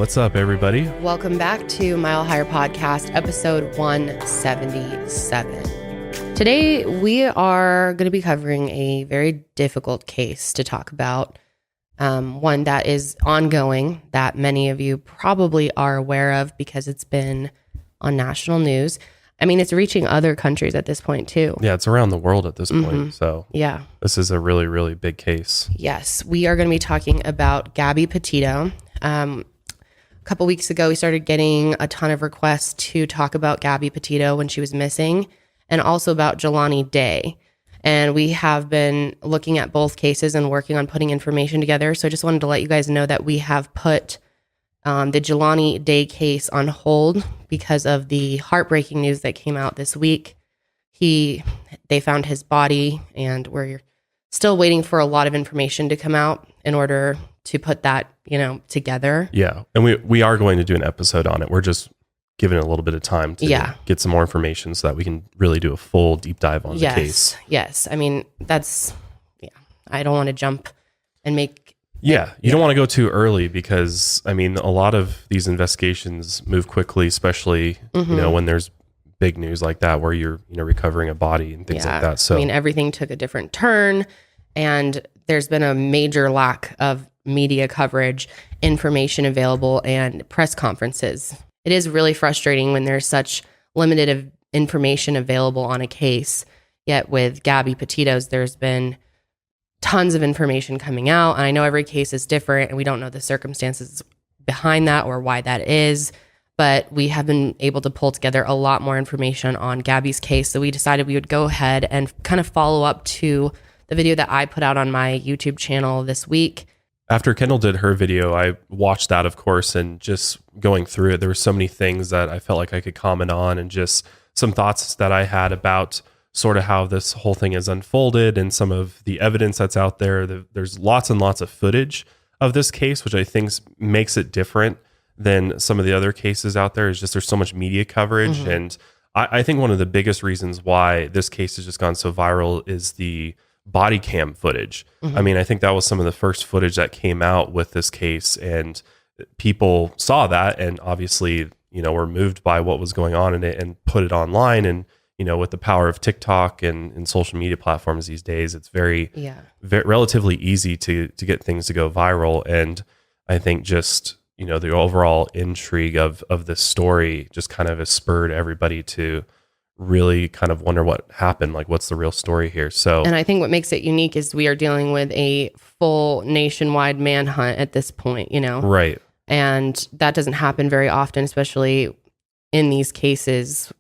What's up, everybody? Welcome back to Mile Higher Podcast, episode 177. Today, we are going to be covering a very difficult case to talk about. One that is ongoing, that many of you probably are aware of because it's been on national news. I mean, it's reaching other countries at this point, too. Yeah, it's around the world at this point. So yeah, this is a really, really big case. Yes, we are going to be talking about Gabby Petito. A couple weeks ago, we started getting a ton of requests to talk about Gabby Petito when she was missing, and also about Jelani Day. And we have been looking at both cases and working on putting information together. So I just wanted to let you guys know that we have put the Jelani Day case on hold because of the heartbreaking news that came out this week. They found his body, and we're still waiting for a lot of information to come out in order to put that, together. Yeah. And we are going to do an episode on it. We're just giving it a little bit of time to get some more information so that we can really do a full deep dive on the case. Yes. I mean, I don't want to jump and make... You don't want to go too early because, I mean, a lot of these investigations move quickly, especially, when there's big news like that where you're, recovering a body and things like that. So, I mean, everything took a different turn, and there's been a major lack of media coverage, information available, and press conferences. It is really frustrating when there's such limited information available on a case. Yet with Gabby Petito's, there's been tons of information coming out. And I know every case is different and we don't know the circumstances behind that or why that is. But we have been able to pull together a lot more information on Gabby's case. So we decided we would go ahead and kind of follow up to the video that I put out on my YouTube channel this week. After Kendall did her video, I watched that, of course, and just going through it, there were so many things that I felt like I could comment on and just some thoughts that I had about sort of how this whole thing is unfolded and some of the evidence that's out there. There's lots and lots of footage of this case, which I think makes it different than some of the other cases out there. Is just there's so much media coverage. And I think one of the biggest reasons why this case has just gone so viral is the body cam footage. I mean, I think that was some of the first footage that came out with this case, and people saw that and obviously, were moved by what was going on in it and put it online. And, with the power of TikTok and social media platforms these days, it's very relatively easy to get things to go viral. And I think just, the overall intrigue of this story just kind of has spurred everybody to really kind of wonder what happened, like what's the real story here. So, and I think what makes it unique is we are dealing with a full nationwide manhunt at this point, right. And that doesn't happen very often, especially in these cases,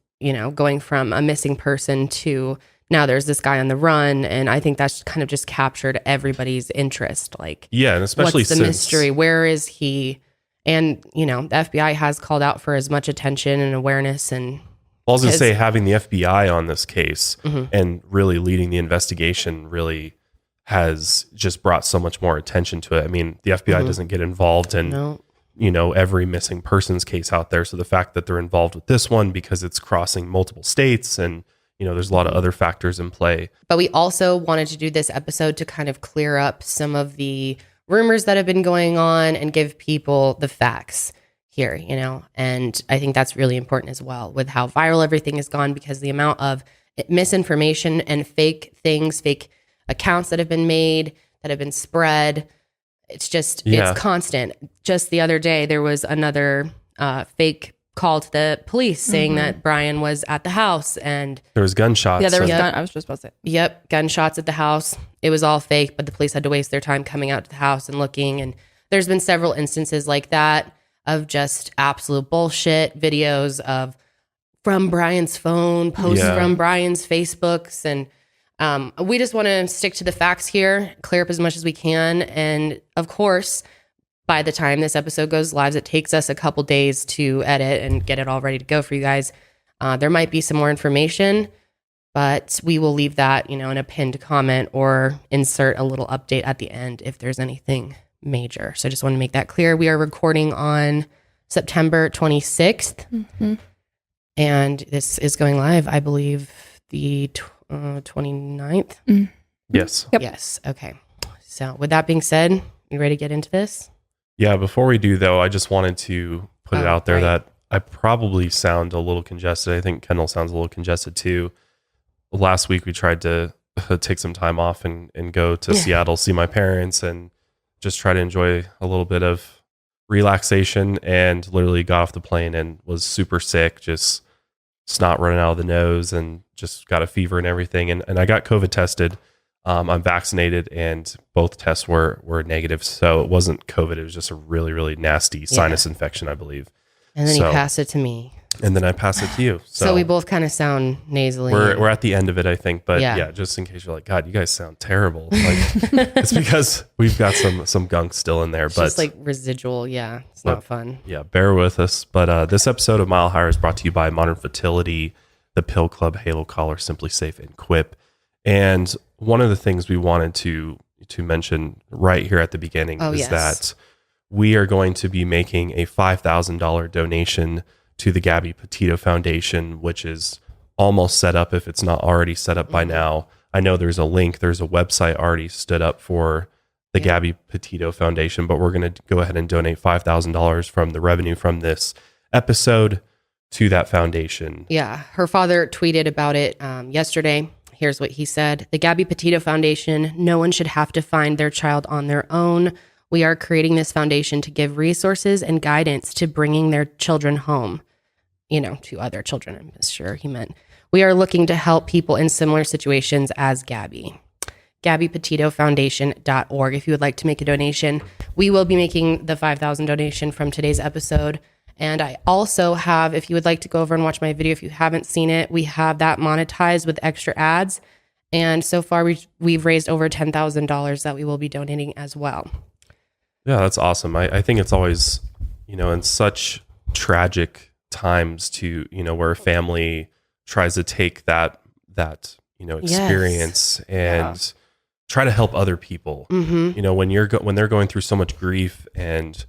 going from a missing person to now there's this guy on the run. And I think that's kind of just captured everybody's interest. Like, and especially what's the mystery? Where is he? And, the FBI has called out for as much attention and awareness. And I was going to say, having the FBI on this case and really leading the investigation really has just brought so much more attention to it. I mean, the FBI doesn't get involved in, every missing persons case out there. So the fact that they're involved with this one because it's crossing multiple states and, there's a lot of other factors in play. But we also wanted to do this episode to kind of clear up some of the rumors that have been going on and give people the facts here, and I think that's really important as well with how viral everything has gone, because the amount of misinformation and fake things, fake accounts that have been made, that have been spread, it's constant. Just the other day, there was another fake call to the police saying that Brian was at the house, and there was gunshots. Yeah, there was I was just supposed to say. Yep, gunshots at the house. It was all fake, but the police had to waste their time coming out to the house and looking, and there's been several instances like that of just absolute bullshit videos from Brian's phone, posts from Brian's Facebooks. And we just want to stick to the facts here, clear up as much as we can. And of course, by the time this episode goes live, it takes us a couple days to edit and get it all ready to go for you guys. There might be some more information, but we will leave that, in a pinned comment or insert a little update at the end if there's anything major. So I just want to make that clear. We are recording on September 26th, and this is going live, I believe, the 29th. Yes. Yep. Yes. Okay. So with that being said, you ready to get into this? Yeah, before we do though, I just wanted to put it out there right. that I probably sound a little congested. I think Kendall sounds a little congested too. Last week we tried to take some time off and go to Seattle, see my parents, and just try to enjoy a little bit of relaxation, and literally got off the plane and was super sick, just snot running out of the nose and just got a fever and everything. And I got COVID tested. I'm vaccinated and both tests were negative. So it wasn't COVID. It was just a really, really nasty sinus infection, I believe. And then you pass it to me. And then I pass it to you. So we both kind of sound nasally. We're at the end of it, I think. But yeah, just in case you're like, God, you guys sound terrible. Like, it's because we've got some gunk still in there. But just like residual. Yeah, it's not fun. Yeah, bear with us. But this episode of Mile Higher is brought to you by Modern Fertility, the Pill Club, Halo Collar, Simply Safe, and Quip. And one of the things we wanted to mention right here at the beginning is that we are going to be making a $5,000 donation to the Gabby Petito Foundation, which is almost set up if it's not already set up by now. I know there's a link, there's a website already stood up for the Gabby Petito Foundation, but we're going to go ahead and donate $5,000 from the revenue from this episode to that foundation. Yeah, her father tweeted about it yesterday. Here's what he said. The Gabby Petito Foundation, no one should have to find their child on their own. We are creating this foundation to give resources and guidance to bringing their children home, to other children, I'm sure he meant. We are looking to help people in similar situations as Gabby. GabbyPetitoFoundation.org if you would like to make a donation. We will be making the $5,000 donation from today's episode. And I also have, if you would like to go over and watch my video, if you haven't seen it, we have that monetized with extra ads. And so far, we've raised over $10,000 that we will be donating as well. Yeah, that's awesome. I think it's always, in such tragic times to, where a family tries to take that experience and try to help other people. Mm-hmm. When they're going through so much grief and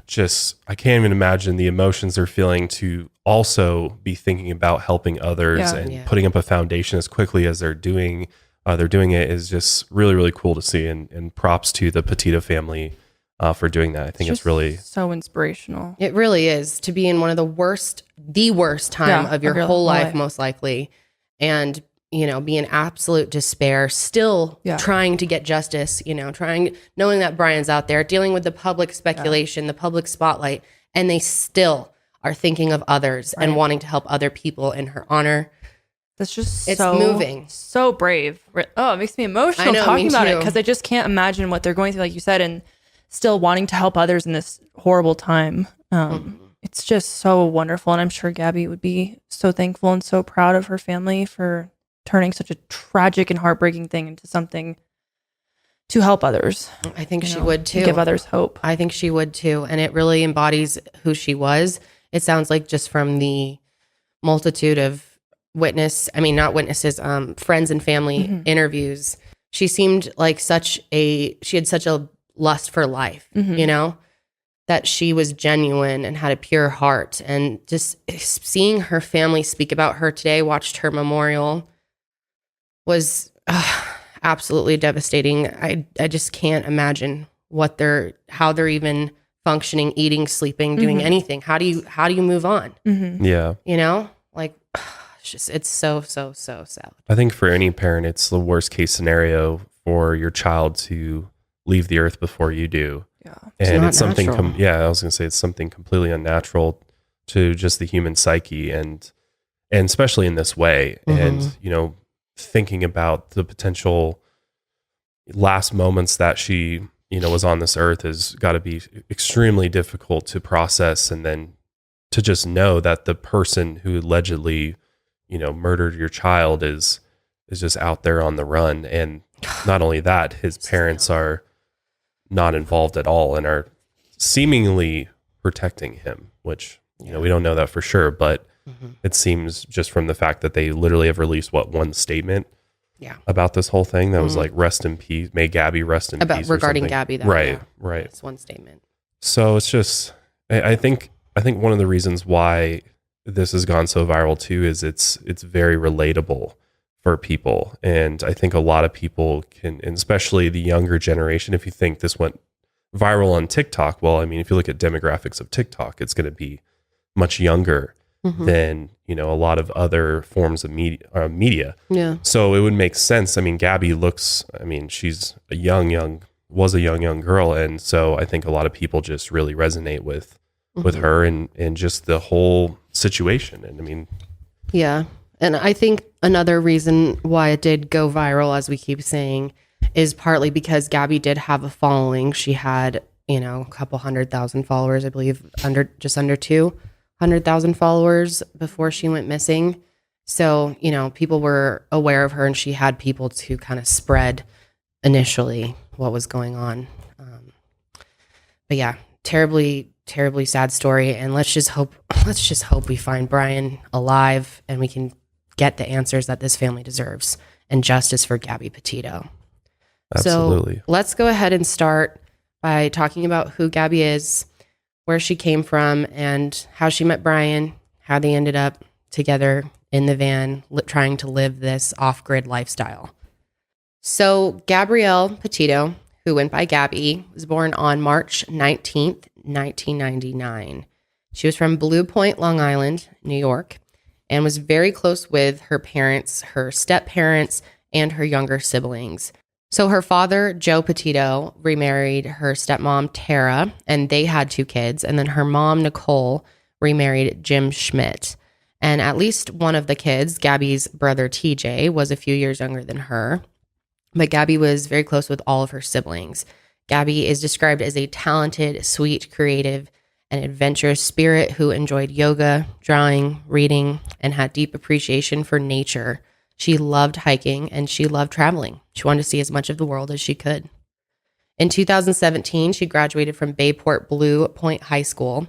just, I can't even imagine the emotions they're feeling to also be thinking about helping others and putting up a foundation as quickly as they're doing it is just really, really cool to see. And props to the Petito family for doing that. I think it's really so inspirational. It really is, to be in one of the worst time of your whole life, most likely. And, be in absolute despair, still trying to get justice, knowing that Brian's out there dealing with the public speculation, the public spotlight, and they still are thinking of others and wanting to help other people in her honor. That's just it's moving. So brave. Oh, it makes me emotional talking about it, because I just can't imagine what they're going through, like you said, and still wanting to help others in this horrible time. It's just so wonderful. And I'm sure Gabby would be so thankful and so proud of her family for turning such a tragic and heartbreaking thing into something to help others. I think she would too. Give others hope. I think she would too. And it really embodies who she was. It sounds like, just from the multitude of friends and family interviews, she seemed like she had such a lust for life, that she was genuine and had a pure heart. And just seeing her family speak about her today, watched her memorial, was absolutely devastating. I just can't imagine how they're even functioning, eating, sleeping, doing anything. How do you move on? Yeah. It's so sad. I think for any parent, it's the worst case scenario for your child to leave the earth before you do. Yeah. And it's something, I was going to say it's something completely unnatural to just the human psyche, and especially in this way. And, thinking about the potential last moments that she, was on this earth has got to be extremely difficult to process. And then to just know that the person who allegedly, murdered your child is just out there on the run. And not only that, his parents are not involved at all and are seemingly protecting him, which, we don't know that for sure, but it seems just from the fact that they literally have released one statement about this whole thing that was like, rest in peace, may Gabby rest in peace. Regarding Gabby, right. It's one statement. So it's just, I think one of the reasons why this has gone so viral too is it's very relatable for people. And I think a lot of people can, and especially the younger generation, if you think this went viral on TikTok. Well, I mean, if you look at demographics of TikTok, it's going to be much younger than, you know, a lot of other forms of media. Yeah. So it would make sense. I mean, Gabby looks, I mean, she's a young girl. And so I think a lot of people just really resonate with her and just the whole situation. And I mean, yeah. And I think another reason why it did go viral, as we keep saying, is partly because Gabby did have a following. She had, you know, a couple 100,000 followers, I believe, just under 200,000 followers before she went missing. So, you know, people were aware of her, and she had people to kind of spread initially what was going on. But yeah, terribly sad story. And let's just hope we find Brian alive and we can get the answers that this family deserves and justice for Gabby Petito. Absolutely. So let's go ahead and start by talking about who Gabby is, where she came from, and how she met Brian, how they ended up together in the van trying to live this off-grid lifestyle. So Gabrielle Petito, who went by Gabby, was born on March 19th, 1999. She was from Blue Point, Long Island, New York, and was very close with her parents, her step-parents, and her younger siblings. So her father, Joe Petito, remarried her stepmom, Tara, and they had 2 kids. And then her mom, Nicole, remarried Jim Schmidt. And at least one of the kids, Gabby's brother, TJ, was a few years younger than her. But Gabby was very close with all of her siblings. Gabby is described as a talented, sweet, creative, and adventurous spirit who enjoyed yoga, drawing, reading, and had deep appreciation for nature. She loved hiking and she loved traveling. She wanted to see as much of the world as she could. In 2017, she graduated from Bayport Blue Point High School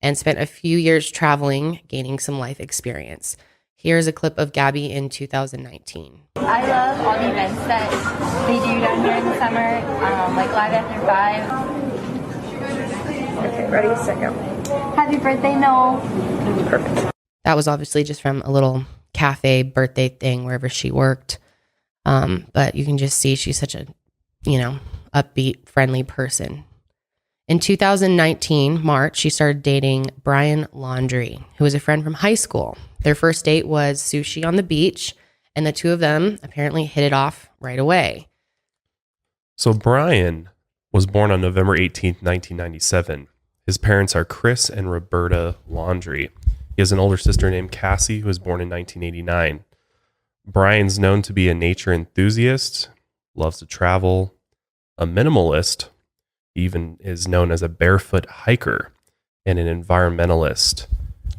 and spent a few years traveling, gaining some life experience. Here's a clip of Gabby in 2019. I love all the events that they do down here in the summer, like Live After 5. Okay, ready, set, go. Happy birthday, Noel. Perfect. That was obviously just from a little cafe birthday thing wherever she worked. But you can just see she's such a, you know, upbeat, friendly person. In 2019, March, she started dating Brian Laundrie, who was a friend from high school. Their first date was sushi on the beach, and the 2 of them apparently hit it off right away. So Brian was born on November 18th, 1997. His parents are Chris and Roberta Laundrie. He has an older sister named Cassie, who was born in 1989. Brian's known to be a nature enthusiast, loves to travel, a minimalist, even is known as a barefoot hiker, and an environmentalist.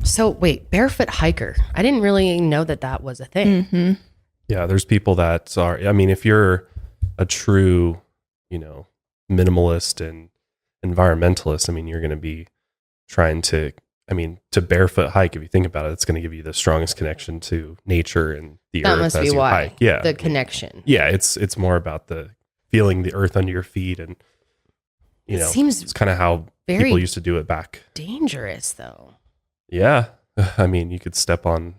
So wait, barefoot hiker. I didn't really know that was a thing. Mm-hmm. Yeah, there's people that are, I mean, if you're a true, you know, minimalist and environmentalist, I mean, you're going to be trying to, I mean, to barefoot hike, if you think about it, it's going to give you the strongest connection to nature and the That earth must as be you why. hike. Yeah. The connection. Yeah, it's more about the feeling the earth under your feet, and you know, seems it's kind of how very people used to do it back. Dangerous though. Yeah. I mean, you could step on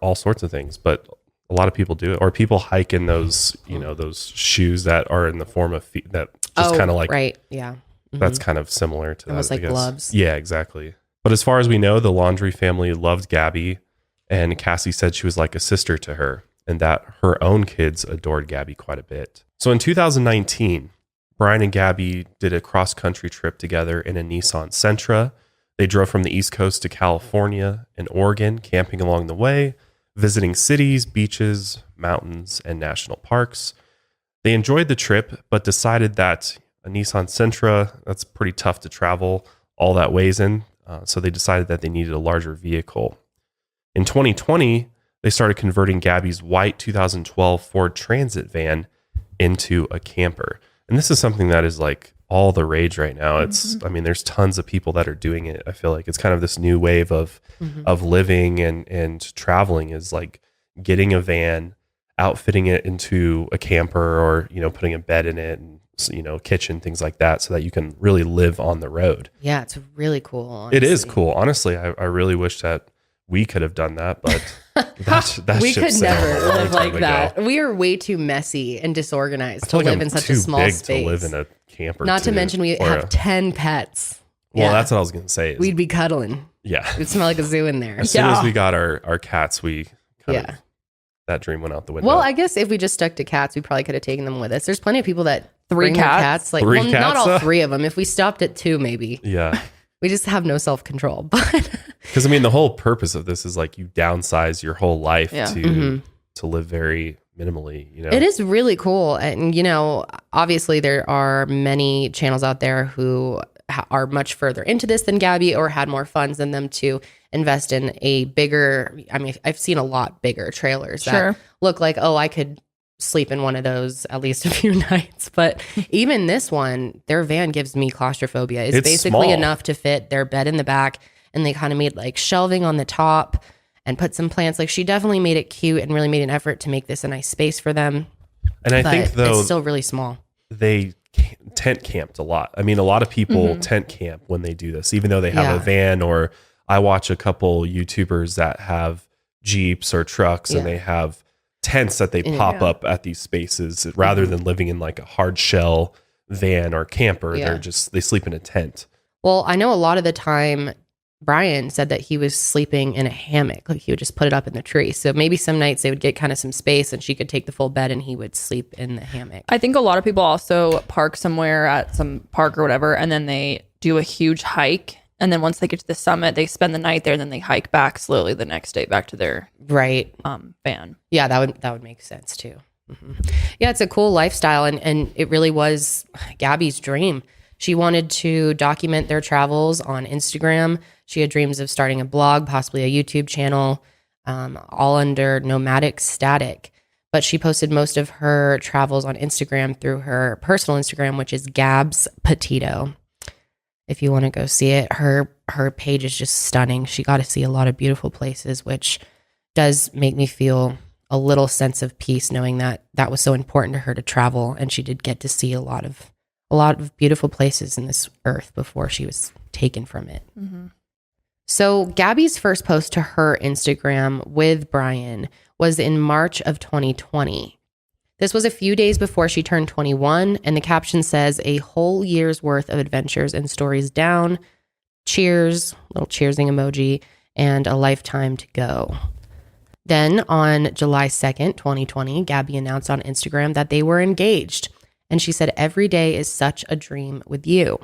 all sorts of things, but a lot of people do it, or people hike in those, you know, those shoes that are in the form of feet that just kind of like, right. Yeah. Mm-hmm. that's kind of similar to Almost that. like gloves. Yeah, exactly. But as far as we know, the Laundrie family loved Gabby, and Cassie said she was like a sister to her, and that her own kids adored Gabby quite a bit. So in 2019, Brian and Gabby did a cross-country trip together in a Nissan Sentra. They drove from the East Coast to California and Oregon, camping along the way, visiting cities, beaches, mountains, and national parks. They enjoyed the trip, but decided that a Nissan Sentra, that's pretty tough to travel all that ways in. So they decided that they needed a larger vehicle. In 2020, they started converting Gabby's white 2012 Ford Transit van into a camper. And this is something that is like all the rage right now. It's, I mean, there's tons of people that are doing it. I feel like it's kind of this new wave of living and traveling, is like getting a van, outfitting it into a camper, or, you know, putting a bed in it and, you know, kitchen, things like that, so that you can really live on the road. Yeah, it's really cool. Honestly. It is cool. Honestly, I really wish that we could have done that, but that's we could never live like that. We are way too messy and disorganized to live in such a small space. To live in a camper. Not to mention we have 10 pets. Well, that's what I was going to say. We'd be cuddling. Yeah. It'd smell like a zoo in there. As soon as we got our cats, we kind of, that dream went out the window. Well, I guess if we just stuck to cats, we probably could have taken them with us. There's plenty of people that bring their cats. Like, three cats, not all 3 of them. If we stopped at 2, maybe. Yeah. We just have no self-control. But because I mean, the whole purpose of this is like you downsize your whole life to live very minimally. You know, it is really cool, and you know, obviously there are many channels out there who are much further into this than Gabby or had more funds than them to invest in a bigger. I mean, I've seen a lot bigger trailers that look like, oh, I could sleep in one of those at least a few nights. But even this one, their van gives me claustrophobia. It's basically small enough to fit their bed in the back, and they kind of made like shelving on the top and put some plants. Like she definitely made it cute and really made an effort to make this a nice space for them. And I think though it's still really small. They tent camped a lot. I mean, a lot of people tent camp when they do this, even though they have a van, or I watch a couple YouTubers that have Jeeps or trucks and they have tents that they pop up at these spaces rather than living in like a hard shell van or camper. They sleep in a tent. Well, I know a lot of the time Brian said that he was sleeping in a hammock. Like he would just put it up in the tree. So maybe some nights they would get kind of some space and she could take the full bed and he would sleep in the hammock. I think a lot of people also park somewhere at some park or whatever, and then they do a huge hike. And then once they get to the summit, they spend the night there, and then they hike back slowly the next day back to their van. Yeah, that would make sense too. Yeah, it's a cool lifestyle, and it really was Gabby's dream. She wanted to document their travels on Instagram. She had dreams of starting a blog, possibly a YouTube channel, all under Nomadic Static. But she posted most of her travels on Instagram through her personal Instagram, which is Gabs Petito. If you want to go see it, her page is just stunning. She got to see a lot of beautiful places, which does make me feel a little sense of peace knowing that that was so important to her to travel, and she did get to see a lot of beautiful places in this earth before she was taken from it. So Gabby's first post to her Instagram with Brian was in March of 2020. This was a few days before she turned 21, and the caption says, "A whole year's worth of adventures and stories down. Cheers," little cheersing emoji, "and a lifetime to go." Then on July 2nd, 2020, Gabby announced on Instagram that they were engaged, and she said, "Every day is such a dream with you."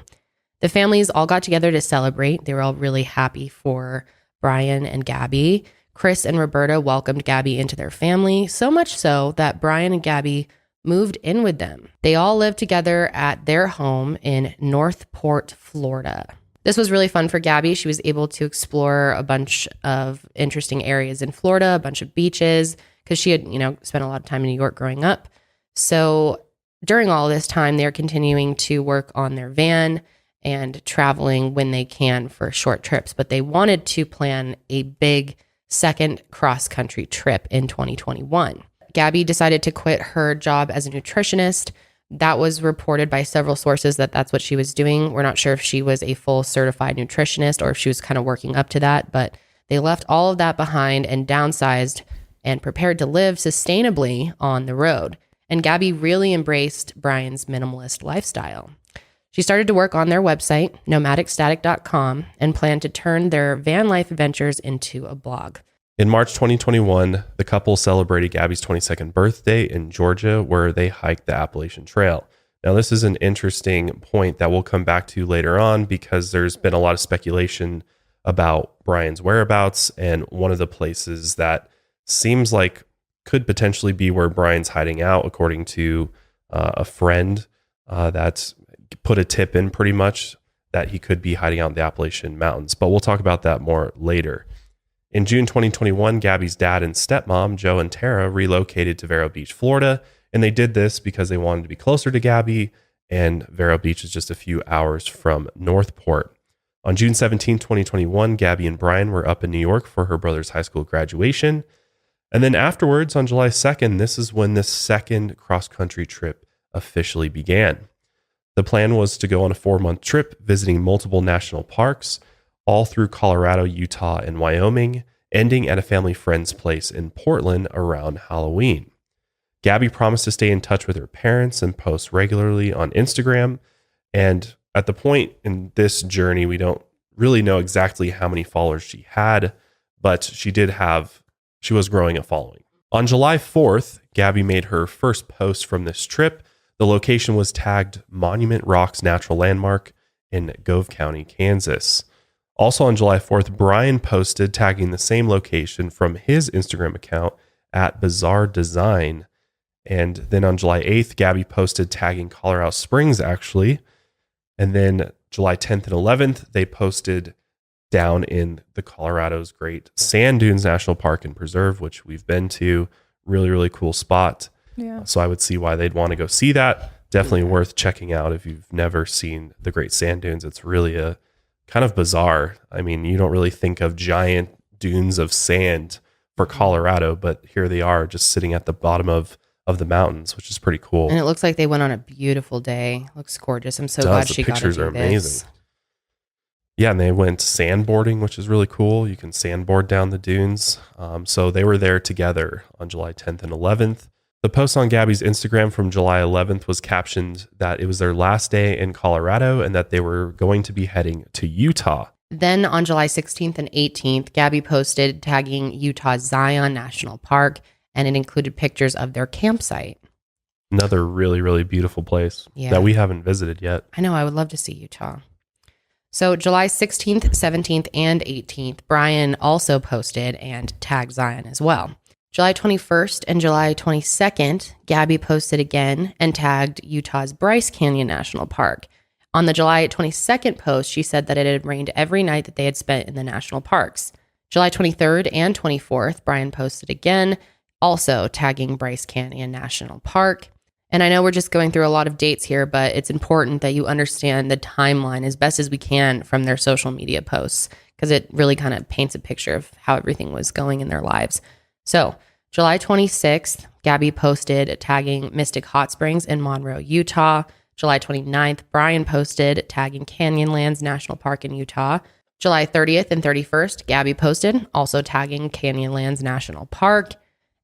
The families all got together to celebrate. They were all really happy for Brian and Gabby. Chris and Roberta welcomed Gabby into their family, so much so that Brian and Gabby moved in with them. They all lived together at their home in Northport, Florida. This was really fun for Gabby. She was able to explore a bunch of interesting areas in Florida, a bunch of beaches, because she had, spent a lot of time in New York growing up. So during all this time, they're continuing to work on their van and traveling when they can for short trips, but they wanted to plan a big second cross-country trip in 2021. Gabby decided to quit her job as a nutritionist. That was reported by several sources that that's what she was doing. We're not sure if she was a full certified nutritionist or if she was kind of working up to that, but they left all of that behind and downsized and prepared to live sustainably on the road. And Gabby really embraced Brian's minimalist lifestyle. She started to work on their website, nomadicstatic.com, and planned to turn their van life adventures into a blog. In March 2021, the couple celebrated Gabby's 22nd birthday in Georgia, where they hiked the Appalachian Trail. Now, this is an interesting point that we'll come back to later on because there's been a lot of speculation about Brian's whereabouts, and one of the places that seems like could potentially be where Brian's hiding out, according to a friend that's put a tip in pretty much that he could be hiding out in the Appalachian Mountains. But we'll talk about that more later. In June 2021, Gabby's dad and stepmom, Joe and Tara, relocated to Vero Beach, Florida. And they did this because they wanted to be closer to Gabby. And Vero Beach is just a few hours from Northport. On June 17, 2021, Gabby and Brian were up in New York for her brother's high school graduation. And then afterwards, on July 2nd, this is when the second cross-country trip officially began. The plan was to go on a 4-month trip, visiting multiple national parks, all through Colorado, Utah, and Wyoming. ending at a family friend's place in Portland around Halloween. Gabby promised to stay in touch with her parents and post regularly on Instagram. And at the point in this journey, we don't really know exactly how many followers she had, but she was growing a following. On July 4th, Gabby made her first post from this trip. The location was tagged Monument Rocks Natural Landmark in Gove County, Kansas. Also on July 4th, Brian posted tagging the same location from his Instagram account at Bizarre Design. And then on July 8th, Gabby posted tagging Colorado Springs, actually. And then July 10th and 11th, they posted down in the Colorado's great Sand Dunes National Park and Preserve, which we've been to. Really, really cool spot. Yeah. So I would see why they'd want to go see that. Definitely worth checking out if you've never seen the Great Sand Dunes. It's really a kind of bizarre. I mean, you don't really think of giant dunes of sand for Colorado, but here they are just sitting at the bottom of the mountains, which is pretty cool. And it looks like they went on a beautiful day. Looks gorgeous. I'm so glad she got to do this. The pictures are amazing. Yeah, and they went sandboarding, which is really cool. You can sandboard down the dunes. So they were there together on July 10th and 11th. The post on Gabby's Instagram from July 11th was captioned that it was their last day in Colorado and that they were going to be heading to Utah. Then on July 16th and 18th, Gabby posted tagging Utah's Zion National Park, and it included pictures of their campsite. Another really, really beautiful place that we haven't visited yet. I know. I would love to see Utah. So July 16th, 17th, and 18th, Brian also posted and tagged Zion as well. July 21st and July 22nd, Gabby posted again and tagged Utah's Bryce Canyon National Park. On the July 22nd post, she said that it had rained every night that they had spent in the national parks. July 23rd and 24th, Brian posted again, also tagging Bryce Canyon National Park. And I know we're just going through a lot of dates here, but it's important that you understand the timeline as best as we can from their social media posts, because it really kind of paints a picture of how everything was going in their lives. So July 26th, Gabby posted tagging Mystic Hot Springs in Monroe, Utah. July 29th, Brian posted tagging Canyonlands National Park in Utah. July 30th and 31st, Gabby posted also tagging Canyonlands National Park.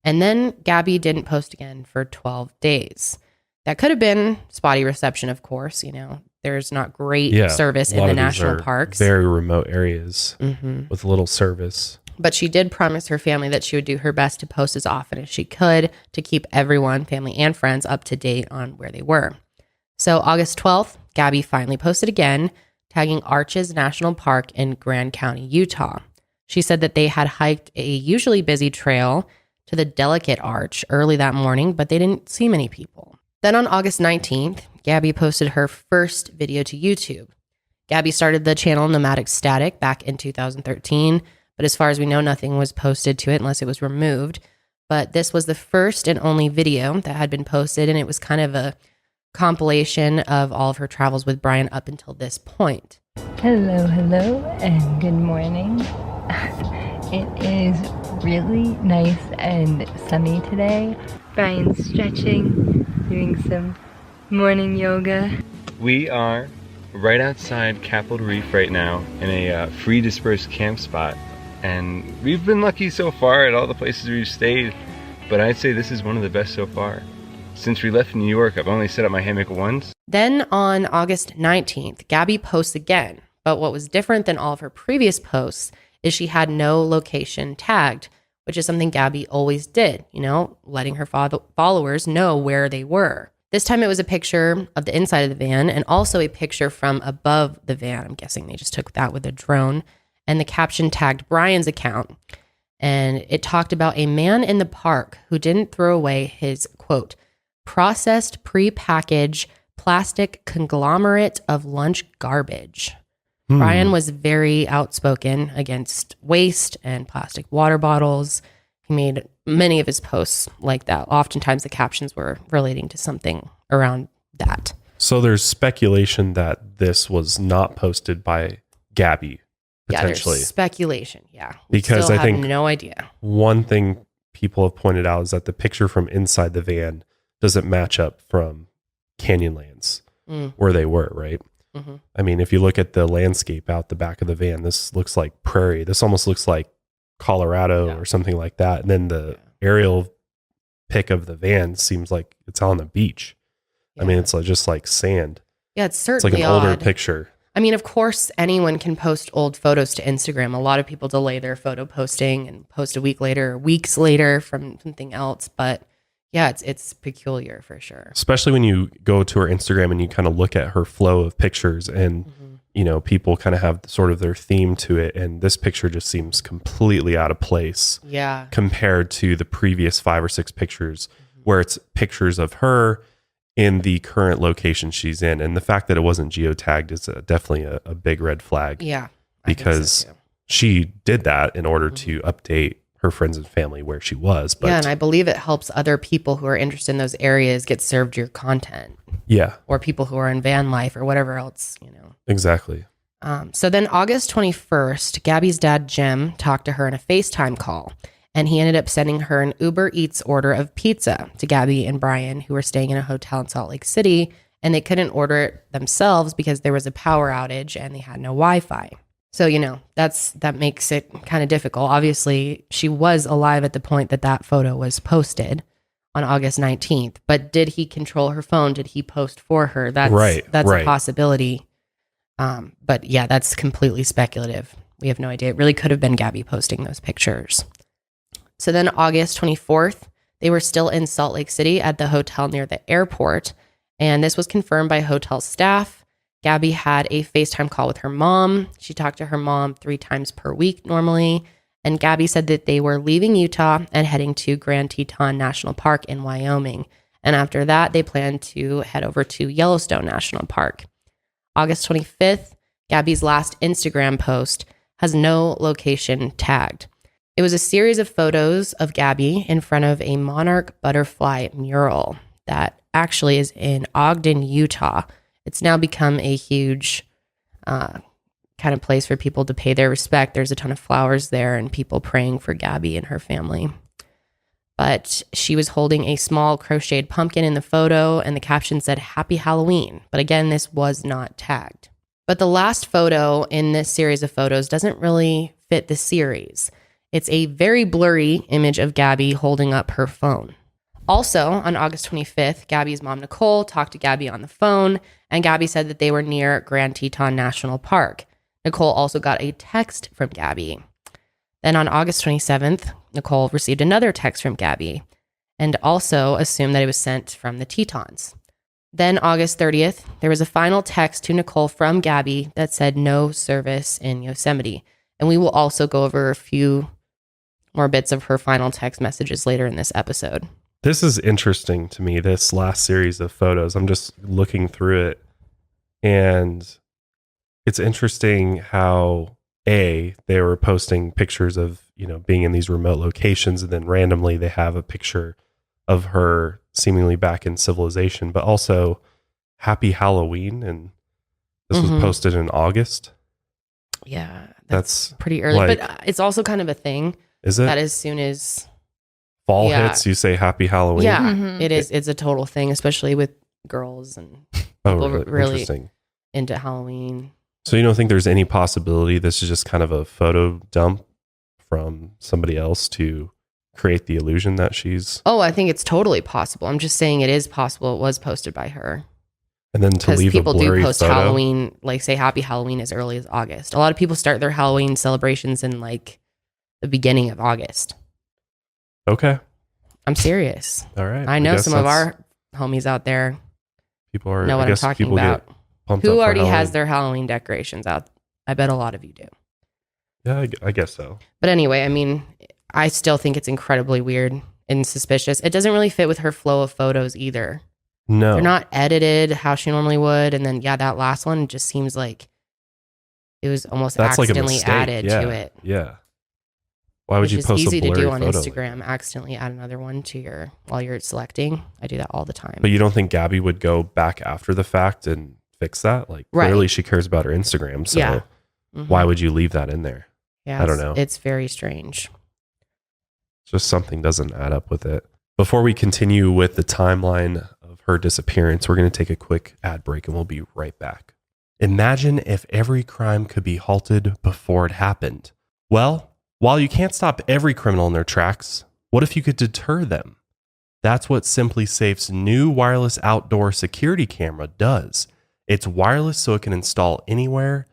And then Gabby didn't post again for 12 days. That could have been spotty reception, of course. You know, there's not great service in the national parks. Very remote areas with little service. But she did promise her family that she would do her best to post as often as she could to keep everyone, family and friends, up to date on where they were. So August 12th, Gabby finally posted again, tagging Arches National Park in Grand County, Utah. She said that they had hiked a usually busy trail to the Delicate Arch early that morning, but they didn't see many people. Then on August 19th, Gabby posted her first video to YouTube. Gabby started the channel Nomadic Static back in 2013, but as far as we know, nothing was posted to it unless it was removed. But this was the first and only video that had been posted, and it was kind of a compilation of all of her travels with Brian up until this point. Hello, and good morning. It is really nice and sunny today. Brian's stretching, doing some morning yoga. We are right outside Capitol Reef right now in a free dispersed camp spot. And we've been lucky so far at all the places we've stayed, but I'd say this is one of the best so far. Since we left New York, I've only set up my hammock once. Then on August 19th, Gabby posts again. But what was different than all of her previous posts is she had no location tagged, which is something Gabby always did, you know, letting her followers know where they were. This time it was a picture of the inside of the van and also a picture from above the van. I'm guessing they just took that with a drone. And the caption tagged Brian's account. And it talked about a man in the park who didn't throw away his, quote, processed prepackaged plastic conglomerate of lunch garbage. Brian was very outspoken against waste and plastic water bottles. He made many of his posts like that. Oftentimes the captions were relating to something around that. So there's speculation that this was not posted by Gabby, potentially. Yeah, there's speculation, yeah. Because I think no idea. One thing people have pointed out is that the picture from inside the van doesn't match up from Canyonlands, where they were, right? Mm-hmm. I mean, if you look at the landscape out the back of the van, this looks like prairie. This almost looks like Colorado or something like that. And then the aerial pic of the van seems like it's on the beach. I mean, it's just like sand. Yeah, it's It's like certainly an older odd. picture. I mean, of course, anyone can post old photos to Instagram. A lot of people delay their photo posting and post a week later, or weeks later from something else. But yeah, it's peculiar for sure. Especially when you go to her Instagram and you kind of look at her flow of pictures and, you know, people kind of have sort of their theme to it. And this picture just seems completely out of place. Yeah. Compared to the previous 5 or 6 pictures where it's pictures of her in the current location she's in. And the fact that it wasn't geotagged is definitely a big red flag. Yeah. Because she did that in order to update her friends and family where she was. But yeah, and I believe it helps other people who are interested in those areas get served your content. Yeah. Or people who are in van life or whatever else, you know. Exactly. So then August 21st, Gabby's dad, Jim, talked to her in a FaceTime call. And he ended up sending her an Uber Eats order of pizza to Gabby and Brian, who were staying in a hotel in Salt Lake City. And they couldn't order it themselves because there was a power outage and they had no Wi-Fi. So, you know, that makes it kind of difficult. Obviously, she was alive at the point that photo was posted on August 19th. But did he control her phone? Did he post for her? That's a possibility. But yeah, that's completely speculative. We have no idea. It really could have been Gabby posting those pictures. So then August 24th, they were still in Salt Lake City at the hotel near the airport. And this was confirmed by hotel staff. Gabby had a FaceTime call with her mom. She talked to her mom 3 times per week normally. And Gabby said that they were leaving Utah and heading to Grand Teton National Park in Wyoming. And after that, they planned to head over to Yellowstone National Park. August 25th, Gabby's last Instagram post has no location tagged. It was a series of photos of Gabby in front of a monarch butterfly mural that actually is in Ogden, Utah. It's now become a huge kind of place for people to pay their respect. There's a ton of flowers there and people praying for Gabby and her family. But she was holding a small crocheted pumpkin in the photo, and the caption said, "Happy Halloween." But again, this was not tagged. But the last photo in this series of photos doesn't really fit the series. It's a very blurry image of Gabby holding up her phone. Also, on August 25th, Gabby's mom, Nicole, talked to Gabby on the phone, and Gabby said that they were near Grand Teton National Park. Nicole also got a text from Gabby. Then on August 27th, Nicole received another text from Gabby and also assumed that it was sent from the Tetons. Then August 30th, there was a final text to Nicole from Gabby that said no service in Yosemite. And we will also go over a few more bits of her final text messages later in this episode. This is interesting to me, this last series of photos. I'm just looking through it, and it's interesting how they were posting pictures of, you know, being in these remote locations, and then randomly they have a picture of her seemingly back in civilization, but also Happy Halloween. And this was posted in August. Yeah, that's pretty early, like, but it's also kind of a thing. Is it? That as soon as fall hits, you say Happy Halloween? Yeah, it is. It's a total thing, especially with girls and people really into Halloween. So you don't think there's any possibility this is just kind of a photo dump from somebody else to create the illusion that she's... Oh, I think it's totally possible. I'm just saying it is possible it was posted by her. And then to leave a blurry people do post photo. Halloween, like say Happy Halloween as early as August. A lot of people start their Halloween celebrations in like the beginning of August. Okay. I'm serious. All right. I know some of our homies out there people are, know what I'm talking about. Who already has their Halloween decorations out? I bet a lot of you do. Yeah, I guess so. But anyway, I mean, I still think it's incredibly weird and suspicious. It doesn't really fit with her flow of photos either. No. They're not edited how she normally would. And then, yeah, that last one just seems like it was almost accidentally added to it. Yeah. Why would you post a blurry photo? Which is easy to do on Instagram, accidentally add another one to while you're selecting. I do that all the time. But you don't think Gabby would go back after the fact and fix that? Like, clearly she cares about her Instagram. So why would you leave that in there? Yeah, I don't know. It's very strange. Just something doesn't add up with it. Before we continue with the timeline of her disappearance, we're going to take a quick ad break and we'll be right back. Imagine if every crime could be halted before it happened. Well, While you can't stop every criminal in their tracks, what if you could deter them? That's what Simply Safe's new wireless outdoor security camera does. It's wireless so it can install anywhere,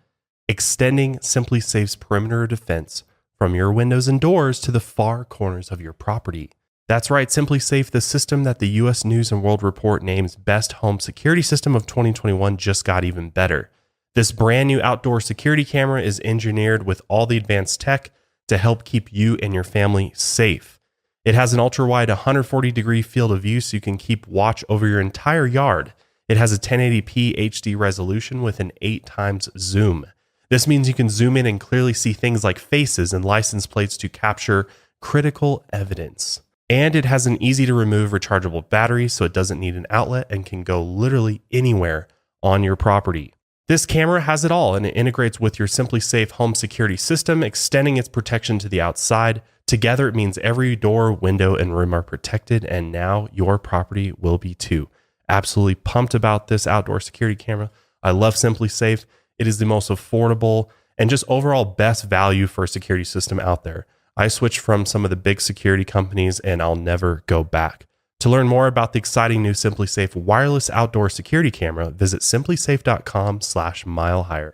extending Simply Safe's perimeter of defense from your windows and doors to the far corners of your property. That's right, Simply Safe, the system that the US News and World Report names Best Home Security System of 2021, just got even better. This brand new outdoor security camera is engineered with all the advanced tech to help keep you and your family safe. It has an ultra-wide 140-degree field of view so you can keep watch over your entire yard. It has a 1080p HD resolution with an 8x zoom. This means you can zoom in and clearly see things like faces and license plates to capture critical evidence. And it has an easy-to-remove rechargeable battery so it doesn't need an outlet and can go literally anywhere on your property. This camera has it all, and it integrates with your Simply Safe home security system, extending its protection to the outside. Together, it means every door, window, and room are protected, and now your property will be too. Absolutely pumped about this outdoor security camera. I love Simply Safe. It is the most affordable and just overall best value for a security system out there. I switched from some of the big security companies, and I'll never go back. To learn more about the exciting new Simply Safe wireless outdoor security camera, visit simplysafe.com/milehigher.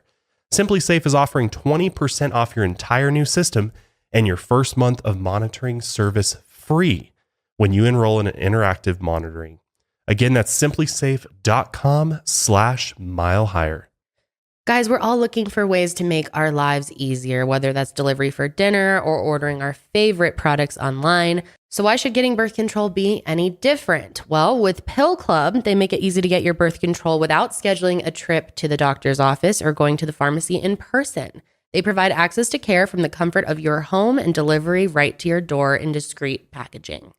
Simply Safe is offering 20% off your entire new system and your first month of monitoring service free when you enroll in an interactive monitoring. Again, that's simplysafe.com/milehigher. Guys, we're all looking for ways to make our lives easier, whether that's delivery for dinner or ordering our favorite products online. So why should getting birth control be any different? Well, with Pill Club, they make it easy to get your birth control without scheduling a trip to the doctor's office or going to the pharmacy in person. They provide access to care from the comfort of your home and delivery right to your door in discreet packaging.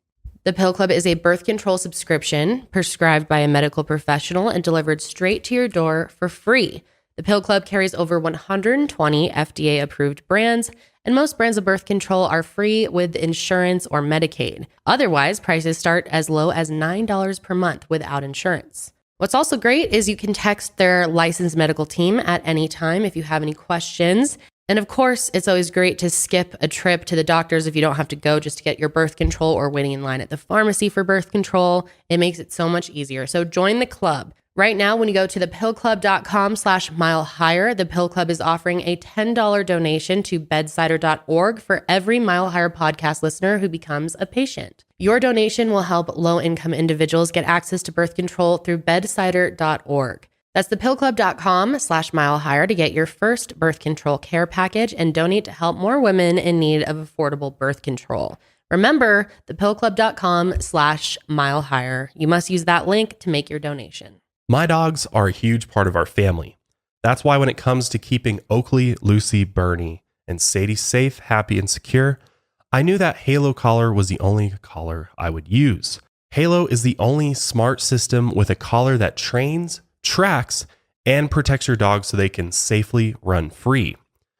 The Pill Club is a birth control subscription prescribed by a medical professional and delivered straight to your door for free. The Pill Club carries over 120 FDA-approved brands, and most brands of birth control are free with insurance or Medicaid. Otherwise, prices start as low as $9 per month without insurance. What's also great is you can text their licensed medical team at any time if you have any questions. And of course, it's always great to skip a trip to the doctors if you don't have to go just to get your birth control or waiting in line at the pharmacy for birth control. It makes it so much easier. So join the club. Right now, when you go to thepillclub.com/milehigher, the Pill Club is offering a $10 donation to bedsider.org for every Mile Higher podcast listener who becomes a patient. Your donation will help low-income individuals get access to birth control through bedsider.org. That's thepillclub.com/milehigher to get your first birth control care package and donate to help more women in need of affordable birth control. Remember, thepillclub.com/milehigher. You must use that link to make your donation. My dogs are a huge part of our family. That's why when it comes to keeping Oakley, Lucy, Bernie, and Sadie safe, happy, and secure, I knew that Halo collar was the only collar I would use. Halo is the only smart system with a collar that trains, tracks, and protects your dog so they can safely run free.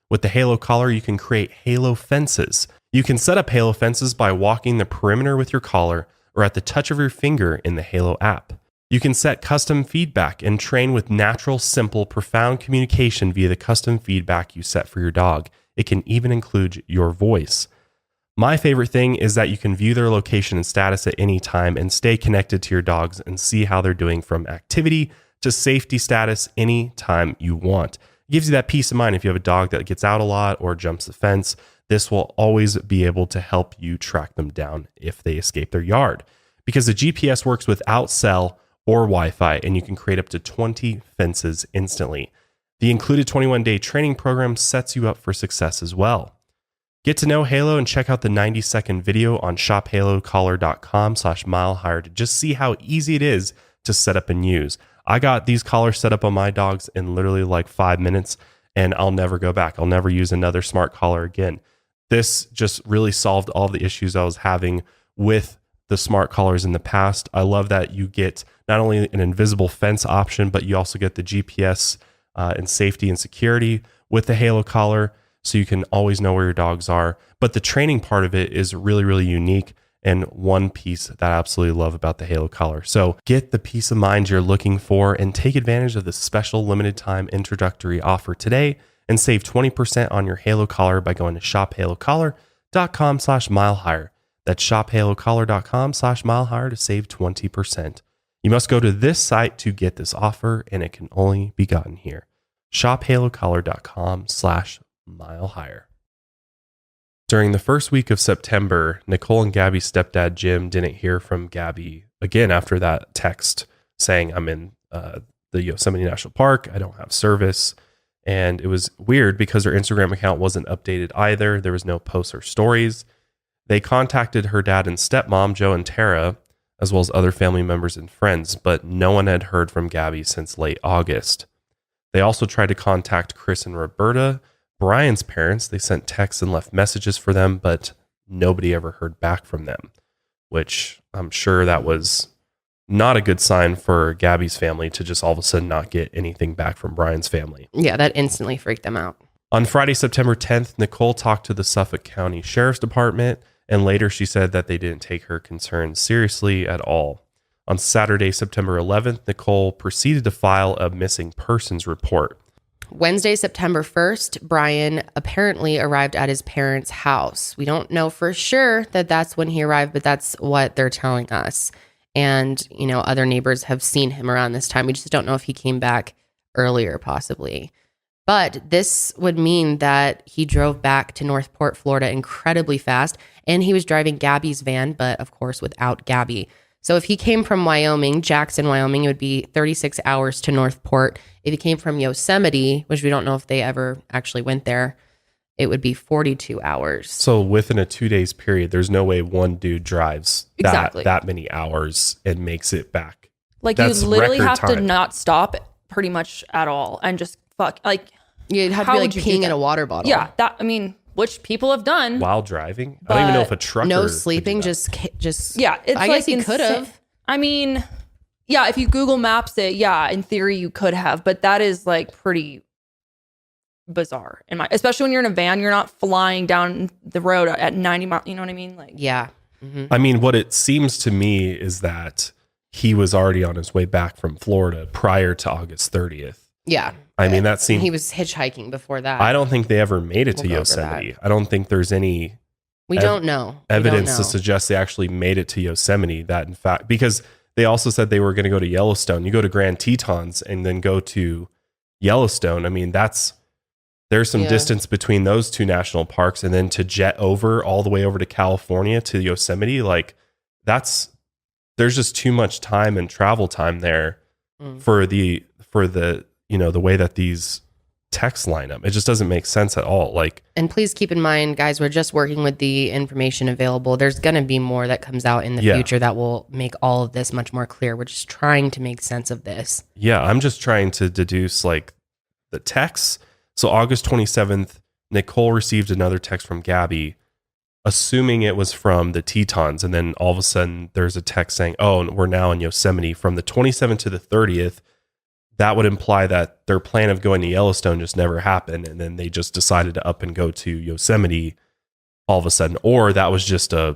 With the Halo collar, you can create Halo fences. You can set up Halo fences by walking the perimeter with your collar or at the touch of your finger in the Halo app. You can set custom feedback and train with natural, simple, profound communication via the custom feedback you set for your dog. It can even include your voice. My favorite thing is that you can view their location and status at any time and stay connected to your dogs and see how they're doing from activity to safety status anytime you want. It gives you that peace of mind if you have a dog that gets out a lot or jumps the fence. This will always be able to help you track them down if they escape their yard. Because the GPS works without cell or Wi-Fi, and you can create up to 20 fences instantly. The included 21-day training program sets you up for success as well. Get to know Halo and check out the 90-second video on shophalocollar.com/milehigher to just see how easy it is to set up and use. I got these collars set up on my dogs in literally like 5 minutes, and I'll never go back. I'll never use another smart collar again. This just really solved all the issues I was having with the smart collars in the past. I love that you get not only an invisible fence option, but you also get the GPS and safety and security with the Halo collar, so you can always know where your dogs are. But the training part of it is really, really unique, and one piece that I absolutely love about the Halo collar. So get the peace of mind you're looking for and take advantage of the special limited time introductory offer today and save 20% on your Halo collar by going to shophalocollar.com/milehigher. That's shophalocollar.com/milehigher to save 20%. You must go to this site to get this offer, and it can only be gotten here. shophalocollar.com/milehigher. During the first week of September, Nicole and Gabby's stepdad, Jim, didn't hear from Gabby again after that text saying, I'm in the Yosemite National Park. I don't have service. And it was weird because her Instagram account wasn't updated either. There was no posts or stories. They contacted her dad and stepmom, Joe and Tara, as well as other family members and friends, but no one had heard from Gabby since late August. They also tried to contact Chris and Roberta, Brian's parents. They sent texts and left messages for them, but nobody ever heard back from them, which I'm sure that was not a good sign for Gabby's family to just all of a sudden not get anything back from Brian's family. Yeah, that instantly freaked them out. On Friday, September 10th, Nicole talked to the Suffolk County Sheriff's Department, and later she said that they didn't take her concerns seriously at all. On Saturday, September 11th, Nicole proceeded to file a missing persons report. Wednesday, September 1st, Brian apparently arrived at his parents' house. We don't know for sure that that's when he arrived, but that's what they're telling us. And, you know, other neighbors have seen him around this time. We just don't know if he came back earlier, possibly. But this would mean that he drove back to Northport, Florida incredibly fast. And he was driving Gabby's van, but of course without Gabby. So if he came from Wyoming, Jackson, Wyoming, it would be 36 hours to Northport. If he came from Yosemite, which we don't know if they ever actually went there, it would be 42 hours. So within a 2 days period, there's no way one dude drives that many hours and makes it back. Like That's you literally have record to time. not stop pretty much at all and just fuck. Like You'd have to how be like would you do peeing in that? a water bottle. Yeah, that I mean, which people have done. While driving? I don't even know if a trucker No could do sleeping, that. just Yeah, it's I like guess he could have. I mean, yeah, if you Google Maps it, yeah, in theory you could have, but that is like pretty bizarre especially when you're in a van. You're not flying down the road at 90 miles. You know what I mean? Like, Yeah. Mm-hmm. I mean, what it seems to me is that he was already on his way back from Florida prior to August 30th. Yeah. I mean, that seemed... He was hitchhiking before that. I don't think they ever made it to We'll go over Yosemite. I don't think there's any We don't know. evidence to suggest they actually made it to Yosemite. That in fact, because they also said they were going to go to Yellowstone. You go to Grand Tetons and then go to Yellowstone. I mean, there's some distance between those two national parks, and then to jet over all the way over to California to Yosemite, like there's just too much time and travel time there for the the way that these texts line up. It just doesn't make sense at all. Like, and please keep in mind, guys, we're just working with the information available. There's going to be more that comes out in the future that will make all of this much more clear. We're just trying to make sense of this. Yeah, I'm just trying to deduce like the texts. So August 27th, Nicole received another text from Gabby, assuming it was from the Tetons. And then all of a sudden there's a text saying, oh, we're now in Yosemite. From the 27th to the 30th, that would imply that their plan of going to Yellowstone just never happened. And then they just decided to up and go to Yosemite all of a sudden. Or that was just a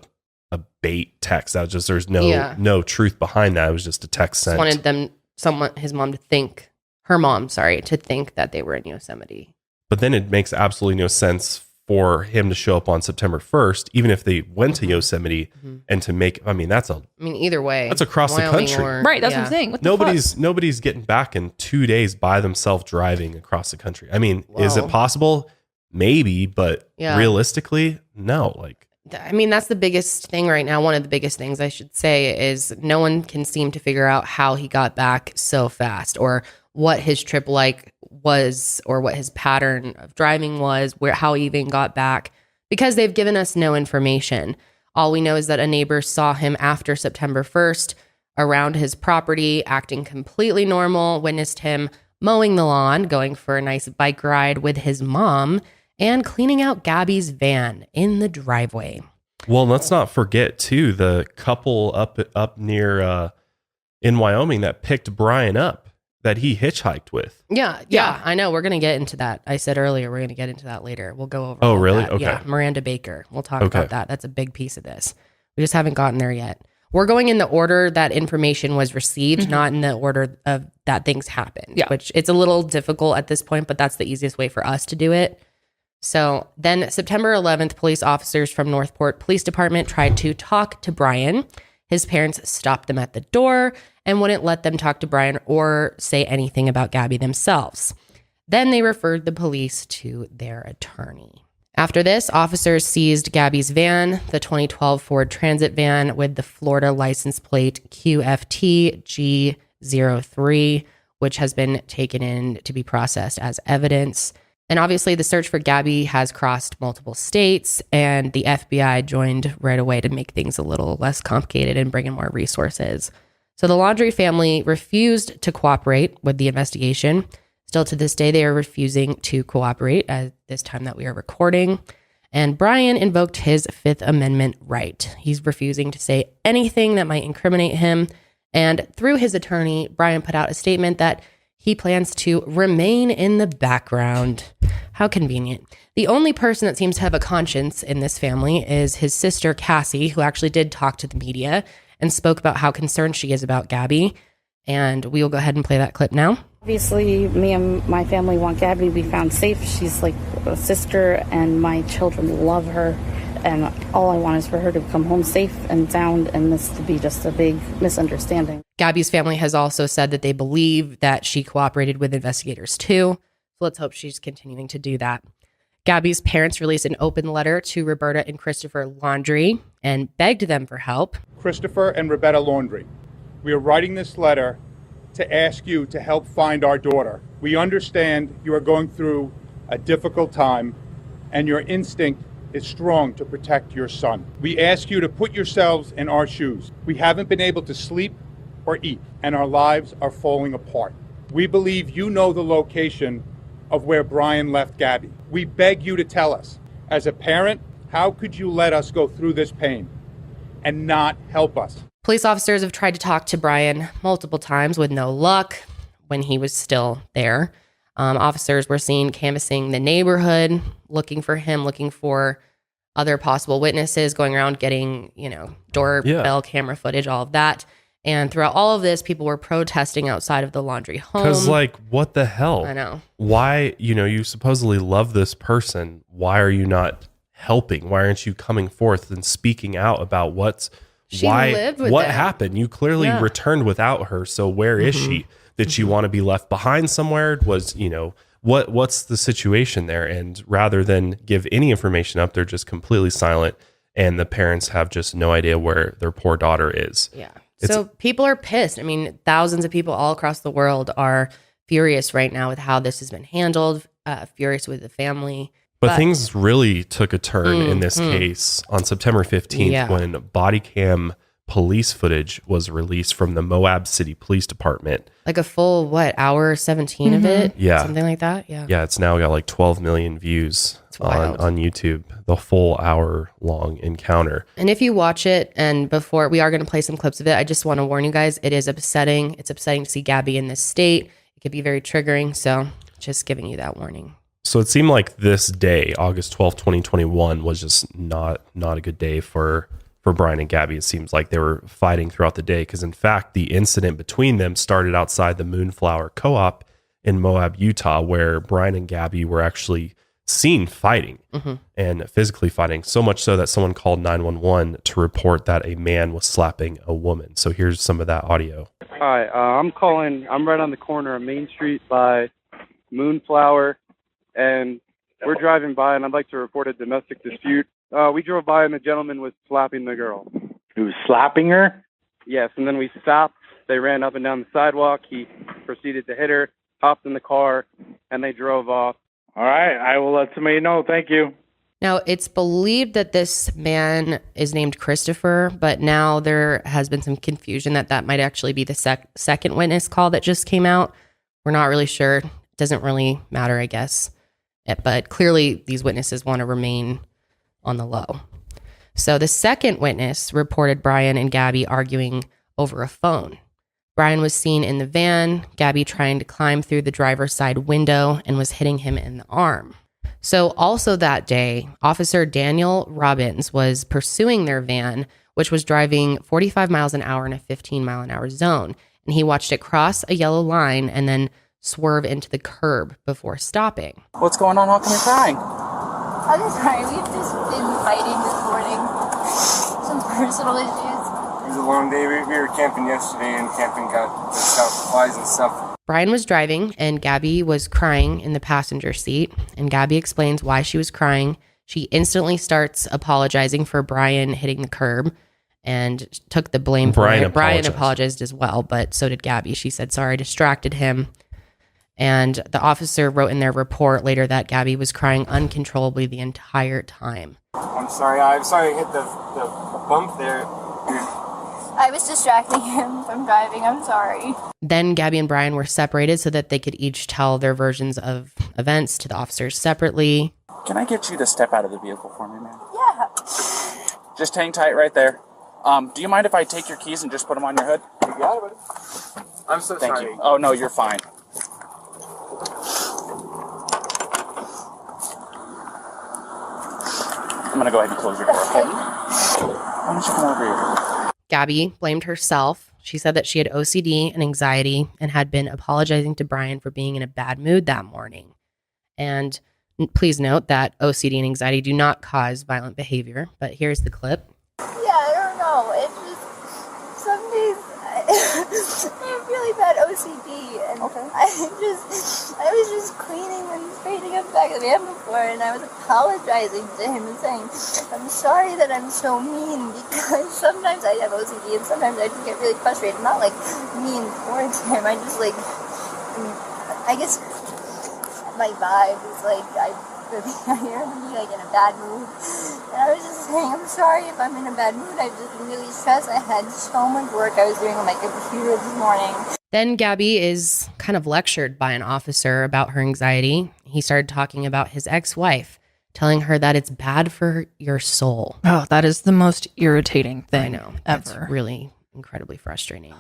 bait text. That was just, there's no truth behind that. It was just a text sent. Just wanted his mom to think, to think that they were in Yosemite. But then it makes absolutely no sense for him to show up on September 1st, even if they went to Yosemite and to make, Either way. That's across the Wyoming country. right, that's what I'm saying. What the fuck? Nobody's getting back in 2 days by themselves driving across the country. I mean, is it possible? Maybe, but realistically, no. Like, I mean, that's the biggest thing right now. One of the biggest things I should say is no one can seem to figure out how he got back so fast, or what his trip was, or what his pattern of driving was, how he even got back, because they've given us no information. All we know is that a neighbor saw him after September 1st around his property, acting completely normal, witnessed him mowing the lawn, going for a nice bike ride with his mom, and cleaning out Gabby's van in the driveway. Well, let's not forget too, the couple up near in Wyoming that picked Brian up, that he hitchhiked with. Yeah, I know. We're going to get into that. I said earlier, we're going to get into that later. We'll go over really? that. Okay. Yeah, Miranda Baker. We'll talk about that. That's a big piece of this. We just haven't gotten there yet. we're going in the order that information was received, not in the order of that things happened, which it's a little difficult at this point, but that's the easiest way for us to do it. So then September 11th, police officers from Northport Police Department tried to talk to Brian. His parents stopped them at the door and wouldn't let them talk to Brian or say anything about Gabby themselves. Then they referred the police to their attorney. After this, officers seized Gabby's van, the 2012 Ford Transit van with the Florida license plate QFT G03, which has been taken in to be processed as evidence. And obviously, the search for Gabby has crossed multiple states, and the FBI joined right away to make things a little less complicated and bring in more resources. So the Laundrie family refused to cooperate with the investigation. Still to this day, they are refusing to cooperate at this time that we are recording. And Brian invoked his Fifth Amendment right. He's refusing to say anything that might incriminate him. And through his attorney, Brian put out a statement that he plans to remain in the background. How convenient. The only person that seems to have a conscience in this family is his sister, Cassie, who actually did talk to the media and spoke about how concerned she is about Gabby. And we will go ahead and play that clip now. Obviously, me and my family want Gabby to be found safe. She's like a sister, and my children love her. And all I want is for her to come home safe and sound, and this to be just a big misunderstanding. Gabby's family has also said that they believe that she cooperated with investigators too. So let's hope she's continuing to do that. Gabby's parents released an open letter to Roberta and Christopher Laundrie and begged them for help. Christopher and Roberta Laundrie, we are writing this letter to ask you to help find our daughter. We understand you are going through a difficult time, and your instinct is strong to protect your son. We ask you to put yourselves in our shoes. We haven't been able to sleep or eat, and our lives are falling apart. We believe you know the location of where Brian left Gabby. We beg you to tell us. As a parent, how could you let us go through this pain and not help us? Police officers have tried to talk to Brian multiple times with no luck when he was still there. Officers were seen canvassing the neighborhood, looking for him, looking for other possible witnesses, going around getting, doorbell camera footage, all of that. And throughout all of this, people were protesting outside of the Laundrie home. Because, what the hell? I know. Why, you supposedly love this person. Why are you not helping? Why aren't you coming forth and speaking out about what happened? You clearly returned without her. So where is she? Did she want to be left behind somewhere? What's the situation there? And rather than give any information up, they're just completely silent. And the parents have just no idea where their poor daughter is. Yeah. So people are pissed. I mean, thousands of people all across the world are furious right now with how this has been handled, furious with the family. But things really took a turn in this case on September 15th when body cam police footage was released from the Moab City Police Department. Like a full, hour 17 of it? Yeah. Something like that? Yeah. Yeah, it's now got 12 million views on YouTube, the full hour-long encounter. And if you watch it, and before, we are going to play some clips of it, I just want to warn you guys, it is upsetting. It's upsetting to see Gabby in this state. It could be very triggering, so just giving you that warning. So it seemed like this day, August 12th, 2021, was just not a good day for Brian and Gabby. It seems like they were fighting throughout the day because, in fact, the incident between them started outside the Moonflower Co-op in Moab, Utah, where Brian and Gabby were actually seen fighting and physically fighting, so much so that someone called 911 to report that a man was slapping a woman. So here's some of that audio. Hi, I'm calling. I'm right on the corner of Main Street by Moonflower, and we're driving by, and I'd like to report a domestic dispute. We drove by, and the gentleman was slapping the girl. He was slapping her? Yes, and then we stopped. They ran up and down the sidewalk. He proceeded to hit her, hopped in the car, and they drove off. All right, I will let somebody know. Thank you. Now, it's believed that this man is named Christopher, but now there has been some confusion that might actually be the second witness call that just came out. We're not really sure. It doesn't really matter, I guess. But clearly, these witnesses want to remain on the low. So the second witness reported Brian and Gabby arguing over a phone. Brian was seen in the van, Gabby trying to climb through the driver's side window and was hitting him in the arm. So also that day, Officer Daniel Robbins was pursuing their van which was driving 45 miles an hour in a 15-mile-an-hour zone. And he watched it cross a yellow line and then swerve into the curb before stopping. What's going on? How come you're crying? I'm sorry, we've just been fighting this morning. Some personal issues. It was a long day. We were camping yesterday, and camping got flies and stuff. Brian was driving, and Gabby was crying in the passenger seat. And Gabby explains why she was crying. She instantly starts apologizing for Brian hitting the curb and took the blame for it. Brian apologized as well, but so did Gabby. She said, sorry, I distracted him. And the officer wrote in their report later that Gabby was crying uncontrollably the entire time. I'm sorry I hit the bump there. I was distracting him from driving. I'm sorry. Then Gabby and Brian were separated so that they could each tell their versions of events to the officers separately. Can I get you to step out of the vehicle for me, man? Yeah. Just hang tight right there. Do you mind if I take your keys and just put them on your hood? You got it, buddy. I'm so sorry. Thank you. Oh, no, you're fine. I'm going to go ahead and close your door, okay? Why don't you come over here? Gabby blamed herself. She said that she had OCD and anxiety and had been apologizing to Brian for being in a bad mood that morning. And please note that OCD and anxiety do not cause violent behavior, but here's the clip. Yeah, I don't know. It's just some days I have really bad OCD, and I was just cleaning and straightening up the back of the van before, and I was apologizing to him and saying, I'm sorry that I'm so mean, because sometimes I have OCD and sometimes I just get really frustrated. Not like mean towards him. I just I guess my vibe is like I hear him be like in a bad mood. And I was just saying, I'm sorry if I'm in a bad mood. I've just been really stressed. I had so much work I was doing on my computer this morning. Then Gabby is kind of lectured by an officer about her anxiety. He started talking about his ex-wife, telling her that it's bad for your soul. Oh, that is the most irritating thing I know. ever. It's really incredibly frustrating.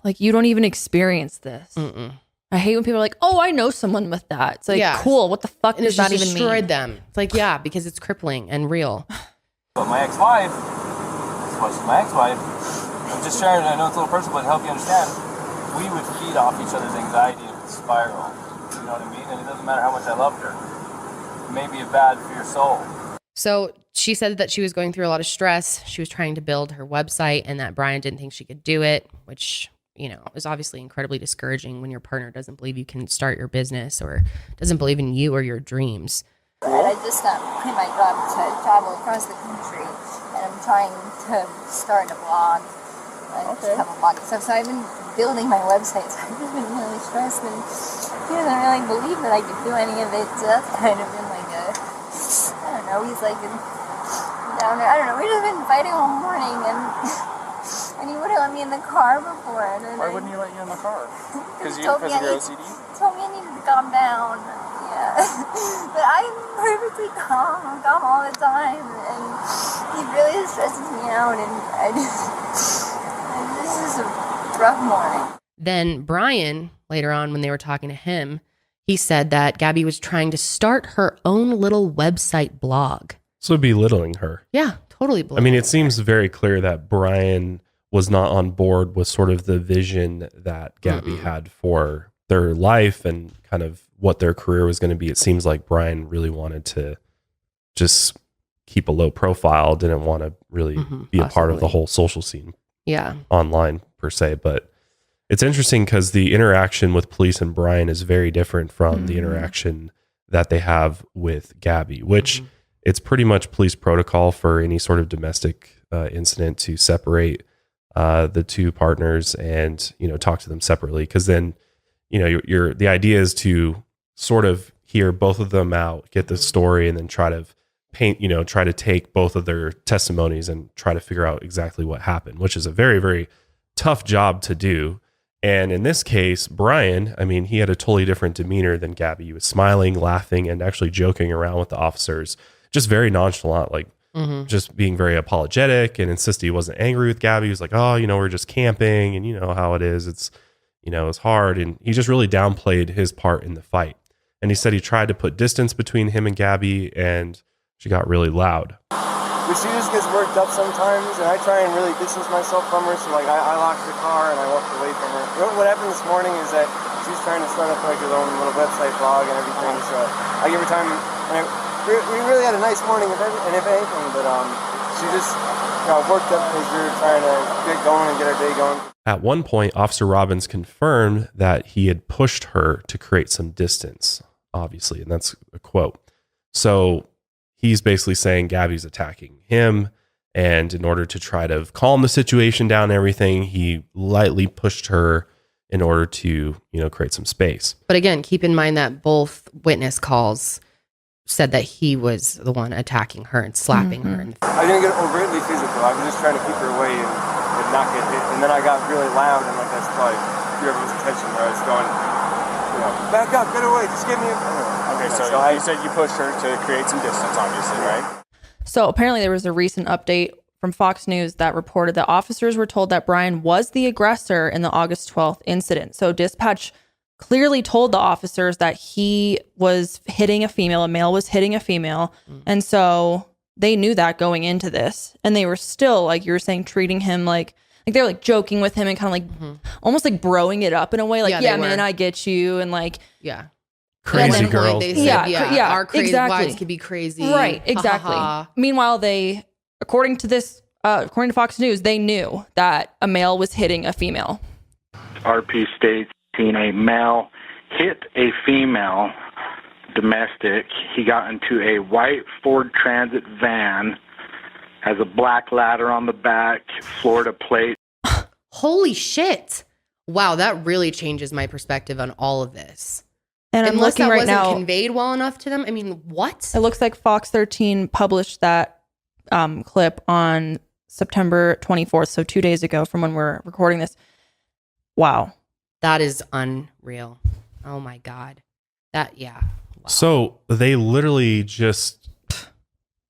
Like, you don't even experience this. Mm-mm. I hate when people are like, oh, I know someone with that. It's like, cool. What the fuck does that even mean? Destroyed them. It's like, yeah, because it's crippling and real. But my ex-wife, I'm just sharing, I know it's a little personal, but to help you understand, we would feed off each other's anxiety and it would spiral. You know what I mean? And it doesn't matter how much I loved her. It may be bad for your soul. So she said that she was going through a lot of stress. She was trying to build her website and that Brian didn't think she could do it, which, you know, is obviously incredibly discouraging when your partner doesn't believe you can start your business or doesn't believe in you or your dreams. And I just quit my job to travel across the country, and I'm trying to start a blog. I have a blog and stuff, so I've been building my website, so I've just been really stressed, and he doesn't really believe that I could do any of it, so that's kind of been like I don't know, he's like down there, I don't know, we've just been fighting all morning, and he wouldn't let me in the car before. And then Why wouldn't he let you in the car? Because of your OCD? He told me I needed to calm down. Yeah. But I'm perfectly calm. I'm calm all the time. And he really stresses me out. And this is a rough morning. Then Brian, later on when they were talking to him, he said that Gabby was trying to start her own little website blog. So belittling her. Yeah, totally belittling. I mean, it seems very clear that Brian was not on board with sort of the vision that Gabby had for their life and kind of what their career was going to be. It seems like Brian really wanted to just keep a low profile, didn't want to really be a part of the whole social scene. Yeah. Online per se. But it's interesting because the interaction with police and Brian is very different from the interaction that they have with Gabby, which it's pretty much police protocol for any sort of domestic incident to separate the two partners and, you know, talk to them separately. Because then, you know, the idea is to sort of hear both of them out, get the story, and then try to paint, you know, try to take both of their testimonies and try to figure out exactly what happened, which is a very, very tough job to do. And in this case, Brian, I mean, he had a totally different demeanor than Gabby. He was smiling, laughing, and actually joking around with the officers, just very nonchalant, like just being very apologetic and insisted he wasn't angry with Gabby. He was like, oh, you know, we're just camping and you know how it is. It's, you know, it's hard. And he just really downplayed his part in the fight. And he said he tried to put distance between him and Gabby and she got really loud. But she just gets worked up sometimes, and I try and really distance myself from her. So like I locked the car and I walked away from her. What happened this morning is that she's trying to start up like her own little website blog and everything. So I give her time. And we really had a nice morning, if anything. But she just got worked up because we were trying to get going and get our day going. At one point, Officer Robbins confirmed that he had pushed her to create some distance, obviously, and that's a quote. So he's basically saying Gabby's attacking him, and in order to try to calm the situation down and everything, he lightly pushed her in order to, create some space. But again, keep in mind that both witness calls said that he was the one attacking her and slapping her. I didn't get overtly physical. I was just trying to keep her away and not get hit. And then I got really loud, and like that's probably drew everyone's attention where I was going, back up, get away, just give me a... Okay, so you said you pushed her to create some distance, obviously, right? So apparently there was a recent update from Fox News that reported that officers were told that Brian was the aggressor in the August 12th incident. So dispatch clearly told the officers that he was hitting a female, a male was hitting a female. And so they knew that going into this. And they were still, like you were saying, treating him like they were like joking with him and kind of like almost like broing it up in a way. Like, yeah man, I get you. And like, yeah. Crazy girl. They said, our crazy wives could be crazy. Right, exactly. Meanwhile, according to Fox News, they knew that a male was hitting a female. RP states seen a male hit a female domestic. He got into a white Ford Transit van, has a black ladder on the back, Florida plate. Holy shit. Wow, that really changes my perspective on all of this. And I'm looking right now. Wasn't conveyed well enough to them. I mean, what? It looks like Fox 13 published that clip on September 24th, so 2 days ago from when we're recording this. Wow. That is unreal. Oh my God. Wow. So they literally just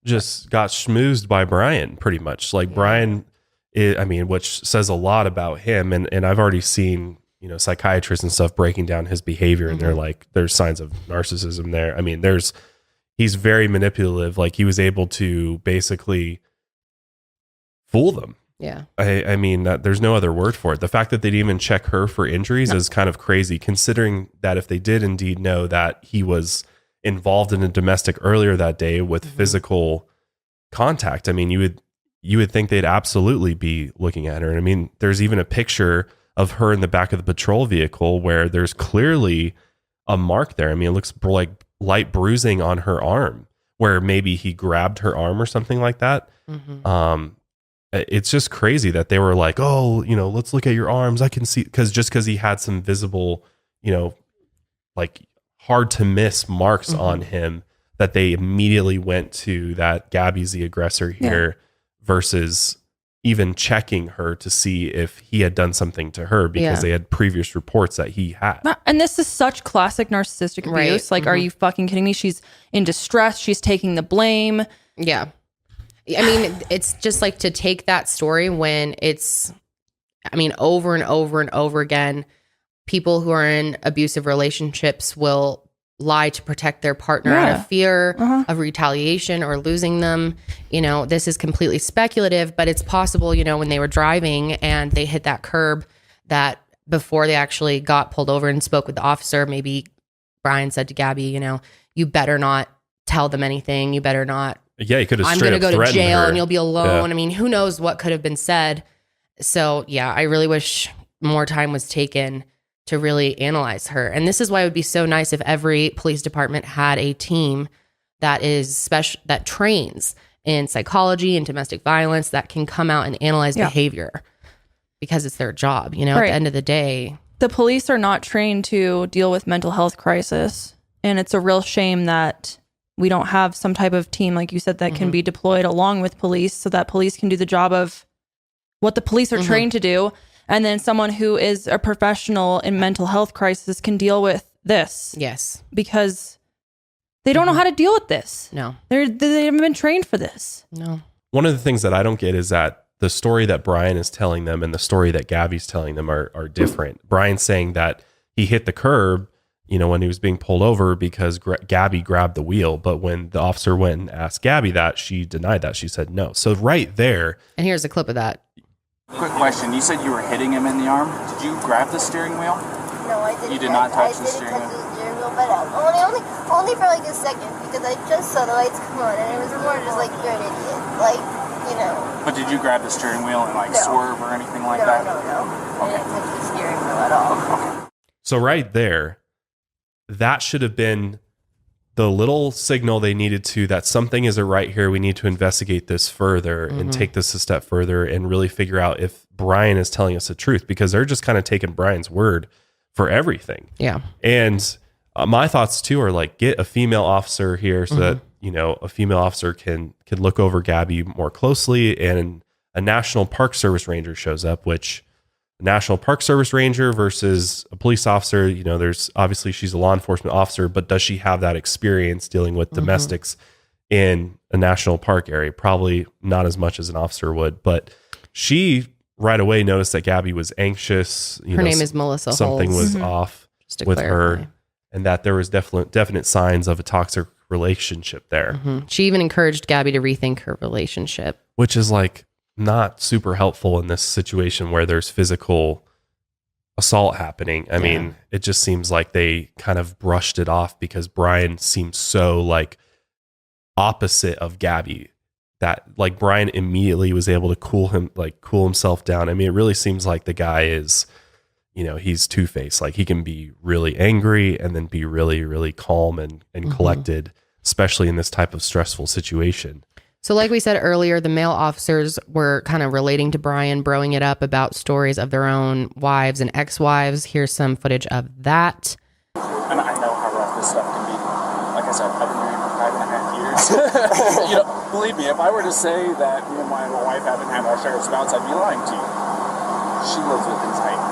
got schmoozed by Brian, pretty much. Like Brian, which says a lot about him. And I've already seen, psychiatrists and stuff breaking down his behavior, and they're like, there's signs of narcissism there. I mean, he's very manipulative. Like he was able to basically fool them. Yeah. I mean, there's no other word for it. The fact that they didn't even check her for injuries is kind of crazy, considering that if they did indeed know that he was involved in a domestic earlier that day with physical contact, I mean, you would think they'd absolutely be looking at her. And I mean, there's even a picture of her in the back of the patrol vehicle where there's clearly a mark there. I mean, it looks like light bruising on her arm where maybe he grabbed her arm or something like that. It's just crazy that they were like, oh, let's look at your arms. I can see, because he had some visible, like hard to miss marks on him, that they immediately went to that Gabby's the aggressor here versus even checking her to see if he had done something to her, because they had previous reports that he had. And this is such classic narcissistic abuse. Like, are you fucking kidding me? She's in distress. She's taking the blame. Yeah. I mean, it's just like to take that story when it's, over and over and over again, people who are in abusive relationships will lie to protect their partner out of fear of retaliation or losing them. This is completely speculative, but it's possible, when they were driving and they hit that curb, that before they actually got pulled over and spoke with the officer, maybe Brian said to Gabby, you better not tell them anything. You better not. Yeah, he could have. I'm going to go to jail and you'll be alone. Yeah. I mean, who knows what could have been said. So yeah, I really wish more time was taken to really analyze her. And this is why it would be so nice if every police department had a team that is special, that trains in psychology and domestic violence, that can come out and analyze behavior, because it's their job. At the end of the day, the police are not trained to deal with mental health crisis. And it's a real shame that we don't have some type of team, like you said, that can be deployed along with police, so that police can do the job of what the police are trained to do. And then someone who is a professional in mental health crisis can deal with this. Yes. Because they don't know how to deal with this. No. They haven't been trained for this. No. One of the things that I don't get is that the story that Brian is telling them and the story that Gabby's telling them are different. Brian's saying that he hit the curb when he was being pulled over because Gabby grabbed the wheel. But when the officer went and asked Gabby that, she denied that. She said no. So right there. And here's a clip of that. Quick question. You said you were hitting him in the arm. Did you grab the steering wheel? No, I didn't. You did not touch the steering wheel? But only for like a second, because I just saw the lights come on, and it was more just like, you're an idiot. Like, But did you grab the steering wheel and swerve or anything like that? No. I didn't touch the steering wheel at all. Okay. So right there, that should have been the little signal they needed to that something isn't right here. We need to investigate this further and take this a step further and really figure out if Brian is telling us the truth, because they're just kind of taking Brian's word for everything. Yeah. And my thoughts too are like, get a female officer here so that, a female officer can look over Gabby more closely, and a National Park Service ranger shows up, which a National Park Service ranger versus a police officer, there's obviously she's a law enforcement officer, but does she have that experience dealing with domestics in a national park area? Probably not as much as an officer would, but she right away noticed that Gabby was anxious. Her name is Melissa Something Holtz. was off Just with clarify. her, and that there was definite signs of a toxic relationship there. She even encouraged Gabby to rethink her relationship, which is like not super helpful in this situation where there's physical assault happening. I mean, it just seems like they kind of brushed it off because Brian seems so like opposite of Gabby, that like Brian immediately was able to cool himself down. I mean, it really seems like the guy is, he's two-faced. Like he can be really angry and then be really, really calm and collected, especially in this type of stressful situation. So like we said earlier, the male officers were kind of relating to Brian, broing it up about stories of their own wives and ex-wives. Here's some footage of that. And I know how rough this stuff can be. Like I said, I've been married for 5.5 years. Believe me, if I were to say that me and my wife haven't had our share of spouts, I'd be lying to you. She lives with anxiety.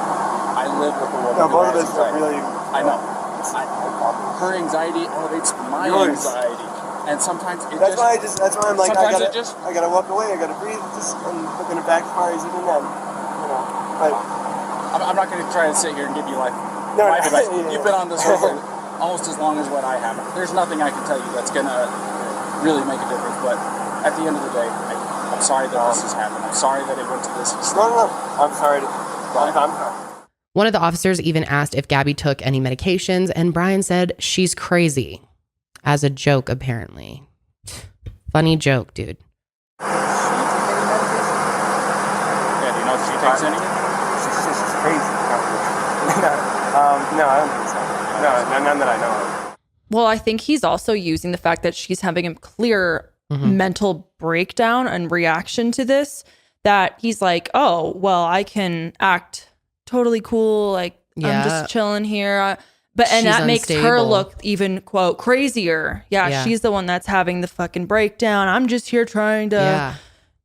I live with a woman who both of has us anxiety. really. I know. Her anxiety elevates my anxiety. And sometimes that's why I'm like, I gotta walk away, I gotta breathe, and look in the backfires even then, but I'm not gonna try to sit here and give you life advice. You've been on this road for almost as long as what I have. There's nothing I can tell you that's gonna really make a difference, but at the end of the day, I'm sorry that this has happened. I'm sorry that it went to this extent. No, I'm sorry. I'm sorry. One of the officers even asked if Gabby took any medications, and Brian said she's crazy. As a joke, apparently. Funny joke, dude. Yeah, do you know if she takes any? She's crazy. No, I don't think so. No, none that I know of. Well, I think he's also using the fact that she's having a clear mental breakdown and reaction to this, that he's like, oh, well, I can act totally cool. Like, I'm just chilling here. And that makes her look even, quote, crazier. Yeah, she's the one that's having the fucking breakdown. I'm just here trying to,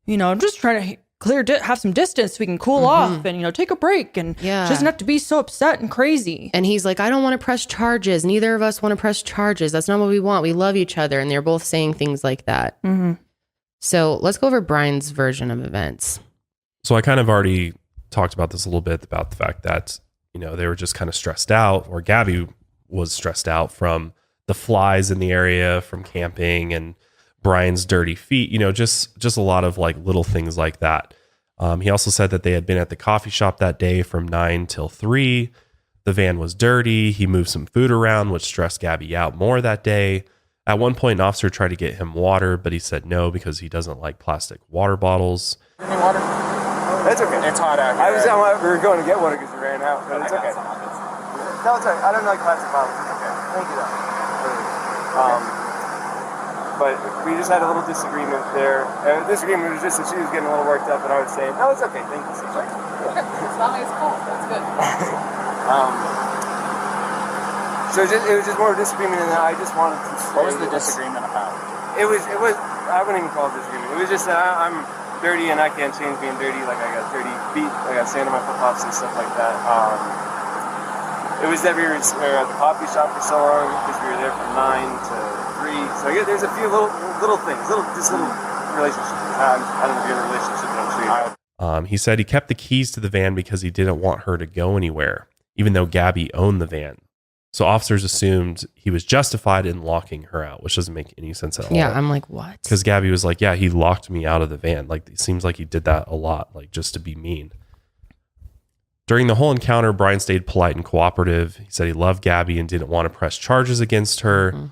I'm just trying to have some distance so we can cool off and, take a break. And she doesn't have to be so upset and crazy. And he's like, I don't want to press charges. Neither of us want to press charges. That's not what we want. We love each other. And they're both saying things like that. So let's go over Brian's version of events. So I kind of already talked about this a little bit, about the fact that they were just kind of stressed out, or Gabby was stressed out from the flies in the area from camping and Brian's dirty feet, just a lot of like little things like that. He also said that they had been at the coffee shop that day from 9 till 3. The van was dirty. He moved some food around, which stressed Gabby out more that day. At one point, an officer tried to get him water, but he said no because he doesn't like plastic water bottles. Any water? That's okay. It's hot out here. We were going to get water because we ran out, but it's okay. No, it's okay. I don't like plastic bottles. It's okay. Thank you, though. But we just had a little disagreement there. Disagreement was just that she was getting a little worked up, and I was saying, no, it's okay. Thank you so much. It's not my fault. That's good. So it was just more of a disagreement, and I just wanted to say... What was the disagreement about? It was, I wouldn't even call it disagreement. It was just that I'm dirty and I can't change being dirty. Like, I got dirty feet, I got sand on my flip-flops and stuff like that. It was that we were at the coffee shop for so long because we were there from 9 to 3. So there's a few little things, little relationships. I don't know if you're in a relationship, but I'm sure you are. He said he kept the keys to the van because he didn't want her to go anywhere, even though Gabby owned the van. So officers assumed he was justified in locking her out, which doesn't make any sense at all. Yeah, I'm like, what? Because Gabby was like, yeah, he locked me out of the van. Like, it seems like he did that a lot, like just to be mean. During the whole encounter, Brian stayed polite and cooperative. He said he loved Gabby and didn't want to press charges against her. Mm-hmm.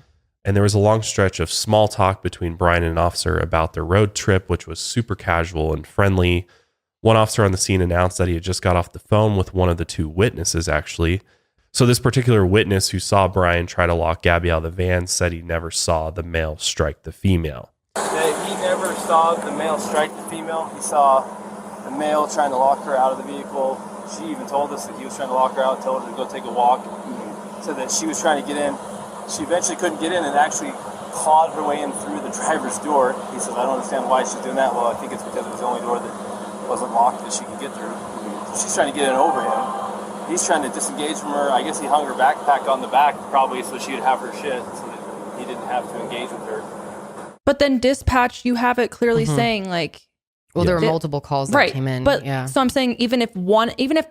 And there was a long stretch of small talk between Brian and an officer about their road trip, which was super casual and friendly. One officer on the scene announced that he had just got off the phone with one of the two witnesses, actually. So this particular witness who saw Brian try to lock Gabby out of the van said he never saw the male strike the female. He never saw the male strike the female. He saw the male trying to lock her out of the vehicle. She even told us that he was trying to lock her out, told her to go take a walk, so that she was trying to get in. She eventually couldn't get in and actually clawed her way in through the driver's door. He says, I don't understand why she's doing that. Well, I think it's because it was the only door that wasn't locked that she could get through. So she's trying to get in over him. He's trying to disengage from her. I guess he hung her backpack on the back probably so she would have her shit so that he didn't have to engage with her. But then dispatch, you have it clearly saying like... Well, there were multiple calls that came in. But so I'm saying even if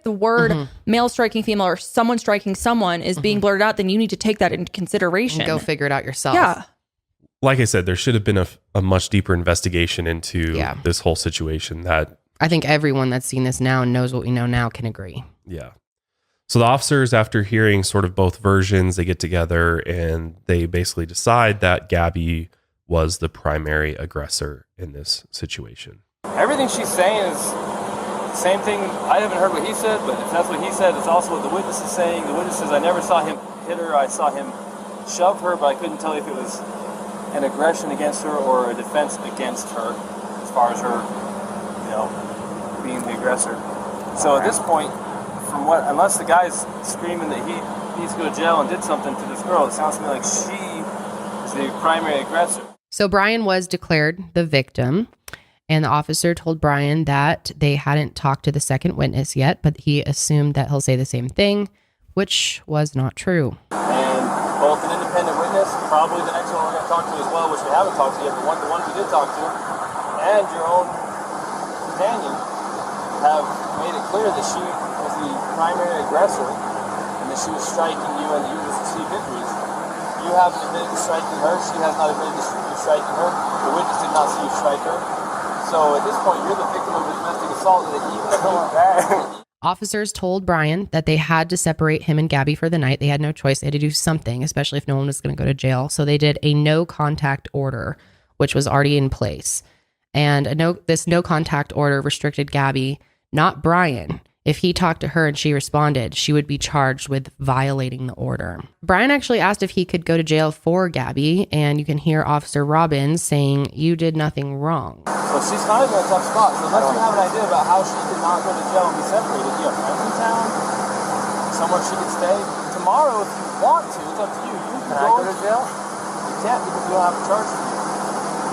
the word male striking female or someone striking someone is being blurted out, then you need to take that into consideration. And go figure it out yourself. Yeah. Like I said, there should have been a much deeper investigation into this whole situation. That I think everyone that's seen this now and knows what we know now can agree. Yeah. So the officers, after hearing sort of both versions, they get together and they basically decide that Gabby was the primary aggressor in this situation. Everything she's saying is the same thing. I haven't heard what he said, but if that's what he said, it's also what the witness is saying. The witness says, I never saw him hit her. I saw him shove her, but I couldn't tell if it was an aggression against her or a defense against her as far as her, being the aggressor. So at this point, unless the guy's screaming that he needs to go to jail and did something to this girl, it sounds to me like she is the primary aggressor. So Brian was declared the victim. And the officer told Brian that they hadn't talked to the second witness yet, but he assumed that he'll say the same thing, which was not true. And both an independent witness, probably the next one we're going to talk to as well, which we haven't talked to yet, but the one we did talk to, and your own companion have made it clear that she was the primary aggressor and that she was striking you and that you just received injuries. You haven't admitted to striking her. She has not admitted to you striking her. The witness did not see you strike her. So at this point, you're the victim of a domestic assault. That even if it were bad. Officers told Brian that they had to separate him and Gabby for the night. They had no choice. They had to do something, especially if no one was going to go to jail. So they did a no contact order, which was already in place. And this no contact order restricted Gabby, not Brian. If he talked to her and she responded, she would be charged with violating the order. Brian actually asked if he could go to jail for Gabby, and you can hear Officer Robbins saying, you did nothing wrong. So she's kind of in a tough spot. So unless you have an idea about how she could not go to jail and be separated, do you have friends in town? Somewhere she could stay? Tomorrow, if you want to, it's up to you. Can I go to jail? You can't because we don't have a charge for you.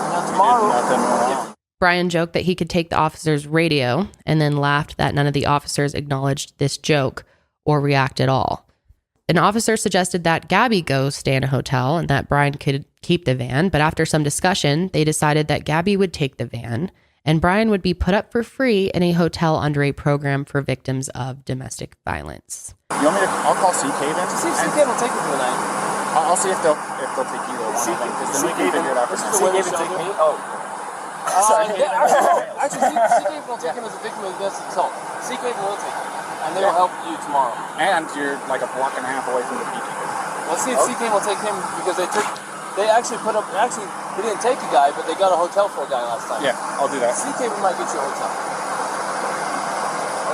Now tomorrow... Brian joked that he could take the officer's radio and then laughed that none of the officers acknowledged this joke or react at all. An officer suggested that Gabby go stay in a hotel and that Brian could keep the van, but after some discussion, they decided that Gabby would take the van and Brian would be put up for free in a hotel under a program for victims of domestic violence. You want me to? I'll call CK then. See if CK will take you for the night. I'll see if they'll take either one of them, because then we can figure it out. This is the way they take me. Oh. Actually, CK will take him as a victim of domestic assault. CK will take him, and they will help you tomorrow. And you're like a block and a half away from the beach. Let's see if CK will take him, because they didn't take a guy, but they got a hotel for a guy last time. Yeah, I'll do that. CK might get you a hotel.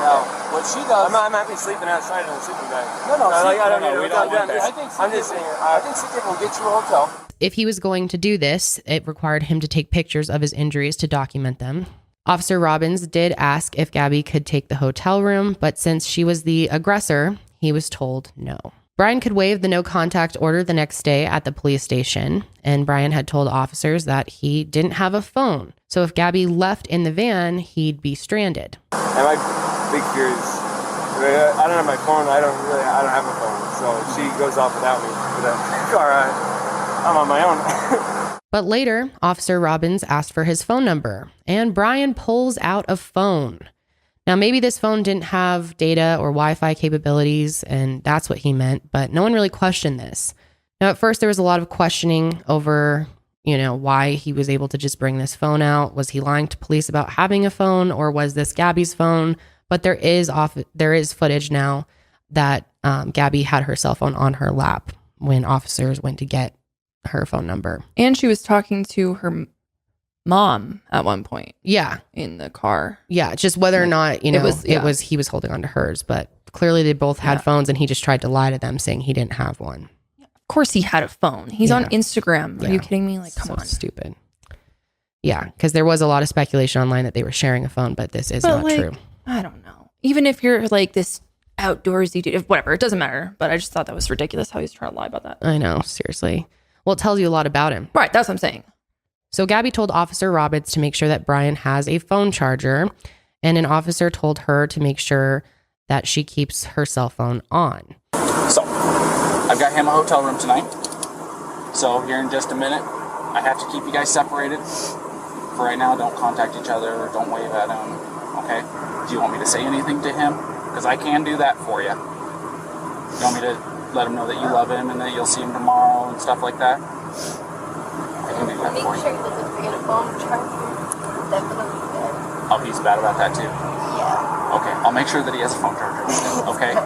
Now, what she does... I'm not happy sleeping outside in a sleeping bag. No, we don't want that. I think CK will get you a hotel. If he was going to do this, it required him to take pictures of his injuries to document them. Officer Robbins did ask if Gabby could take the hotel room, but since she was the aggressor, he was told no. Brian could waive the no contact order the next day at the police station, and Brian had told officers that he didn't have a phone. So if Gabby left in the van, he'd be stranded. And my big fear is, I don't have my phone. I don't have a phone. So she goes off without me. But all right. I'm on my own. But later, Officer Robbins asked for his phone number, and Brian pulls out a phone. Now, maybe this phone didn't have data or Wi-Fi capabilities, and that's what he meant, but no one really questioned this. Now, at first, there was a lot of questioning over, why he was able to just bring this phone out. Was he lying to police about having a phone, or was this Gabby's phone? But there is footage now that Gabby had her cell phone on her lap when officers went to get her phone number. And she was talking to her mom at one point. Yeah. In the car. Yeah. Just whether or not, he was holding on to hers, but clearly they both had phones and he just tried to lie to them saying he didn't have one. Of course he had a phone. He's on Instagram. Are you kidding me? Like, come on. Stupid. Yeah. Because there was a lot of speculation online that they were sharing a phone, but this is not true. I don't know. Even if you're like this outdoorsy dude, whatever, it doesn't matter. But I just thought that was ridiculous how he's trying to lie about that. I know. Seriously. Well, it tells you a lot about him. Right. That's what I'm saying. So Gabby told Officer Robbins to make sure that Brian has a phone charger, and an officer told her to make sure that she keeps her cell phone on. So, I've got him a hotel room tonight. So here in just a minute, I have to keep you guys separated. For right now, don't contact each other or don't wave at him, okay? Do you want me to say anything to him? Because I can do that for you. You want me to let him know that you love him and that you'll see him tomorrow and stuff like that? I can do that for you. Make sure he doesn't forget a phone charger. Definitely good. Oh, he's bad about that too? Yeah. Okay, I'll make sure that he has a phone charger, okay?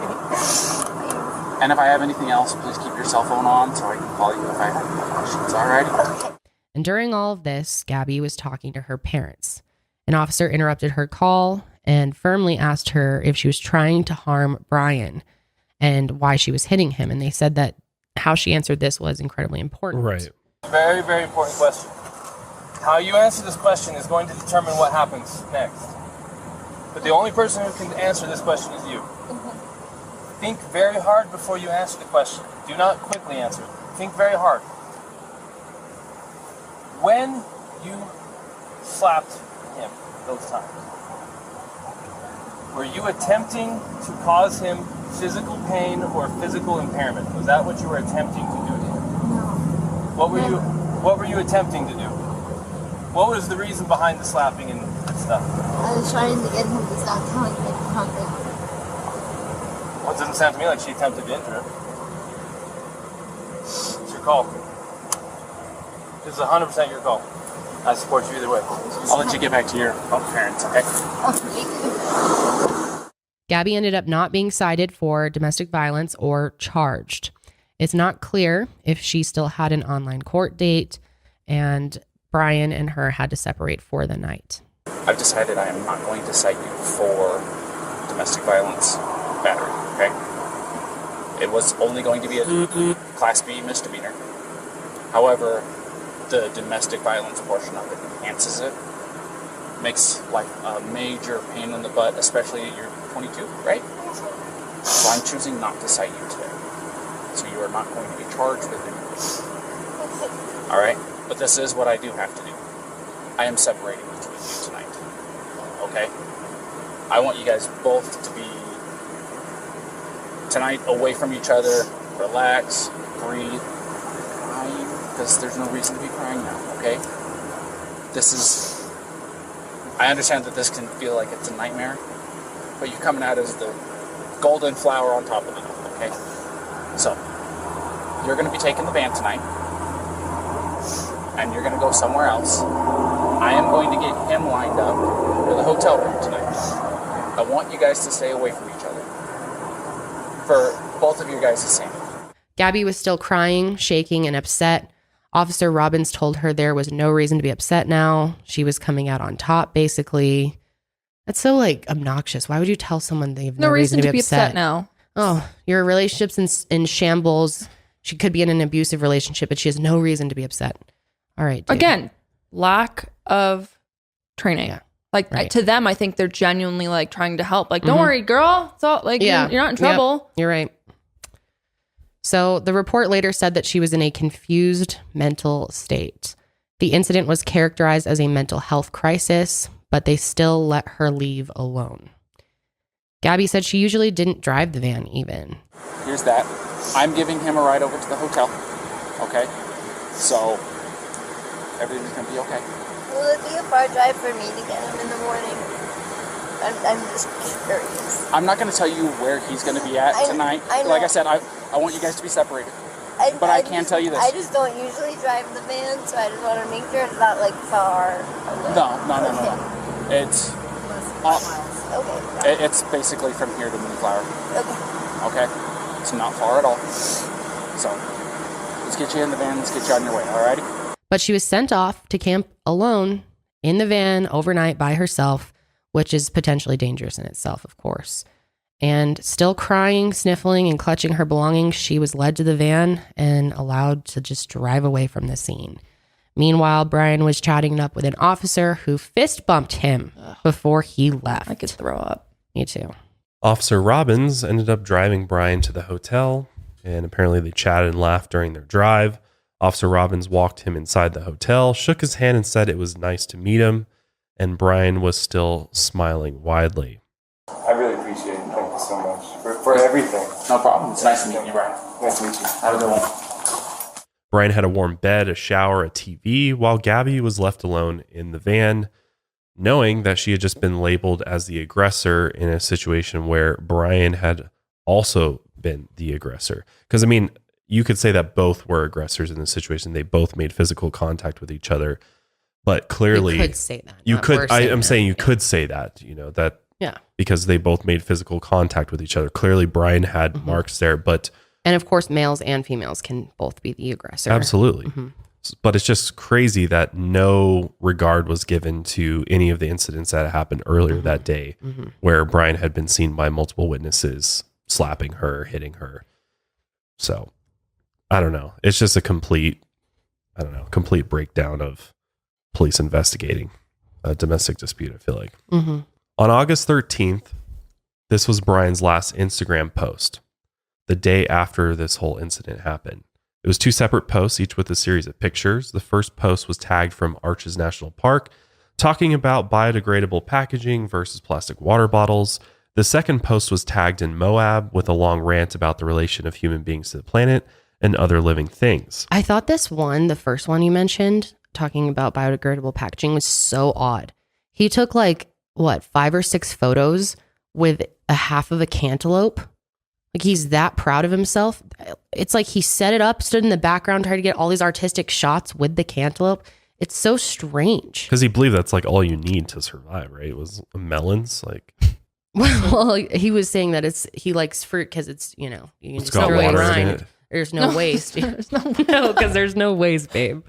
And if I have anything else, please keep your cell phone on so I can call you if I have any questions, alright? Okay. And during all of this, Gabby was talking to her parents. An officer interrupted her call and firmly asked her if she was trying to harm Brian and why she was hitting him. And they said that how she answered this was incredibly important. Right. Very, very important question. How you answer this question is going to determine what happens next. But the only person who can answer this question is you. Think very hard before you answer the question. Do not quickly answer it. Think very hard. When you slapped him those times, were you attempting to cause him physical pain or physical impairment? Was that what you were attempting to do to him? No. What were you attempting to do? What was the reason behind the slapping and stuff? I was trying to get him to stop telling me something. Well, it doesn't sound to me like she attempted to injure him. It's your call. This is 100% your call. I support you either way. I'll let you get back to your parents, okay? Gabby ended up not being cited for domestic violence or charged. It's not clear if she still had an online court date, and Brian and her had to separate for the night. I've decided I am not going to cite you for domestic violence battery, okay? It was only going to be a Class B misdemeanor. However, the domestic violence portion of it enhances it. Makes life a major pain in the butt, especially at you're 22, right? So I'm choosing not to cite you today. So you are not going to be charged with anything. Alright? But this is what I do have to do. I am separating the two of you tonight. Okay? I want you guys both to be tonight away from each other, relax, breathe, crying, because there's no reason to be crying now, okay? I understand that this can feel like it's a nightmare, but you're coming out as the golden flower on top of it, okay? So, you're going to be taking the van tonight, and you're going to go somewhere else. I am going to get him lined up for the hotel room tonight. I want you guys to stay away from each other for both of your guys' sanity. Gabby was still crying, shaking, and upset. Officer Robbins told her there was no reason to be upset now. She was coming out on top, basically. That's so, obnoxious. Why would you tell someone they have no reason to be upset now? Oh, your relationship's in shambles. She could be in an abusive relationship, but she has no reason to be upset. All right, dude. Again, lack of training. Yeah. Right. To them, I think they're genuinely, trying to help. Don't worry, girl. It's all, you're not in trouble. Yep. You're right. So the report later said that she was in a confused mental state. The incident was characterized as a mental health crisis, but they still let her leave alone. Gabby said she usually didn't drive the van even. Here's that. I'm giving him a ride over to the hotel. Okay? So, everything's going to be okay. Will it be a far drive for me to get him in the morning? I'm just curious. I'm not going to tell you where he's going to be at tonight. Like I said, I want you guys to be separated. But I can tell you this. I just don't usually drive the van, so I just want to make sure it's not like far away. No. It's okay. It's basically from here to Moonflower. Okay. Okay? It's not far at all. So, let's get you in the van. Let's get you on your way. Alrighty? But she was sent off to camp alone in the van overnight by herself, which is potentially dangerous in itself, of course. And still crying, sniffling, and clutching her belongings, she was led to the van and allowed to just drive away from the scene. Meanwhile, Brian was chatting it up with an officer who fist bumped him before he left. I could throw up. Me too. Officer Robbins ended up driving Brian to the hotel, and apparently they chatted and laughed during their drive. Officer Robbins walked him inside the hotel, shook his hand, and said it was nice to meet him, and Brian was still smiling widely. I really appreciate it. Thank you so much for everything. No problem. It's nice to meet you, Brian. Nice to meet you. Have a good one. Brian had a warm bed, a shower, a TV, while Gabby was left alone in the van, knowing that she had just been labeled as the aggressor in a situation where Brian had also been the aggressor. Because, I mean, you could say that both were aggressors in this situation. They both made physical contact with each other. But clearly, you could say that. You could. I'm saying you could say that. You know that. Yeah. Because they both made physical contact with each other. Clearly, Brian had marks there, but. And of course, males and females can both be the aggressor. Absolutely. But it's just crazy that no regard was given to any of the incidents that happened earlier that day, where Brian had been seen by multiple witnesses slapping her, hitting her. So I don't know. It's just a complete breakdown of police investigating a domestic dispute, I feel like. On August 13th, this was Brian's last Instagram post, the day after this whole incident happened. It was 2 separate posts, each with a series of pictures. The first post was tagged from Arches National Park, talking about biodegradable packaging versus plastic water bottles. The second post was tagged in Moab with a long rant about the relation of human beings to the planet and other living things. I thought this one, the first one you mentioned, talking about biodegradable packaging, was so odd. He took 5 or 6 photos with a half of a cantaloupe. Like, he's that proud of himself. It's like he set it up, stood in the background, tried to get all these artistic shots with the cantaloupe. It's so strange. Because he believed that's all you need to survive, right? It was melons, Well, he was saying that he likes fruit because it's, you can it's just got throw it water in around. it. There's no waste. Because there's no waste, babe.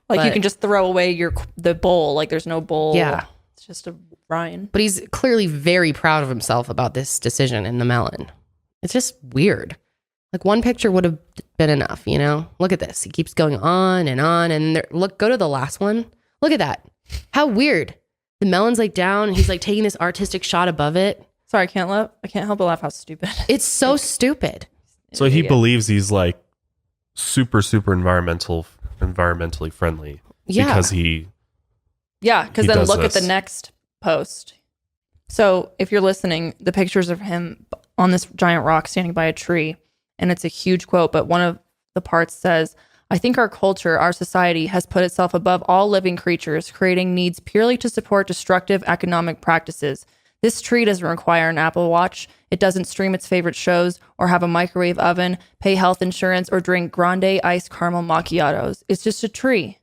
You can just throw away the bowl. There's no bowl. Yeah. It's just a rind. But he's clearly very proud of himself about this decision in the melon. It's just weird. One picture would have been enough, Look at this. He keeps going on. And go to the last one. Look at that. How weird. The melon's down and he's taking this artistic shot above it. Sorry, I can't help but laugh how stupid. It's so stupid. So he believes he's super, super environmentally friendly. Yeah. Because he. Yeah, because then look at the next post. So if you're listening, the pictures of him on this giant rock standing by a tree, and it's a huge quote, but one of the parts says, "I think our culture, our society has put itself above all living creatures, creating needs purely to support destructive economic practices. This tree doesn't require an Apple Watch. It doesn't stream its favorite shows or have a microwave oven, pay health insurance, or drink grande iced caramel macchiatos. It's just a tree.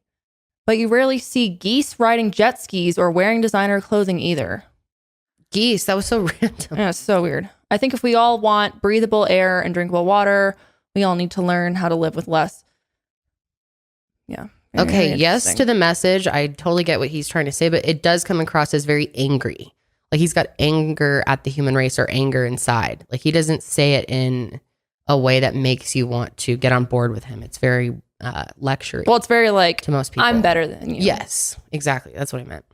But you rarely see geese riding jet skis or wearing designer clothing either." Geese, that was so random. Yeah, it's so weird. I think if we all want breathable air and drinkable water, we all need to learn how to live with less. Yeah. Okay, yes to the message. I totally get what he's trying to say, but it does come across as very angry. He's got anger at the human race or anger inside. He doesn't say it in a way that makes you want to get on board with him. It's very lecturing. Well, it's very to most people. I'm better than you. Yes, exactly. That's what I meant.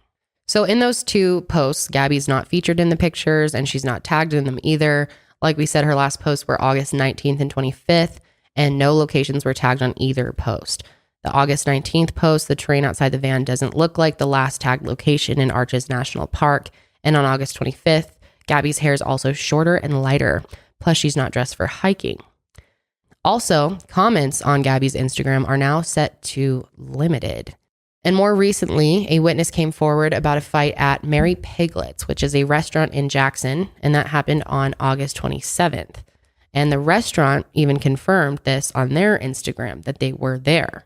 So in those 2 posts, Gabby's not featured in the pictures and she's not tagged in them either. Like we said, her last posts were August 19th and 25th, and no locations were tagged on either post. The August 19th post, the terrain outside the van doesn't look like the last tagged location in Arches National Park. And on August 25th, Gabby's hair is also shorter and lighter. Plus, she's not dressed for hiking. Also, comments on Gabby's Instagram are now set to limited. And more recently, a witness came forward about a fight at Mary Piglet's, which is a restaurant in Jackson, and that happened on August 27th. And the restaurant even confirmed this on their Instagram, that they were there.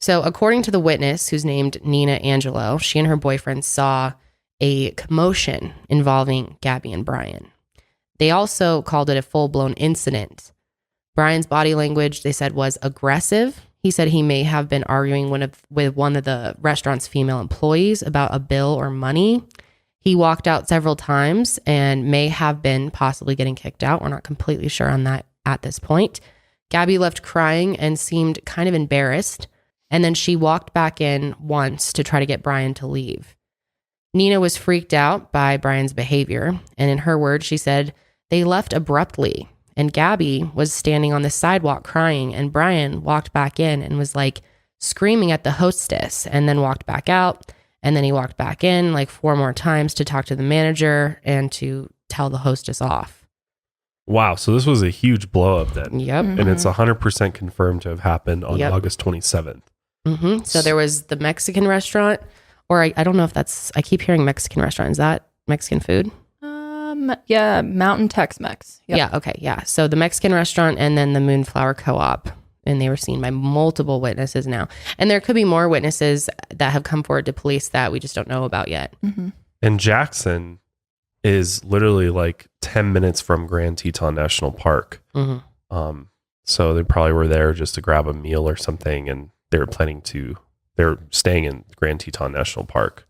So according to the witness, who's named Nina Angelo, she and her boyfriend saw a commotion involving Gabby and Brian. They also called it a full-blown incident. Brian's body language, they said, was aggressive. He said he may have been arguing with one of the restaurant's female employees about a bill or money. He walked out several times and may have been possibly getting kicked out. We're not completely sure on that at this point. Gabby left crying and seemed kind of embarrassed. And then she walked back in once to try to get Brian to leave. Nina was freaked out by Brian's behavior. And in her words, she said, they left abruptly. And Gabby was standing on the sidewalk crying, and Brian walked back in and was like screaming at the hostess, and then walked back out. And then he walked back in like 4 more times to talk to the manager and to tell the hostess off. Wow. So this was a huge blow up then. Yep. And it's 100% confirmed to have happened on August 27th. Mm-hmm. So there was the Mexican restaurant, or I don't know if that's, I keep hearing Mexican restaurant. Is that Mexican food? Yeah, Mountain Tex-Mex. Yep. Yeah, okay, yeah. So the Mexican restaurant and then the Moonflower Co-op, and they were seen by multiple witnesses now. And there could be more witnesses that have come forward to police that we just don't know about yet. Mm-hmm. And Jackson is literally like 10 minutes from Grand Teton National Park. Mm-hmm. So they probably were there just to grab a meal or something, and they're staying in Grand Teton National Park.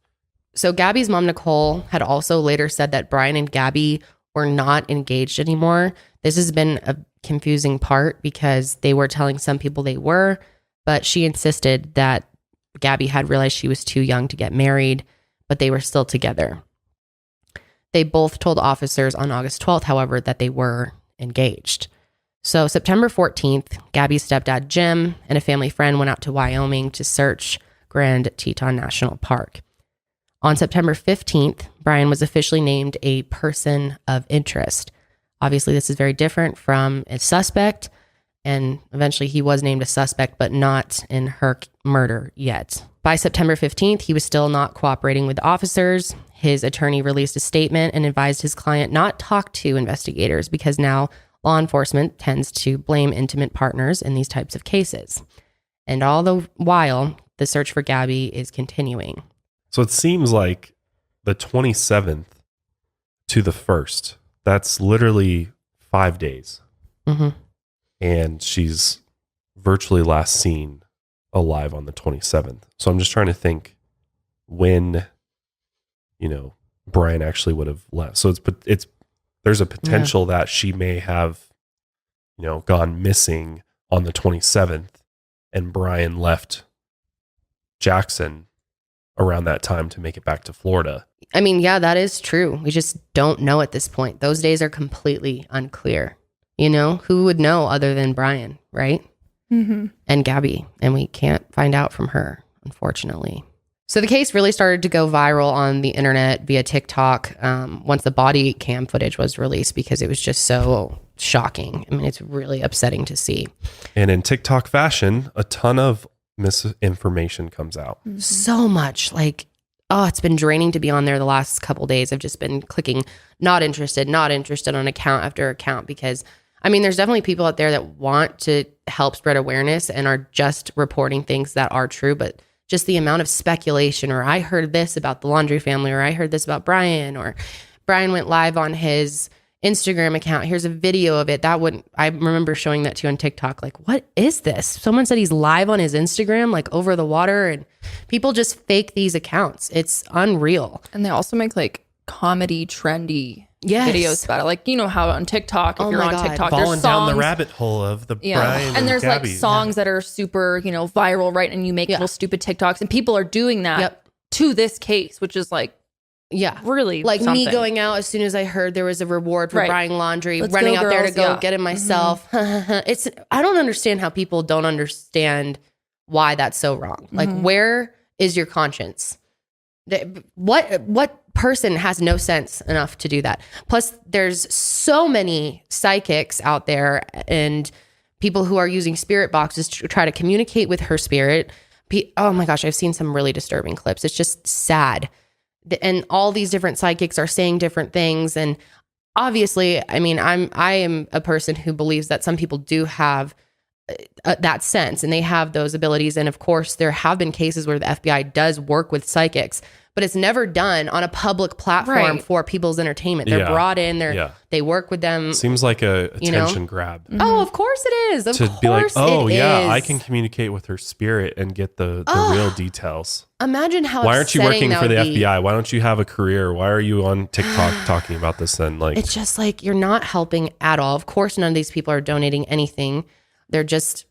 So Gabby's mom, Nicole, had also later said that Brian and Gabby were not engaged anymore. This has been a confusing part because they were telling some people they were, but she insisted that Gabby had realized she was too young to get married, but they were still together. They both told officers on August 12th, however, that they were engaged. So September 14th, Gabby's stepdad, Jim, and a family friend went out to Wyoming to search Grand Teton National Park. On September 15th, Brian was officially named a person of interest. Obviously, this is very different from a suspect, and eventually he was named a suspect, but not in her murder yet. By September 15th, he was still not cooperating with officers. His attorney released a statement and advised his client not talk to investigators because now law enforcement tends to blame intimate partners in these types of cases. And all the while, the search for Gabby is continuing. So it seems like the 27th to the 1st, that's literally 5 days. Mm-hmm. And she's virtually last seen alive on the 27th. So I'm just trying to think when, Brian actually would have left. So there's a potential that she may have, gone missing on the 27th, and Brian left Jackson around that time to make it back to Florida. I mean, yeah, that is true. We just don't know at this point. Those days are completely unclear. Who would know other than Brian, right? Mm-hmm. And Gabby. And we can't find out from her, unfortunately. So the case really started to go viral on the internet via TikTok once the body cam footage was released because it was just so shocking. I mean, it's really upsetting to see. And in TikTok fashion, a ton of misinformation comes out. Mm-hmm. So much. It's been draining to be on there the last couple days. I've just been clicking not interested on account after account because, there's definitely people out there that want to help spread awareness and are just reporting things that are true, but just the amount of speculation, or I heard this about the Laundrie family, or I heard this about Brian, or Brian went live on his Instagram account. Here's a video of it. I remember showing that to you on TikTok. Like, what is this? Someone said he's live on his Instagram, like over the water, and people just fake these accounts. It's unreal. And they also make comedy, trendy videos about it. Like, how on TikTok, if you're on TikTok, falling there's songs down the rabbit hole of the Brian and there's Gabby. Songs that are super, viral, right? And you make little stupid TikToks, and people are doing that to this case, which is really like something. me going out as soon as I heard there was a reward for buying laundry, Let's running go, out there to girls. go get it myself. I don't understand how people don't understand why that's so wrong. Like, where is your conscience? What person has no sense enough to do that? Plus, there's so many psychics out there and people who are using spirit boxes to try to communicate with her spirit. oh my gosh, I've seen some really disturbing clips. It's just sad. And all these different psychics are saying different things. And obviously, I mean, I am a person who believes that some people do have that sense and they have those abilities. And of course, there have been cases where the FBI does work with psychics, but it's never done on a public platform for people's entertainment. They're brought in, they work with them. Seems like a attention grab. Mm-hmm. Oh, of course it is. To be like, oh yeah, I can communicate with her spirit and get the real details. Imagine how why aren't you working for the FBI? FBI? Why don't you have a career? Why are you on TikTok talking about this then? Like, it's just like, you're not helping at all. Of course, none of these people are donating anything. They're just,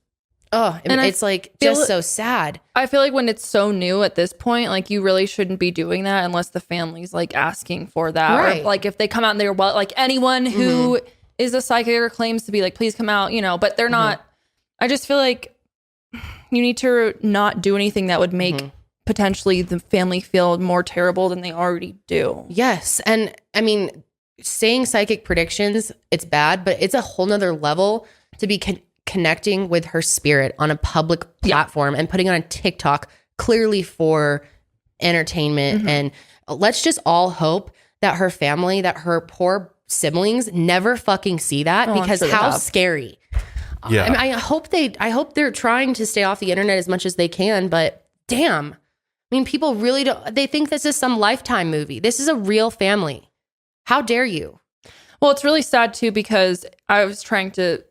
it's like just so sad. I feel like when it's so new at this point, like you really shouldn't be doing that unless the family's like asking for that. Right. Or like if they come out and they're like anyone who is a psychic or claims to be like, please come out, but they're not. I just feel like you need to not do anything that would make potentially the family feel more terrible than they already do. Yes. And I mean, saying psychic predictions, it's bad, but it's a whole nother level to be connecting with her spirit on a public platform and putting it on TikTok clearly for entertainment. And let's just all hope that her family, that her poor siblings never fucking see that, because how scary. Yeah. I mean, I hope they're trying to stay off the internet as much as they can, but damn. I mean, people really don't, they think this is some Lifetime movie. This is a real family. How dare you? Well, it's really sad too, because I was trying to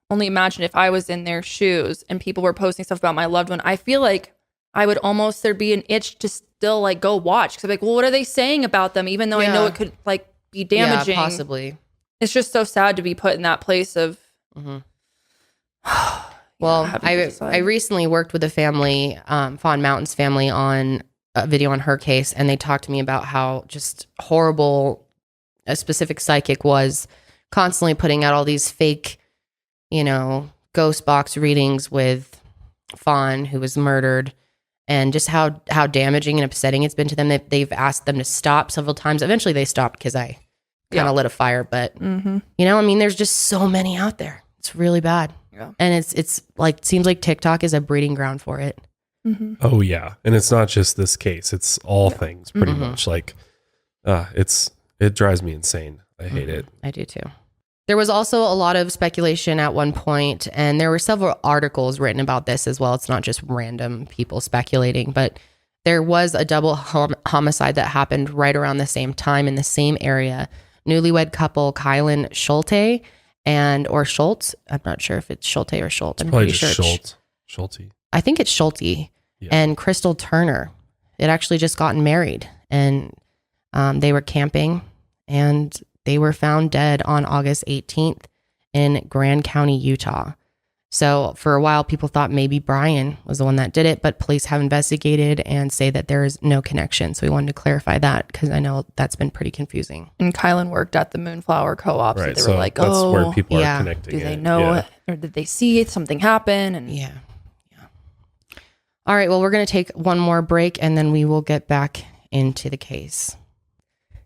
only imagine if I was in their shoes and people were posting stuff about my loved one. I feel like I would almost, there'd be an itch to still like go watch. Cause I'm like, well, what are they saying about them? Even though I know it could like be damaging. Yeah, possibly. It's just so sad to be put in that place of. Well, I recently worked with a family, Fawn Mountain's family, on a video on her case. And they talked to me about how just horrible a specific psychic was constantly putting out all these fake, ghost box readings with Fawn, who was murdered, and just how damaging and upsetting it's been to them. They've asked them to stop several times. Eventually they stopped because I kind of lit a fire, but I mean, there's just so many out there. It's really bad. Yeah. And it's like, seems like TikTok is a breeding ground for it. Oh yeah. And it's not just this case. It's all things pretty much. Like, it drives me insane. I hate it. I do too. There was also a lot of speculation at one point, and there were several articles written about this as well. It's not just random people speculating, but there was a double homicide that happened right around the same time in the same area. Newlywed couple Kylan Schulte or Schultz. I'm not sure if it's Schulte or Schultz. I'm pretty sure Schulte. I think it's Schulte. Yeah. And Crystal Turner. It actually just gotten married, and they were camping, and they were found dead on August 18th in Grand County, Utah. So for a while, people thought maybe Brian was the one that did it, but police have investigated and say that there is no connection. So we wanted to clarify that, because I know that's been pretty confusing. And Kylan worked at the Moonflower Co-op. Right, so they were like, that's where people are connecting. Do they know or did they see something happen? And yeah. All right, well, we're going to take one more break, and then we will get back into the case.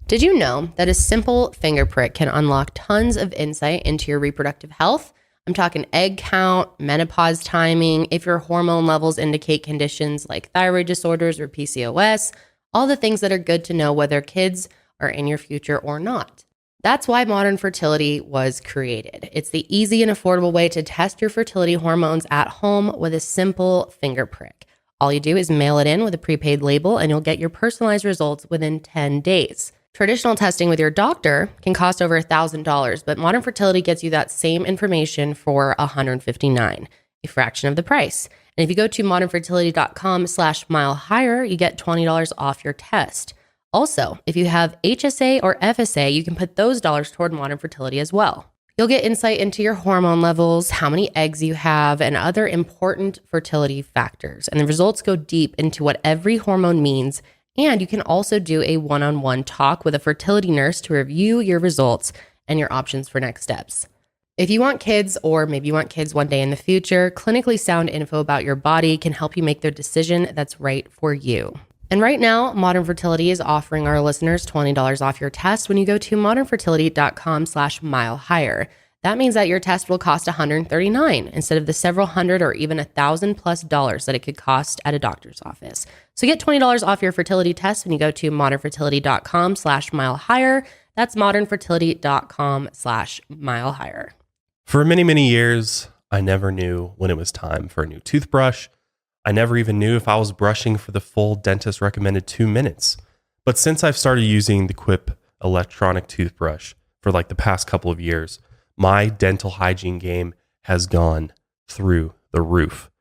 Did you know that a simple finger prick can unlock tons of insight into your reproductive health? I'm talking egg count, menopause timing, if your hormone levels indicate conditions like thyroid disorders or PCOS, all the things that are good to know whether kids are in your future or not. That's why Modern Fertility was created. It's the easy and affordable way to test your fertility hormones at home with a simple finger prick. All you do is mail it in with a prepaid label, and you'll get your personalized results within 10 days. Traditional testing with your doctor can cost over $1,000, but Modern Fertility gets you that same information for $159, a fraction of the price. And if you go to modernfertility.com/milehigher, you get $20 off your test. Also, if you have HSA or FSA, you can put those dollars toward Modern Fertility as well. You'll get insight into your hormone levels, how many eggs you have, and other important fertility factors. And the results go deep into what every hormone means. And you can also do a one-on-one talk with a fertility nurse to review your results and your options for next steps. If you want kids, or maybe you want kids one day in the future, clinically sound info about your body can help you make the decision that's right for you. And right now, Modern Fertility is offering our listeners $20 off your test when you go to modernfertility.com/milehigher. That means that your test will cost $139 instead of the several hundred or even $1,000+ that it could cost at a doctor's office. So get $20 off your fertility test when you go to modernfertility.com/milehigher. That's modernfertility.com/milehigher. For many, many years, I never knew when it was time for a new toothbrush. I never even knew if I was brushing for the full dentist recommended 2 minutes. But since I've started using the Quip electronic toothbrush for like the past couple of years, my dental hygiene game has gone through the roof.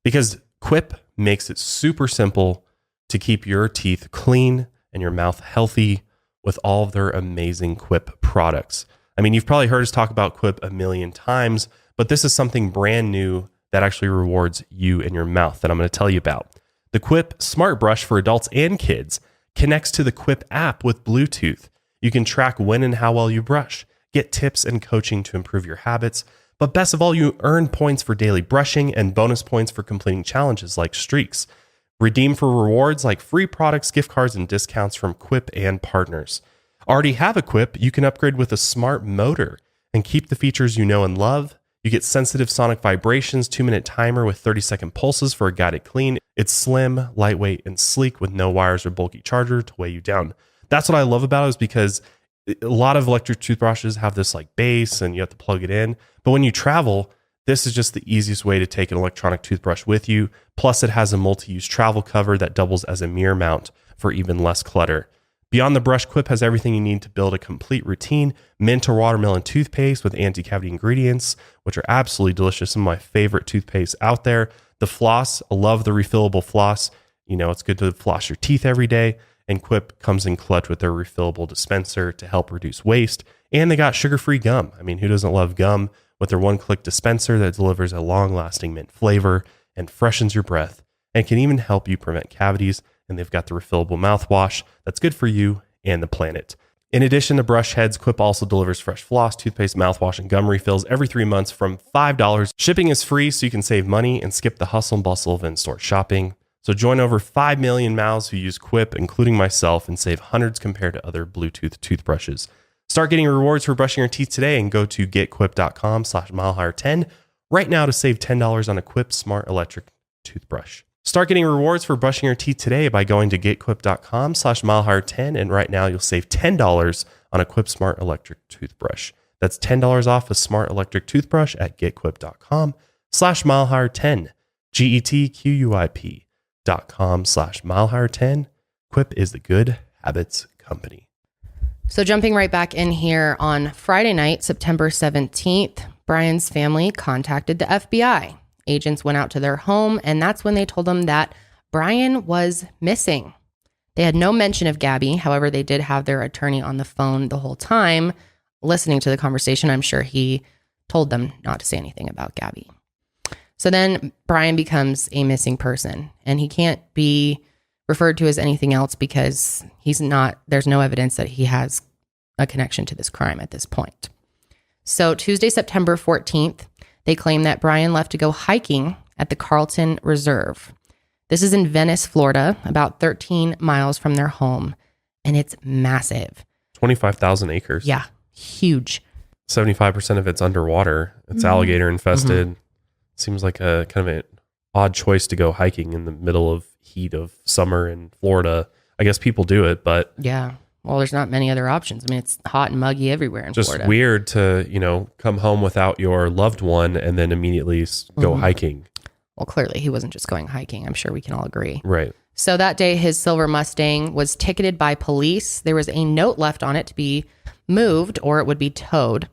Because Quip makes it super simple to keep your teeth clean and your mouth healthy with all of their amazing Quip products. I mean, you've probably heard us talk about Quip a million times, but this is something brand new that actually rewards you and your mouth that I'm going to tell you about. The Quip Smart Brush for adults and kids connects to the Quip app with Bluetooth. You can track when and how well you brush, get tips and coaching to improve your habits, but best of all, you earn points for daily brushing and bonus points for completing challenges like streaks. Redeem for rewards like free products, gift cards, and discounts from Quip and partners. Already have a Quip? You can upgrade with a smart motor and keep the features you know and love. You get sensitive sonic vibrations, 2-minute timer with 30-second pulses for a guided clean. It's slim, lightweight, and sleek with no wires or bulky charger to weigh you down. That's what I love about it, is because a lot of electric toothbrushes have this like base and you have to plug it in. But when you travel, this is just the easiest way to take an electronic toothbrush with you. Plus, it has a multi-use travel cover that doubles as a mirror mount for even less clutter. Beyond the brush, Quip has everything you need to build a complete routine. Mint or watermelon toothpaste with anti-cavity ingredients, which are absolutely delicious. Some of my favorite toothpaste out there. The floss, I love the refillable floss. You know, it's good to floss your teeth every day. And Quip comes in clutch with their refillable dispenser to help reduce waste. And they got sugar-free gum. I mean, who doesn't love gum? With their one-click dispenser that delivers a long-lasting mint flavor and freshens your breath and can even help you prevent cavities. And they've got the refillable mouthwash that's good for you and the planet. In addition to brush heads, Quip also delivers fresh floss, toothpaste, mouthwash, and gum refills every 3 months from $5. Shipping is free, so you can save money and skip the hustle and bustle of in-store shopping. So join over 5 million mouths who use Quip, including myself, and save hundreds compared to other Bluetooth toothbrushes. Start getting rewards for brushing your teeth today and go to getquip.com/milehigher10 right now to save $10 on a Quip Smart Electric Toothbrush. Start getting rewards for brushing your teeth today by going to getquip.com/milehigher10, and right now you'll save $10 on a Quip Smart Electric Toothbrush. That's $10 off a smart electric toothbrush at getquip.com/milehigher10. GETQUIP.com/milehigher10. Quip is the good habits company. So jumping right back in here, on Friday night, September 17th, Brian's family contacted the FBI. Agents went out to their home, and that's when they told them that Brian was missing. They had no mention of Gabby. However, they did have their attorney on the phone the whole time listening to the conversation. I'm sure he told them not to say anything about Gabby. So then Brian becomes a missing person, and he can't be referred to as anything else because there's no evidence that he has a connection to this crime at this point. So Tuesday, September 14th, they claim that Brian left to go hiking at the Carlton Reserve. This is in Venice, Florida, about 13 miles from their home, and it's massive. 25,000 acres. Yeah, huge. 75% of it's underwater. It's alligator infested. Seems like a kind of an odd choice to go hiking in the middle of heat of summer in Florida. I guess people do it, but yeah. Well, there's not many other options. I mean, it's hot and muggy everywhere in Florida. Just weird to, come home without your loved one and then immediately go hiking. Well, clearly he wasn't just going hiking. I'm sure we can all agree. Right. So that day, his silver Mustang was ticketed by police. There was a note left on it to be moved or it would be towed.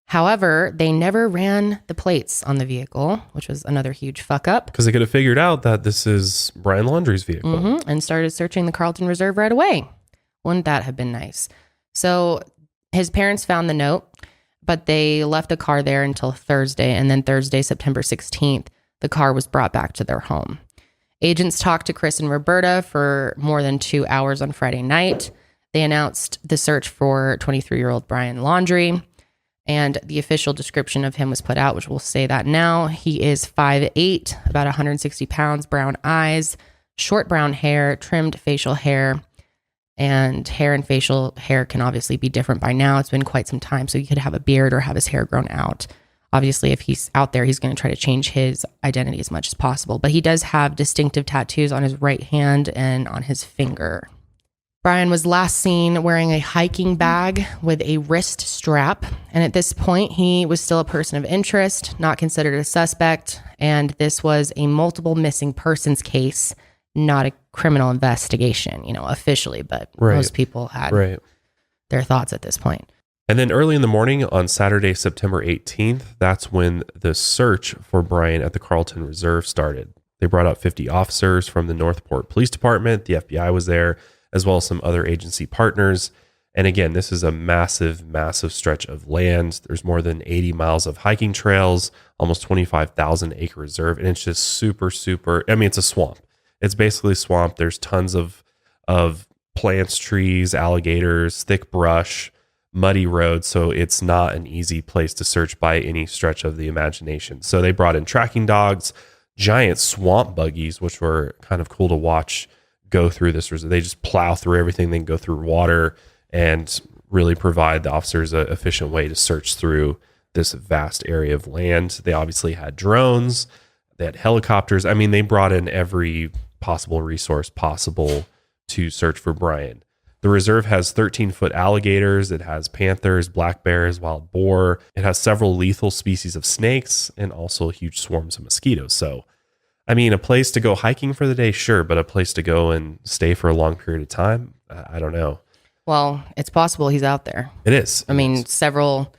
However, they never ran the plates on the vehicle, which was another huge fuck up. Because they could have figured out that this is Brian Laundrie's vehicle. And started searching the Carlton Reserve right away. Wouldn't that have been nice? So his parents found the note, but they left a car there until Thursday. And then Thursday, September 16th, the car was brought back to their home. Agents talked to Chris and Roberta for more than 2 hours on Friday night. They announced the search for 23-year-old Brian Laundrie. And the official description of him was put out, which we'll say that now. He is 5'8", about 160 pounds, brown eyes, short brown hair, trimmed facial hair. And hair and facial hair can obviously be different by now. It's been quite some time. So he could have a beard or have his hair grown out. Obviously, if he's out there, he's going to try to change his identity as much as possible. But he does have distinctive tattoos on his right hand and on his finger. Brian was last seen wearing a hiking bag with a wrist strap. And at this point, he was still a person of interest, not considered a suspect. And this was a multiple missing persons case, not a criminal investigation, officially. But most people had their thoughts at this point. And then early in the morning on Saturday, September 18th, that's when the search for Brian at the Carlton Reserve started. They brought out 50 officers from the Northport Police Department. The FBI was there, as well as some other agency partners. And again, this is a massive, massive stretch of land. There's more than 80 miles of hiking trails, almost 25,000 acre reserve. And it's just super, it's a swamp. It's basically a swamp. There's tons of plants, trees, alligators, thick brush, muddy roads, so it's not an easy place to search by any stretch of the imagination. So they brought in tracking dogs, giant swamp buggies, which were kind of cool to watch go through this. They just plow through everything, then go through water and really provide the officers an efficient way to search through this vast area of land. They obviously had drones, they had helicopters. I mean, they brought in every possible resource possible to search for Brian. The reserve has 13-foot alligators. It has panthers, black bears, wild boar. It has several lethal species of snakes and also huge swarms of mosquitoes. So, I mean, a place to go hiking for the day, sure, but a place to go and stay for a long period of time, I don't know. Well, it's possible he's out there. It is. I mean, several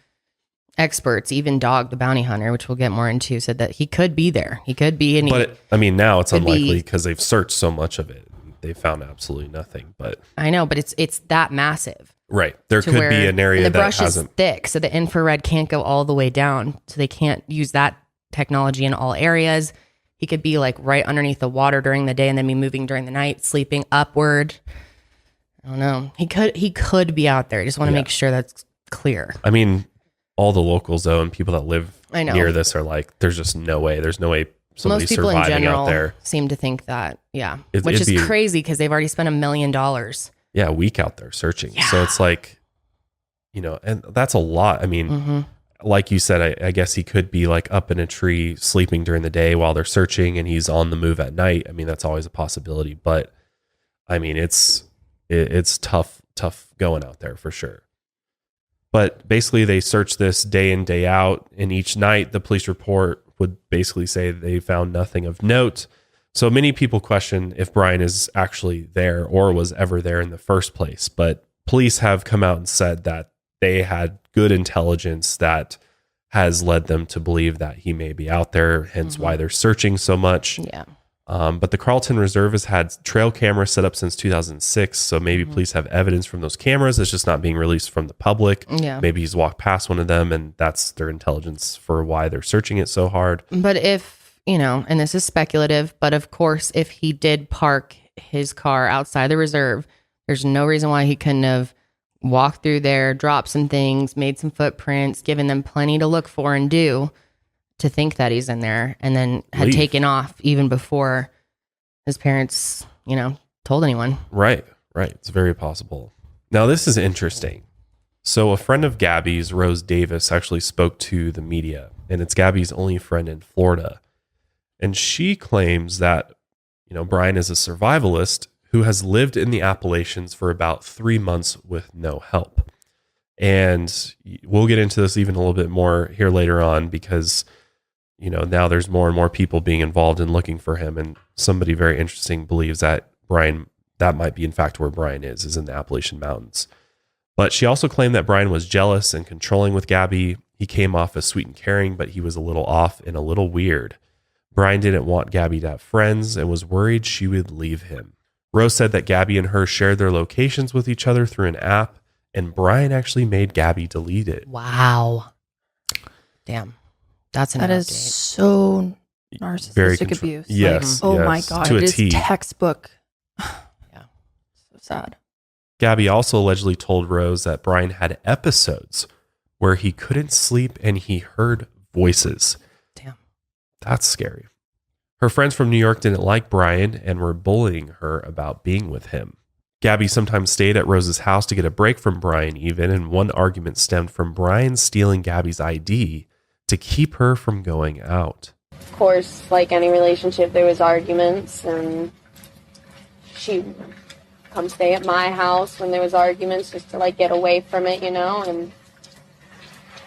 experts, even Dog, the bounty hunter, which we'll get more into, said that he could be there. He could be. Now it's unlikely because they've searched so much of it. They found absolutely nothing, but I know, but it's that massive. Right. There could be an area that hasn't. The brush is thick, so the infrared can't go all the way down. So they can't use that technology in all areas. He could be like right underneath the water during the day and then be moving during the night, sleeping upward. I don't know. He could be out there. I just want to make sure that's clear. I mean, all the locals though, and people that live near this are like, there's just no way. There's no way somebody's most people in surviving general out there. Seem to think that, which is crazy because they've already spent $1 million. Yeah, a week out there searching. Yeah. So it's like, and that's a lot. I mean, like you said, I guess he could be like up in a tree sleeping during the day while they're searching, and he's on the move at night. I mean, that's always a possibility. But I mean, it's tough going out there for sure. But basically, they search this day in, day out, and each night the police report would basically say they found nothing of note. So many people question if Brian is actually there or was ever there in the first place. But police have come out and said that they had good intelligence that has led them to believe that he may be out there, hence why they're searching so much. Yeah. But the Carlton Reserve has had trail cameras set up since 2006. So maybe police have evidence from those cameras. It's just not being released from the public. Yeah. Maybe he's walked past one of them and that's their intelligence for why they're searching it so hard. But if, and this is speculative, but of course, if he did park his car outside the reserve, there's no reason why he couldn't have walked through there, dropped some things, made some footprints, given them plenty to look for and do to think that he's in there, and then had taken off even before his parents, told anyone. Right. It's very possible. Now, this is interesting. So a friend of Gabby's, Rose Davis, actually spoke to the media, and it's Gabby's only friend in Florida. And she claims that, Brian is a survivalist who has lived in the Appalachians for about 3 months with no help. And we'll get into this even a little bit more here later on because now there's more and more people being involved in looking for him. And somebody very interesting believes that that might be in fact where Brian is in the Appalachian Mountains. But she also claimed that Brian was jealous and controlling with Gabby. He came off as sweet and caring, but he was a little off and a little weird. Brian didn't want Gabby to have friends and was worried she would leave him. Rose said that Gabby and her shared their locations with each other through an app, and Brian actually made Gabby delete it. Wow. Damn. That is so narcissistic abuse. Yes. Oh my God. To it is T. Textbook. Yeah. So sad. Gabby also allegedly told Rose that Brian had episodes where he couldn't sleep and he heard voices. Damn. That's scary. Her friends from New York didn't like Brian and were bullying her about being with him. Gabby sometimes stayed at Rose's house to get a break from Brian even, and one argument stemmed from Brian stealing Gabby's ID to keep her from going out. Of course, like any relationship, there was arguments, and she'd come stay at my house when there was arguments just to like get away from it, and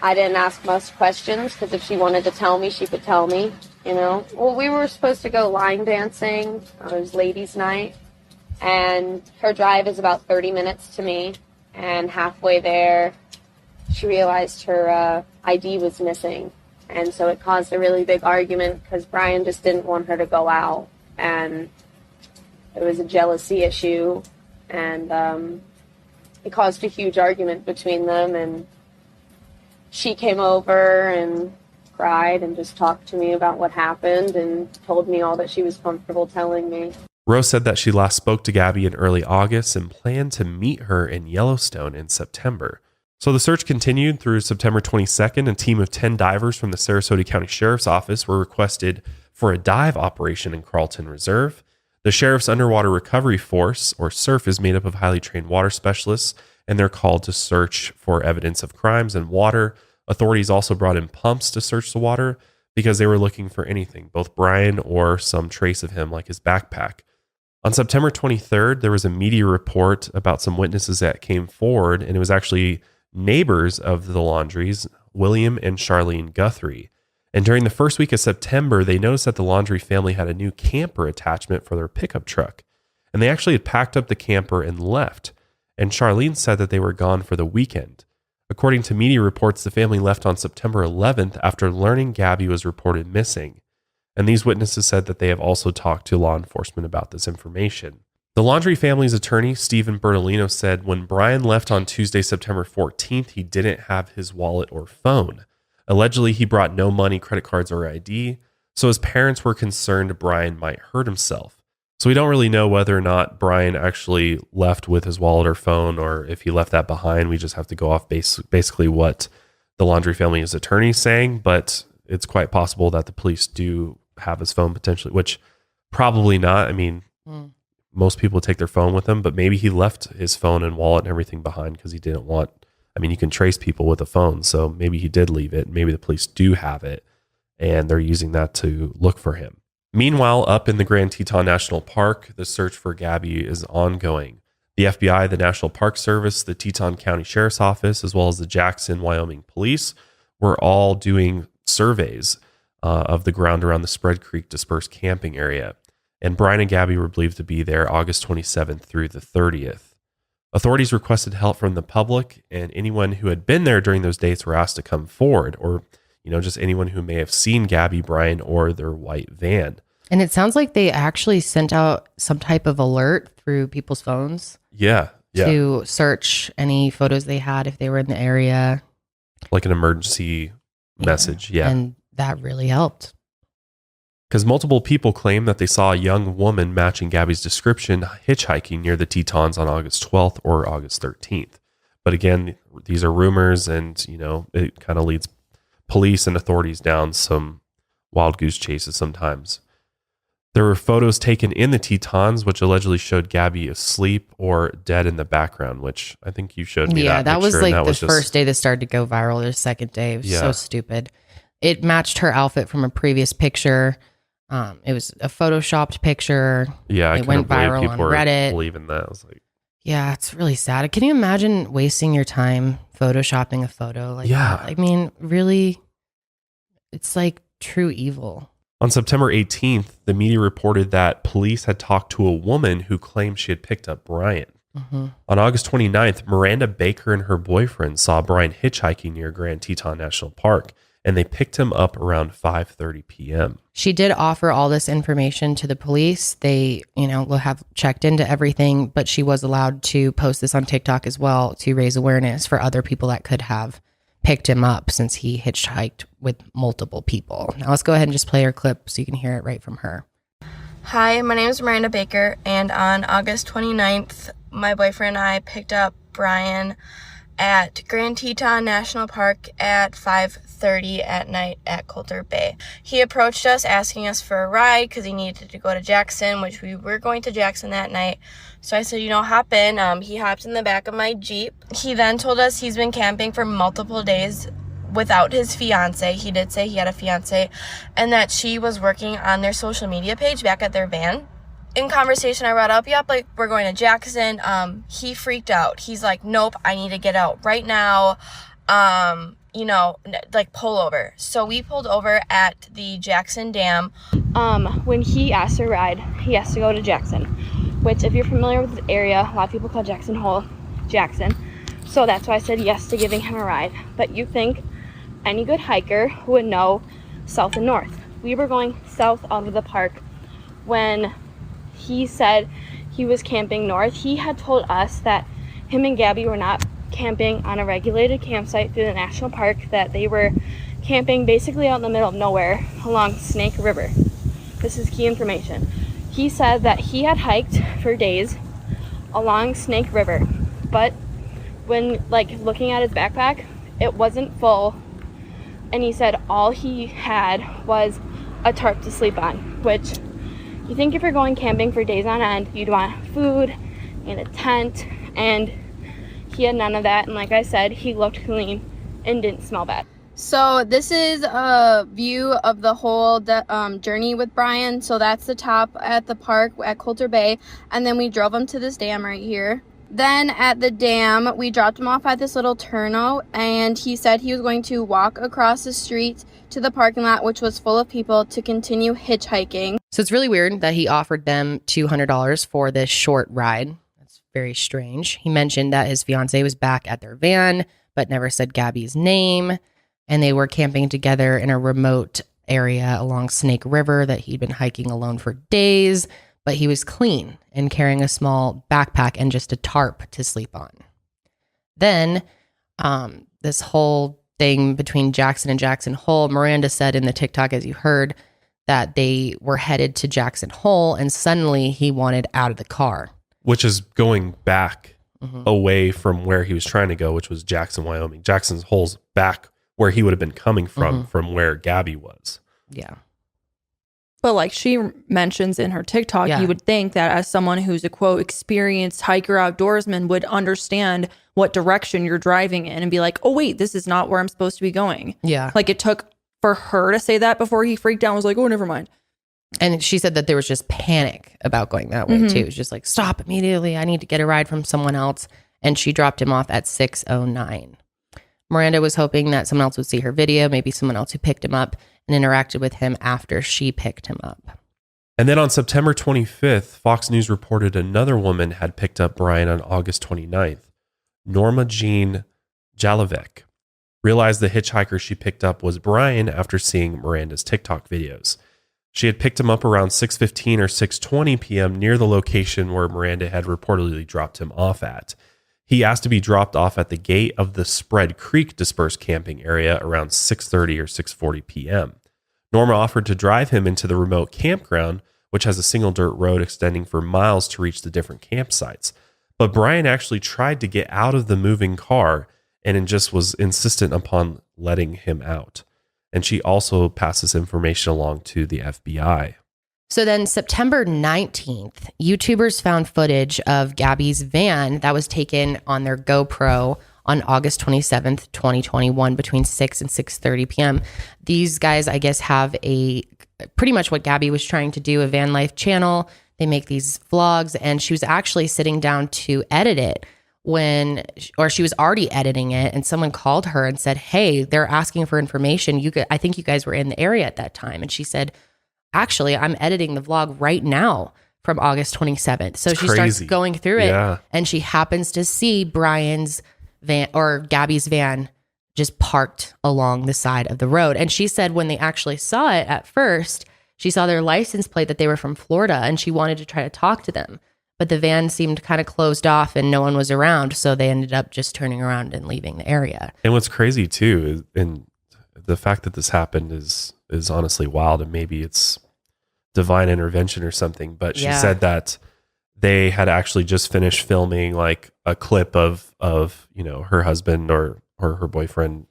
I didn't ask much questions because if she wanted to tell me, she could tell me, Well, we were supposed to go line dancing. It was ladies' night. And her drive is about 30 minutes to me. And halfway there, she realized her ID was missing. And so it caused a really big argument because Brian just didn't want her to go out. And it was a jealousy issue. And it caused a huge argument between them. And she came over and cried and just talked to me about what happened and told me all that she was comfortable telling me. Rose said that she last spoke to Gabby in early August and planned to meet her in Yellowstone in September. So the search continued through September 22nd. A team of 10 divers from the Sarasota County Sheriff's Office were requested for a dive operation in Carlton Reserve. The Sheriff's Underwater Recovery Force, or SURF, is made up of highly trained water specialists, and they're called to search for evidence of crimes in water. Authorities also brought in pumps to search the water because they were looking for anything, both Brian or some trace of him like his backpack. On September 23rd, there was a media report about some witnesses that came forward, and it was actually neighbors of the Laundries, William and Charlene Guthrie. And during the first week of September, they noticed that the Laundrie family had a new camper attachment for their pickup truck. And they actually had packed up the camper and left. And Charlene said that they were gone for the weekend. According to media reports, the family left on September 11th after learning Gabby was reported missing. And these witnesses said that they have also talked to law enforcement about this information. The Laundrie family's attorney, Stephen Bertolino, said when Brian left on Tuesday, September 14th, he didn't have his wallet or phone. Allegedly, he brought no money, credit cards, or ID, so his parents were concerned Brian might hurt himself. So we don't really know whether or not Brian actually left with his wallet or phone, or if he left that behind. We just have to go off basically what the Laundrie family's attorney is saying, but it's quite possible that the police do have his phone potentially, which probably not. I mean, most people take their phone with them, but maybe he left his phone and wallet and everything behind because he didn't want, you can trace people with a phone. So maybe he did leave it. Maybe the police do have it and they're using that to look for him. Meanwhile, up in the Grand Teton National Park, the search for Gabby is ongoing. The FBI, the National Park Service, the Teton County Sheriff's Office, as well as the Jackson, Wyoming Police were all doing surveys of the ground around the Spread Creek dispersed camping area. And Brian and Gabby were believed to be there August 27th through the 30th. Authorities requested help from the public, and anyone who had been there during those dates were asked to come forward, or just anyone who may have seen Gabby, Brian, or their white van. And it sounds like they actually sent out some type of alert through people's phones. Yeah. To search any photos they had if they were in the area. Like an emergency message. Yeah. And that really helped. Because multiple people claim that they saw a young woman matching Gabby's description hitchhiking near the Tetons on August 12th or August 13th. But again, these are rumors, and, it kind of leads police and authorities down some wild goose chases sometimes. There were photos taken in the Tetons, which allegedly showed Gabby asleep or dead in the background, which I think you showed me. Yeah, that was picture, like the first day that started to go viral. The second day, it was so stupid. It matched her outfit from a previous picture. It was a photoshopped picture. Yeah, it went viral on Reddit. Believing that, I was like, yeah, it's really sad. Can you imagine wasting your time photoshopping a photo like that? Really, it's like true evil. On September 18th, the media reported that police had talked to a woman who claimed she had picked up Brian. Mm-hmm. On August 29th, Miranda Baker and her boyfriend saw Brian hitchhiking near Grand Teton National Park, and they picked him up around 5:30 p.m. She did offer all this information to the police. They, will have checked into everything, but she was allowed to post this on TikTok as well to raise awareness for other people that could have picked him up since he hitchhiked with multiple people. Now let's go ahead and just play her clip so you can hear it right from her. Hi, my name is Miranda Baker, and on August 29th, my boyfriend and I picked up Brian at Grand Teton National Park at 5:30 at night at Coulter Bay. He approached us asking us for a ride because he needed to go to Jackson, which we were going to Jackson that night. So I said, hop in. He hopped in the back of my Jeep. He then told us he's been camping for multiple days without his fiance. He did say he had a fiance, and that she was working on their social media page back at their van. In conversation, I brought up, we're going to Jackson. He freaked out. He's like, nope, I need to get out right now. Pull over. So we pulled over at the Jackson Dam. When he asked for a ride, he has to go to Jackson, which if you're familiar with the area, a lot of people call Jackson Hole Jackson. So that's why I said yes to giving him a ride. But you think any good hiker would know south and north. We were going south out of the park when he said he was camping north. He had told us that him and Gabby were not camping on a regulated campsite through the national park, that they were camping basically out in the middle of nowhere along Snake River. This is key information. He said that he had hiked for days along Snake River, but when looking at his backpack, it wasn't full, and he said all he had was a tarp to sleep on, which you think if you're going camping for days on end, you'd want food and a tent, and he had none of that. And like I said, he looked clean and didn't smell bad. So this is a view of the whole journey with Brian. So that's the top at the park at Coulter Bay, and then we drove him to this dam right here. Then at the dam, we dropped him off at this little turnout, and he said he was going to walk across the street to the parking lot, which was full of people, to continue hitchhiking. So it's really weird that he offered them $200 for this short ride. That's very strange. He mentioned that his fiance was back at their van, but never said Gabby's name. And they were camping together in a remote area along Snake River that he'd been hiking alone for days. But he was clean and carrying a small backpack and just a tarp to sleep on. Then this whole thing between Jackson and Jackson Hole, Miranda said in the TikTok, as you heard, that they were headed to Jackson Hole, and suddenly he wanted out of the car. Which is going back away from where he was trying to go, which was Jackson, Wyoming. Jackson's Hole's back where he would have been coming from where Gabby was. Yeah. But like she mentions in her TikTok, you would think that as someone who's a quote experienced hiker outdoorsman would understand what direction you're driving in and be like, oh wait, this is not where I'm supposed to be going. Yeah. Like it took for her to say that before he freaked out and was like, oh, never mind. And she said that there was just panic about going that way too. It was just like, stop immediately. I need to get a ride from someone else. And she dropped him off at 6:09. Miranda was hoping that someone else would see her video, maybe someone else who picked him up and interacted with him after she picked him up. And then on September 25th, Fox News reported another woman had picked up Brian on August 29th. Norma Jean Jalavec realized the hitchhiker she picked up was Brian after seeing Miranda's TikTok videos. She had picked him up around 6:15 or 6:20 p.m. near the location where Miranda had reportedly dropped him off at. He asked to be dropped off at the gate of the Spread Creek dispersed camping area around 6:30 or 6:40 p.m. Norma offered to drive him into the remote campground, which has a single dirt road extending for miles to reach the different campsites. But Brian actually tried to get out of the moving car and just was insistent upon letting him out. And she also passed this information along to the FBI. So then September 19th, YouTubers found footage of Gabby's van that was taken on their GoPro on August 27th, 2021 between 6 and 6:30 p.m. These guys, I guess, have a pretty much what Gabby was trying to do, a van life channel. They make these vlogs, and she was actually sitting down to edit it or she was already editing it, and someone called her and said, hey, they're asking for information. I think you guys were in the area at that time. And she said, actually, I'm editing the vlog right now from August 27th. So she starts going through it, and she happens to see Brian's van or Gabby's van just parked along the side of the road. And she said when they actually saw it at first, she saw their license plate that they were from Florida, and she wanted to try to talk to them. But the van seemed kind of closed off and no one was around. So they ended up just turning around and leaving the area. And what's crazy too, and the fact that this happened is honestly wild, and maybe it's divine intervention or something. But she said that they had actually just finished filming like a clip of her husband or her boyfriend,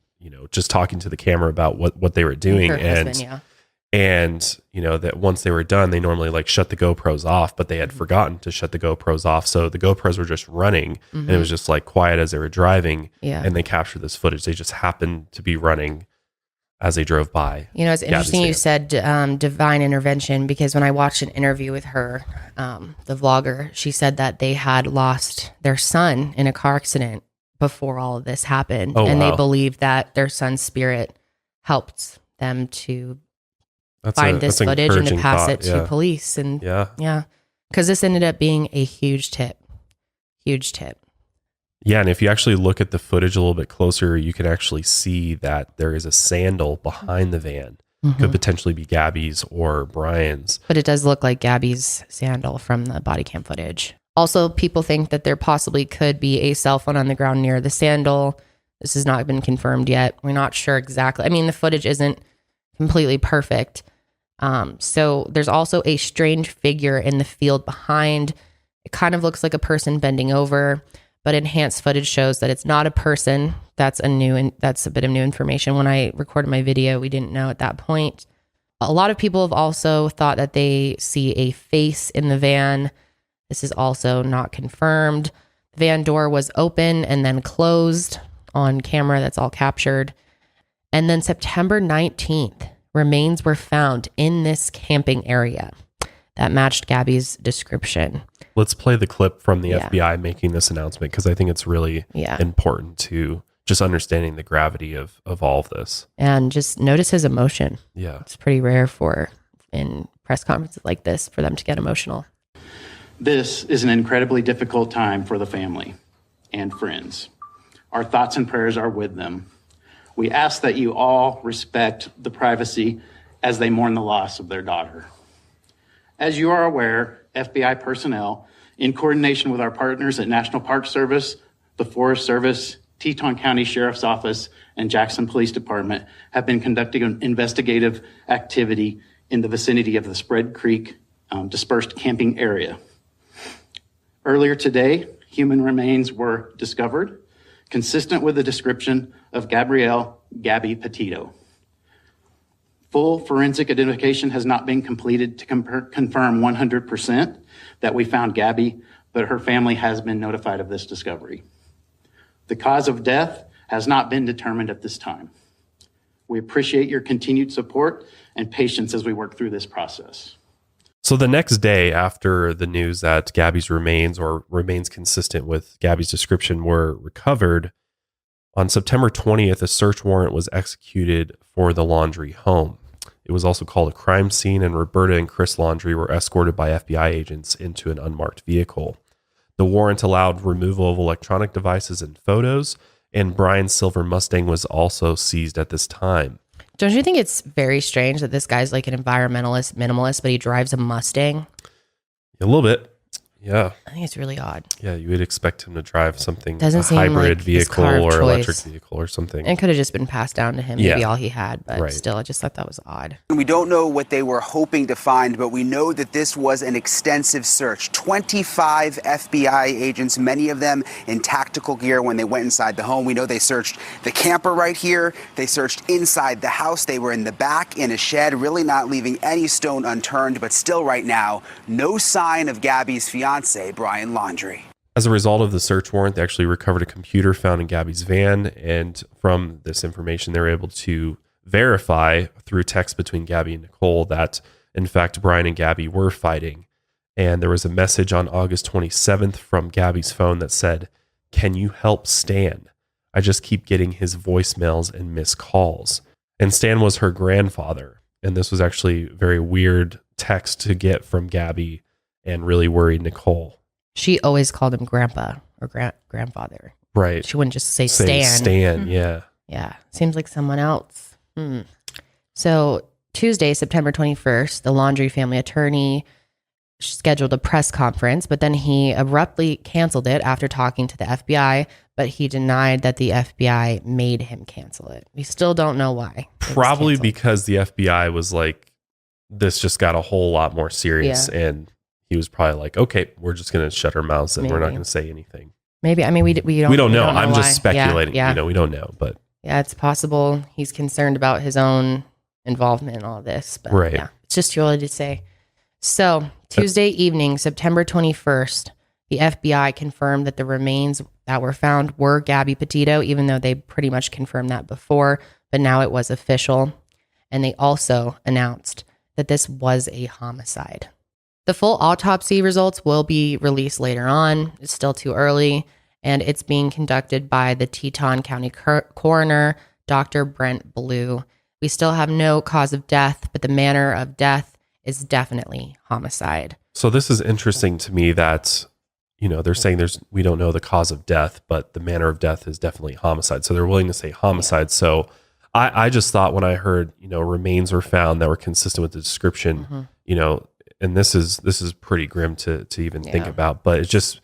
just talking to the camera about what they were doing. And that once they were done, they normally like shut the GoPros off, but they had forgotten to shut the GoPros off. So the GoPros were just running and it was just like quiet as they were driving. And they captured this footage. They just happened to be running as they drove by. It's interesting you said divine intervention, because when I watched an interview with her, the vlogger, she said that they had lost their son in a car accident before all of this happened. They believed that their son's spirit helped them to find this footage and to pass it to police. And because this ended up being a huge tip. Yeah, and if you actually look at the footage a little bit closer, you can actually see that there is a sandal behind the van. Could potentially be Gabby's or Brian's. But it does look like Gabby's sandal from the body cam footage. Also, people think that there possibly could be a cell phone on the ground near the sandal. This has not been confirmed yet. We're not sure exactly. I mean, the footage isn't completely perfect. So there's also a strange figure in the field behind. It kind of looks like a person bending over, but enhanced footage shows that it's not a person. That's a bit of new information. When I recorded my video, we didn't know at that point. A lot of people have also thought that they see a face in the van. This is also not confirmed. The van door was open and then closed on camera. That's all captured. And then September 19th, remains were found in this camping area that matched Gabby's description. Let's play the clip from the FBI making this announcement, because I think it's really important to just understanding the gravity of all of this. And just notice his emotion. Yeah. It's pretty rare in press conferences like this for them to get emotional. This is an incredibly difficult time for the family and friends. Our thoughts and prayers are with them. We ask that you all respect the privacy as they mourn the loss of their daughter. As you are aware, FBI personnel, in coordination with our partners at National Park Service, the Forest Service, Teton County Sheriff's Office, and Jackson Police Department, have been conducting an investigative activity in the vicinity of the Spread Creek dispersed camping area. Earlier today, human remains were discovered, consistent with the description of Gabby Petito. Full forensic identification has not been completed to confirm 100% that we found Gabby, but her family has been notified of this discovery. The cause of death has not been determined at this time. We appreciate your continued support and patience as we work through this process. So the next day after the news that Gabby's remains, or remains consistent with Gabby's description, were recovered, on September 20th, a search warrant was executed for the Laundrie home. It was also called a crime scene, and Roberta and Chris Laundrie were escorted by FBI agents into an unmarked vehicle. The warrant allowed removal of electronic devices and photos, and Brian's silver Mustang was also seized at this time. Don't you think it's very strange that this guy's like an environmentalist, minimalist, but he drives a Mustang? A little bit. Yeah. I think it's really odd. Yeah, you would expect him to drive something, a hybrid like vehicle or electric vehicle or something. It could have just been passed down to him, maybe all he had, but still, I just thought that was odd. We don't know what they were hoping to find, but we know that this was an extensive search. 25 FBI agents, many of them in tactical gear when they went inside the home. We know they searched the camper right here. They searched inside the house. They were in the back in a shed, really not leaving any stone unturned, but still right now, no sign of Gabby's fiance, Brian Laundrie. As a result of the search warrant, they actually recovered a computer found in Gabby's van, and from this information, they were able to verify through text between Gabby and Nicole that, in fact, Brian and Gabby were fighting. And there was a message on August 27th from Gabby's phone that said, "Can you help Stan? I just keep getting his voicemails and missed calls." And Stan was her grandfather. And this was actually a very weird text to get from Gabby and really worried Nicole. She always called him grandpa or grandfather. Right. She wouldn't just say Stan. Stan, yeah. Yeah. Seems like someone else. So Tuesday, September 21st, the Laundrie family attorney scheduled a press conference, but then he abruptly canceled it after talking to the FBI, but he denied that the FBI made him cancel it. We still don't know why. Probably because the FBI was like, this just got a whole lot more serious, and he was probably like, okay, we're just going to shut our mouths and we're not Maybe. going to say anything. Maybe. I mean, we don't know. I'm just speculating. Yeah. You know, we don't know, but yeah, it's possible he's concerned about his own involvement in all this. But right. yeah, it's just too early to say. So Tuesday evening, September 21st, the FBI confirmed that the remains that were found were Gabby Petito, even though they pretty much confirmed that before, but now it was official. And they also announced that this was a homicide. The full autopsy results will be released later on. It's still too early, and it's being conducted by the Teton County coroner, Dr. Brent Blue. We still have no cause of death, but the manner of death is definitely homicide. So this is interesting to me that, you know, they're saying we don't know the cause of death, but the manner of death is definitely homicide. So they're willing to say homicide. Yeah. So I just thought when I heard, you know, remains were found that were consistent with the description, you know, and this is pretty grim to even think about, but it's just,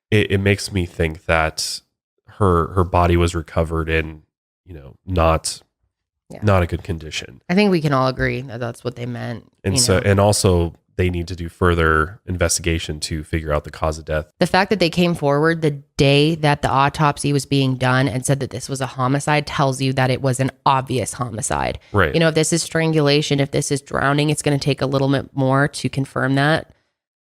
it makes me think that her body was recovered in, you know, not a good condition. I think we can all agree that that's what they meant. And so, and also they need to do further investigation to figure out the cause of death. The fact that they came forward the day that the autopsy was being done and said that this was a homicide tells you that it was an obvious homicide. Right. You know, if this is strangulation, if this is drowning, it's going to take a little bit more to confirm that.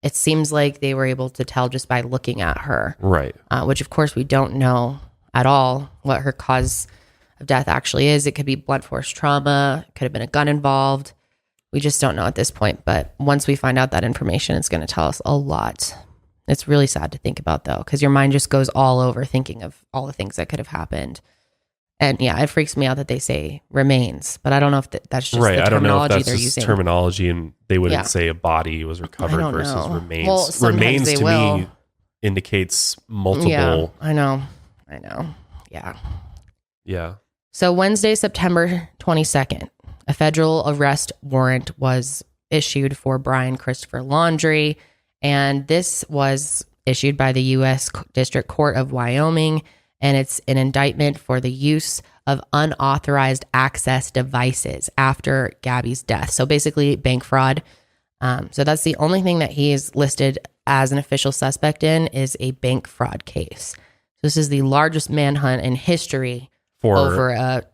It seems like they were able to tell just by looking at her. Right. Which of course we don't know at all what her cause of death actually is. It could be blunt force trauma. It could have been a gun involved. We just don't know at this point. But once we find out that information, it's going to tell us a lot. It's really sad to think about, though, because your mind just goes all over thinking of all the things that could have happened. And yeah, it freaks me out that they say remains, but I don't know if that's just the terminology I don't know if that's they're just using. Terminology, and they wouldn't say a body was recovered versus know. remains. Well, remains they to will. me indicates multiple. Yeah, I know. Yeah. Yeah. So Wednesday, September 22nd, a federal arrest warrant was issued for Brian Christopher Laundrie, and this was issued by the U.S. District Court of Wyoming, and it's an indictment for the use of unauthorized access devices after Gabby's death. So basically bank fraud. So that's the only thing that he is listed as an official suspect in is a bank fraud case. This is the largest manhunt in history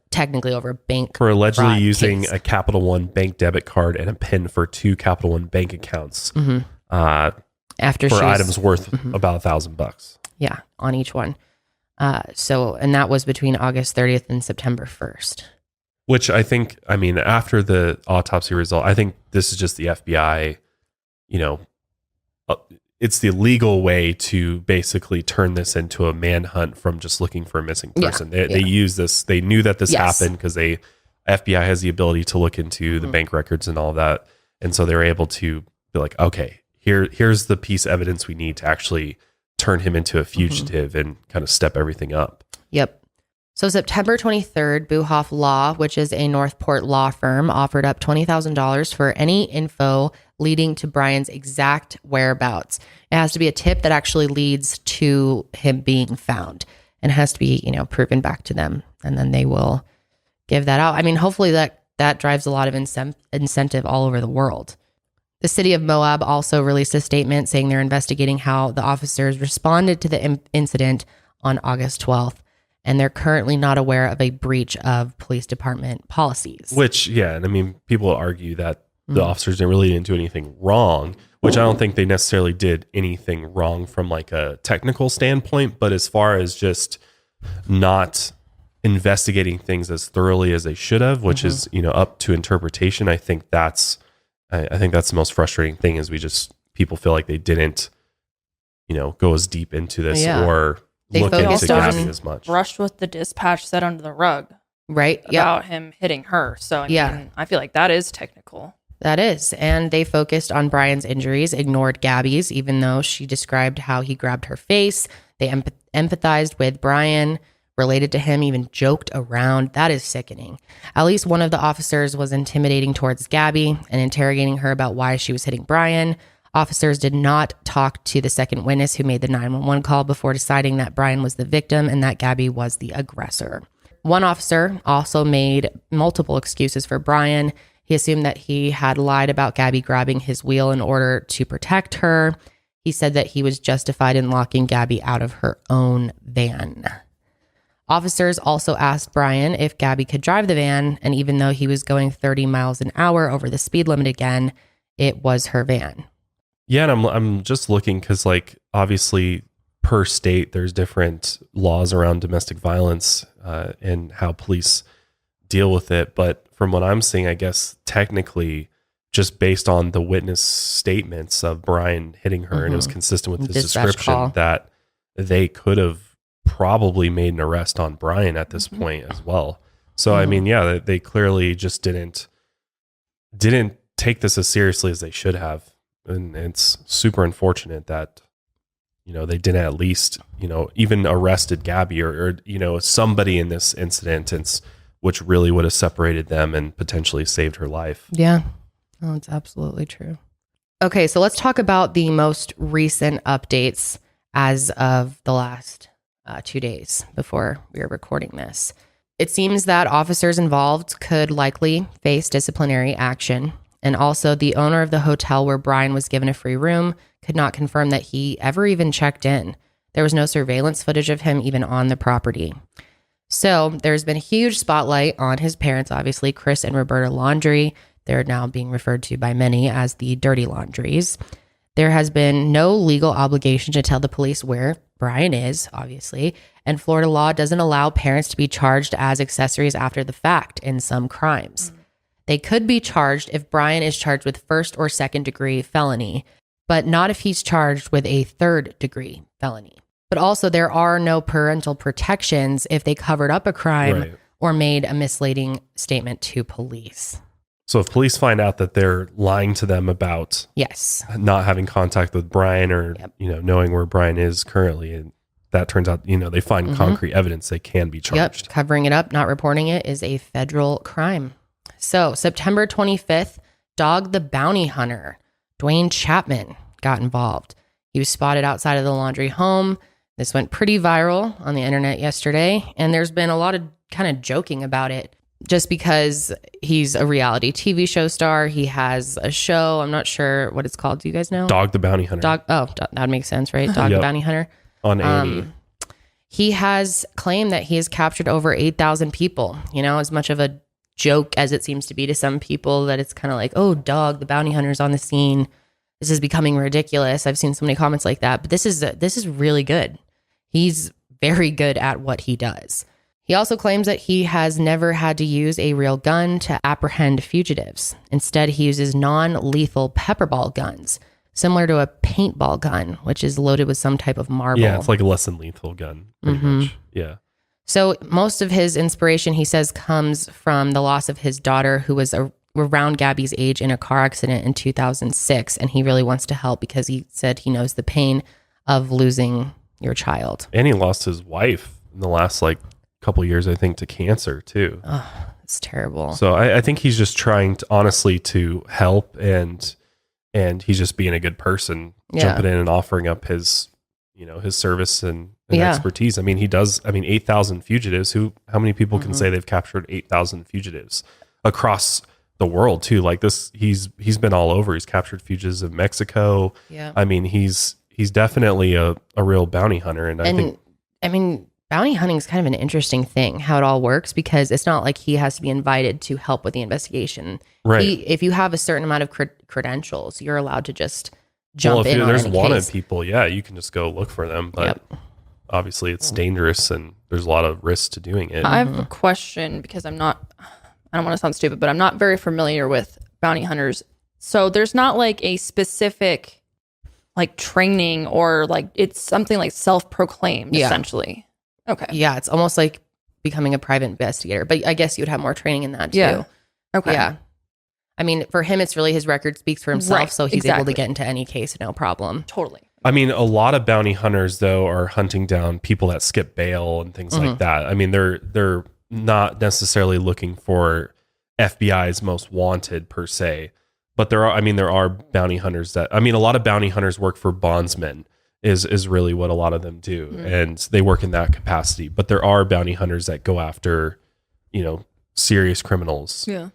technically over a bank for allegedly fraud using case. a Capital One bank debit card and a PIN for 2 Capital One bank accounts. After for items worth about $1,000. Yeah, on each one. And that was between August 30th and September 1st. Which I think, I mean, after the autopsy result, I think this is just the FBI, you know, it's the legal way to basically turn this into a manhunt from just looking for a missing person. They use this. They knew that this happened because FBI has the ability to look into the bank records and all that. And so they were able to be like, okay, here's the piece of evidence we need to actually turn him into a fugitive and kind of step everything up. Yep. So September 23rd, Buhoff Law, which is a Northport law firm, offered up $20,000 for any info leading to Brian's exact whereabouts. It has to be a tip that actually leads to him being found, and has to be, you know, proven back to them, and then they will give that out. I mean, hopefully that drives a lot of incentive all over the world. The city of Moab also released a statement saying they're investigating how the officers responded to the incident on August 12th. And they're currently not aware of a breach of police department policies. Which, yeah, and I mean, people argue that the officers didn't do anything wrong, which I don't think they necessarily did anything wrong from like a technical standpoint, but as far as just not investigating things as thoroughly as they should have, which is, you know, up to interpretation. I think that's the most frustrating thing is people feel like they didn't, you know, go as deep into this or they look into Gabby as much. Brushed with the dispatch set under the rug. Right. About him hitting her. So I mean, I feel like that is technical. That is. And they focused on Brian's injuries, ignored Gabby's, even though she described how he grabbed her face. They empathized with Brian, related to him, even joked around. That is sickening. At least one of the officers was intimidating towards Gabby and interrogating her about why she was hitting Brian. Officers did not talk to the second witness who made the 911 call before deciding that Brian was the victim and that Gabby was the aggressor. One officer also made multiple excuses for Brian, He assumed that he had lied about Gabby grabbing his wheel in order to protect her. He said that he was justified in locking Gabby out of her own van. Officers also asked Brian if Gabby could drive the van, and even though he was going 30 miles an hour over the speed limit again, it was her van. Yeah, and I'm just looking because, like, obviously per state, there's different laws around domestic violence and how police deal with it. But from what I'm seeing, I guess technically, just based on the witness statements of Brian hitting her, and it was consistent with his description, that they could have probably made an arrest on Brian at this point as well. So I mean, yeah, they clearly just didn't take this as seriously as they should have, and it's super unfortunate that, you know, they didn't at least, you know, even arrested Gabby or you know, somebody in this incident, which really would have separated them and potentially saved her life. Yeah, oh, it's absolutely true. Okay, so let's talk about the most recent updates as of the last 2 days before we were recording this. It seems that officers involved could likely face disciplinary action. And also the owner of the hotel where Brian was given a free room could not confirm that he ever even checked in. There was no surveillance footage of him even on the property. So there's been a huge spotlight on his parents, obviously, Chris and Roberta Laundrie. They're now being referred to by many as the Dirty Laundries. There has been no legal obligation to tell the police where Brian is, obviously, and Florida law doesn't allow parents to be charged as accessories after the fact in some crimes. They could be charged if Brian is charged with first or second degree felony, but not if he's charged with a third degree felony. But also there are no parental protections if they covered up a crime or made a misleading statement to police. So if police find out that they're lying to them about not having contact with Brian or you know, knowing where Brian is currently, and that turns out, you know, they find concrete evidence, they can be charged. Covering it up, not reporting it is a federal crime. So September 25th, Dog the Bounty Hunter, Dwayne Chapman, got involved. He was spotted outside of the Laundrie home. This went pretty viral on the internet yesterday, and there's been a lot of kind of joking about it just because he's a reality TV show star. He has a show. I'm not sure what it's called. Do you guys know? Dog the Bounty Hunter. That makes sense, right? Dog the Bounty Hunter. On A&E. He has claimed that he has captured over 8,000 people. You know, as much of a joke as it seems to be to some people, that it's kind of like, oh, Dog the Bounty Hunter's on the scene. This is becoming ridiculous. I've seen so many comments like that, but this is really good. He's very good at what he does. He also claims that he has never had to use a real gun to apprehend fugitives. Instead, he uses non-lethal pepperball guns, similar to a paintball gun, which is loaded with some type of marble. Yeah, it's like a less than lethal gun, pretty much. Yeah. So most of his inspiration, he says, comes from the loss of his daughter, who was around Gabby's age in a car accident in 2006. And he really wants to help because he said he knows the pain of losing your child. And he lost his wife in the last couple of years, I think, to cancer too. Oh, it's terrible. So I think he's just trying to honestly to help, and he's just being a good person, jumping in and offering up his, you know, his service and expertise. I mean, he does. I mean, 8,000 fugitives. How many people can say they've captured 8,000 fugitives across the world too? Like this, he's been all over. He's captured fugitives of Mexico. Yeah. I mean, he's definitely a real bounty hunter. And I mean, bounty hunting is kind of an interesting thing, how it all works, because it's not like he has to be invited to help with the investigation. Right. If you have a certain amount of credentials, you're allowed to just jump in on there's any wanted case. people, you can just go look for them. But obviously it's dangerous and there's a lot of risks to doing it. I have a question because I don't want to sound stupid, but I'm not very familiar with bounty hunters. So there's not like a specific training, or it's something like self-proclaimed essentially. Okay. Yeah, it's almost like becoming a private investigator, but I guess you would have more training in that too. Yeah. Okay. Yeah. I mean, for him, it's really his record speaks for himself, Right, so he's able to get into any case, no problem. Totally. I mean, a lot of bounty hunters though are hunting down people that skip bail and things like that. I mean, they're not necessarily looking for FBI's most wanted per se, but there are bounty hunters that, a lot of bounty hunters work for bondsmen is really what a lot of them do. And they work in that capacity, but there are bounty hunters that go after, serious criminals. Yeah.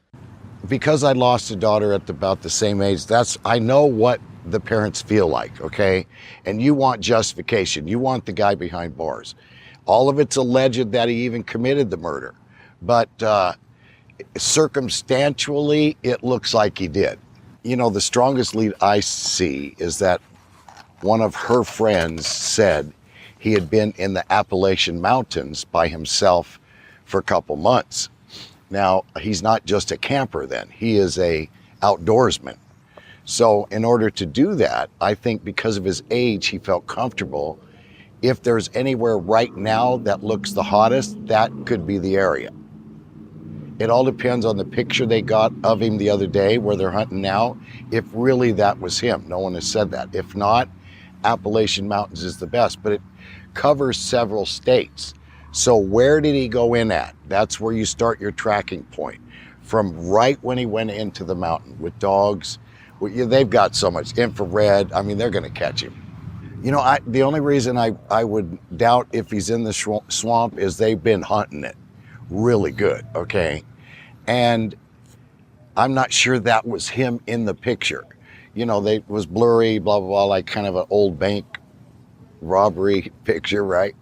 because I lost a daughter at about the same age, I know what the parents feel like, okay? And you want justification. You want the guy behind bars. All of it's alleged that he even committed the murder. But circumstantially, it looks like he did. You know, the strongest lead I see is that one of her friends said he had been in the Appalachian Mountains by himself for a couple months. Now, he's not just a camper then, he is a outdoorsman. So in order to do that, I think because of his age, he felt comfortable. If there's anywhere right now that looks the hottest, that could be the area. It all depends on the picture they got of him the other day where they're hunting now, if really that was him. No one has said that. If not, Appalachian Mountains is the best, but it covers several states. So where did he go in at? That's where you start your tracking point. From right when he went into the mountain with dogs. They've got so much infrared. I mean, they're going to catch him. You know, the only reason I would doubt if he's in the swamp is they've been hunting it really good, okay? And I'm not sure that was him in the picture. You know, it was blurry, blah, blah, blah, like kind of an old bank robbery picture, right?